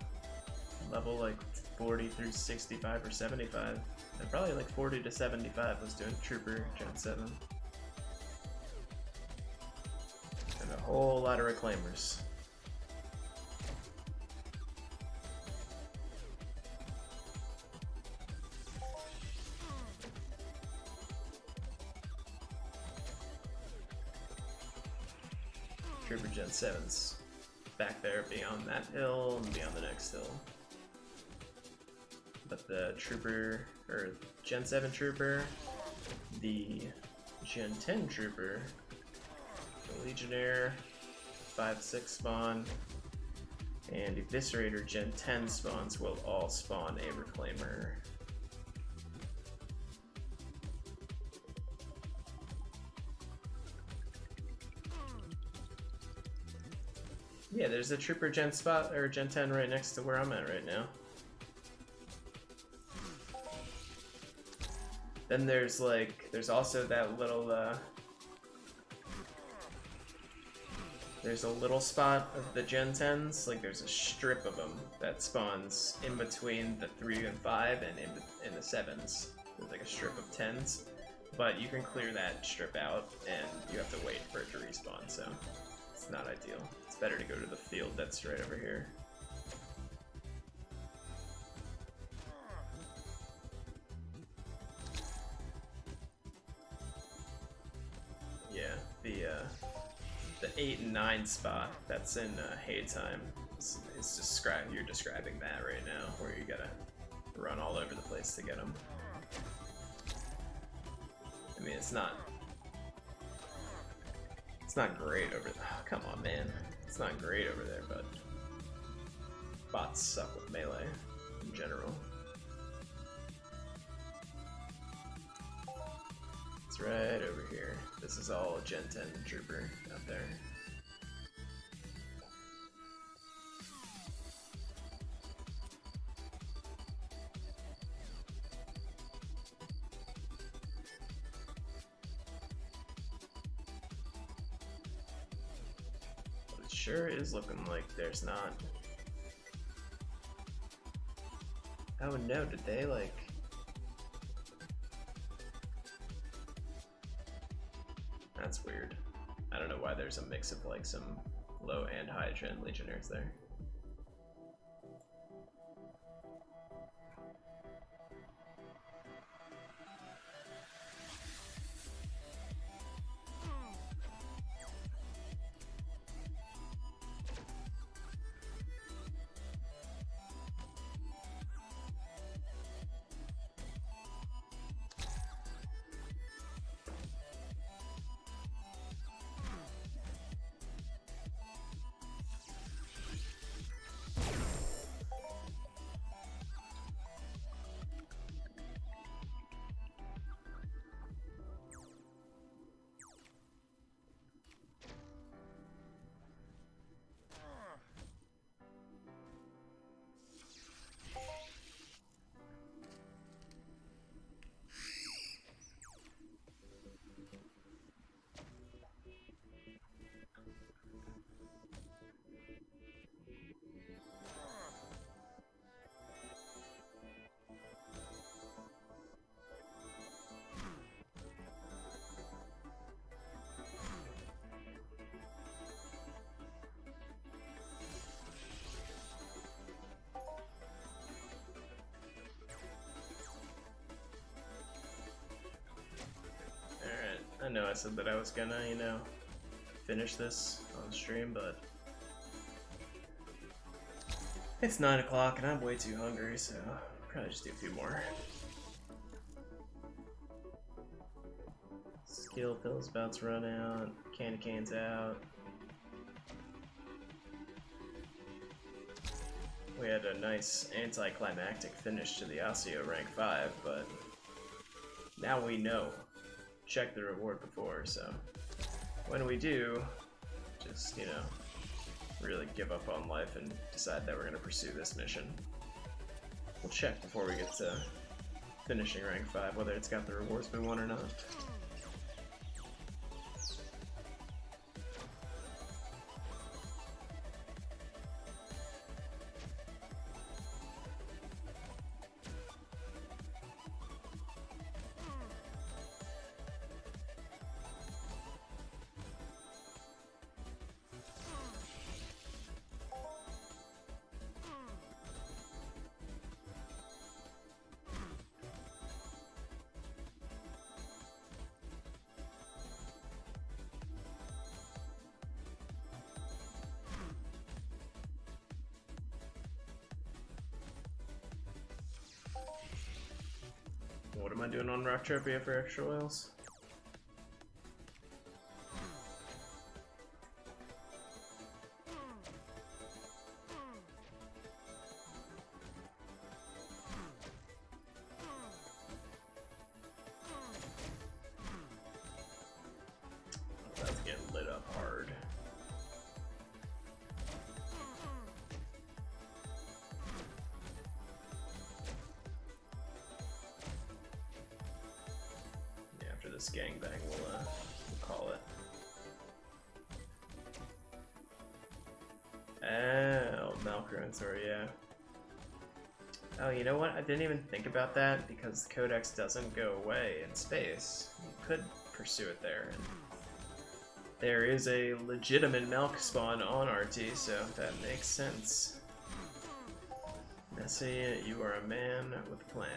Level like 40 through 65 or 75. And probably like 40 to 75 was doing Trooper Gen 7. And a whole lot of reclaimers. Trooper Gen 7's back there beyond that hill and beyond the next hill. But the Trooper, or Gen 7 Trooper, the Gen 10 Trooper, the Legionnaire, 5-6 spawn, and Eviscerator Gen 10 spawns will all spawn a Reclaimer. Yeah, there's a Trooper Gen spot, or Gen 10 right next to where I'm at right now. Then there's like, there's also that little, there's a little spot of the Gen 10s, like there's a strip of them that spawns in between the 3 and 5 and in the 7s. There's like a strip of 10s, but you can clear that strip out and you have to wait for it to respawn, so it's not ideal. It's better to go to the field that's right over here. Yeah, the 8 and 9 spot that's in Haytime is you're describing that right now, where you gotta run all over the place to get them. I mean, it's not great over there. Oh, come on, man. It's not great over there, but bots suck with melee in general. It's right over here. This is all a Gen 10 Trooper out there. It sure is looking like there's not. Oh no, did they like... That's weird. I don't know why there's a mix of like some low and high gen Legionnaires there. I know I said that I was gonna, you know, finish this on stream, but it's 9 o'clock and I'm way too hungry, so I'll probably just do a few more. Skill pill's about to run out, candy cane's out. We had a nice anticlimactic finish to the osseo rank 5, but now we know. Check the reward before, so when we do, just, you know, really give up on life and decide that we're going to pursue this mission. We'll check before we get to finishing rank 5 whether it's got the rewards we want or not. What am I doing on Rocktropia for extra oils? That's getting lit up hard. This gangbang we'll call it. Oh, Malcruentor, yeah. Oh, you know what? I didn't even think about that because the codex doesn't go away in space. You could pursue it there. And there is a legitimate milk spawn on RT, so that makes sense. Nessie, you are a man with a plan.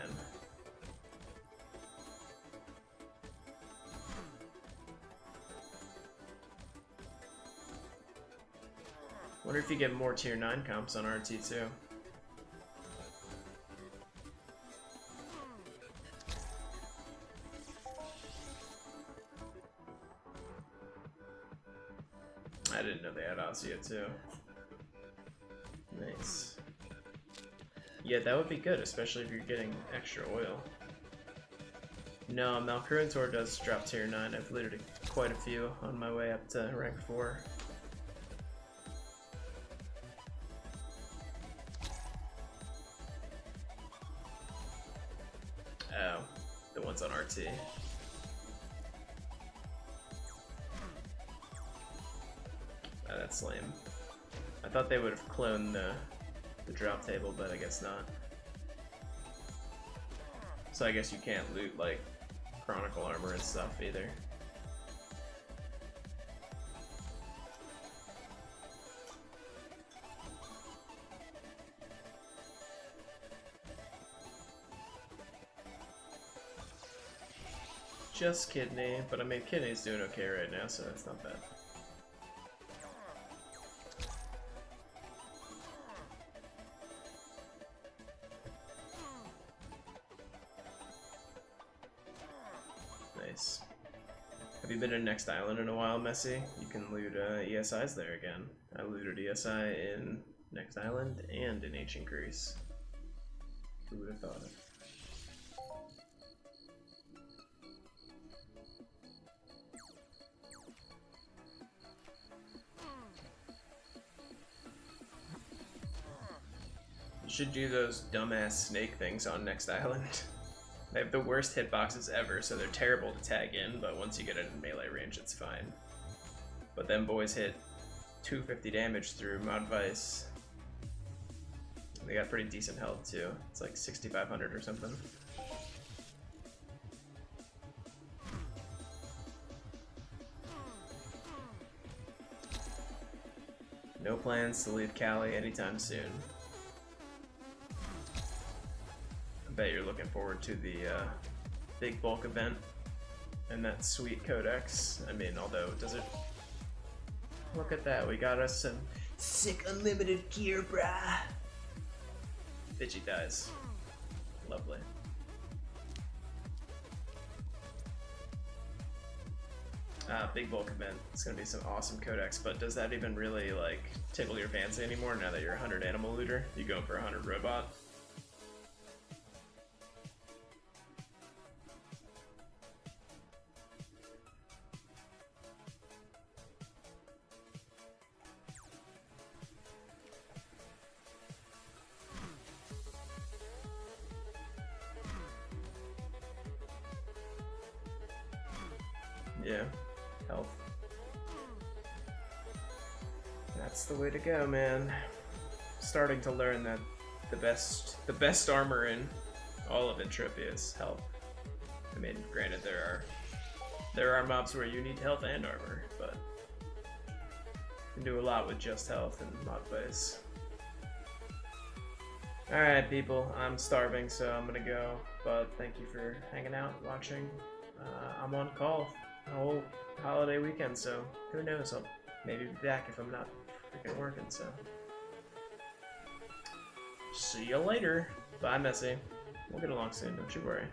Wonder if you get more tier 9 comps on RT too. I didn't know they had osseo too. Nice. Yeah, that would be good, especially if you're getting extra oil. No, Malcruentor does drop tier 9. I've looted quite a few on my way up to rank 4. Oh, the ones on RT. Oh, that's lame. I thought they would have cloned the drop table, but I guess not. So I guess you can't loot like Chronicle armor and stuff either. Just Kidney, but I mean Kidney's doing okay right now, so that's not bad. Nice. Have you been to Next Island in a while, Messi? You can loot ESIs there again. I looted ESI in Next Island and in Ancient Greece. Who would have thought it? Should do those dumbass snake things on Next Island. They have the worst hitboxes ever, so they're terrible to tag in, but once you get it in melee range, it's fine. But them boys hit 250 damage through Mod Vice. They got pretty decent health too. It's like 6,500 or something. No plans to leave Cali anytime soon. I bet you're looking forward to the big bulk event And that sweet codex. I mean, although, does it... Look at that, we got us some sick unlimited gear, brah. Bitchy dies. Lovely. Big bulk event. It's gonna be some awesome codex, but does that even really like tickle your fancy anymore now that you're a 100 animal looter? You going for a 100 robot? Yeah, health. That's the way to go, man. Starting to learn that the best armor in all of Entropia is health. I mean, granted there are mobs where you need health and armor, but you can do a lot with just health in mod plays. Alright people, I'm starving so I'm gonna go, but thank you for hanging out, watching. I'm on call the whole holiday weekend, so who knows, I'll maybe be back if I'm not freaking working, so. See you later. Bye, Messy. We'll get along soon, don't you worry.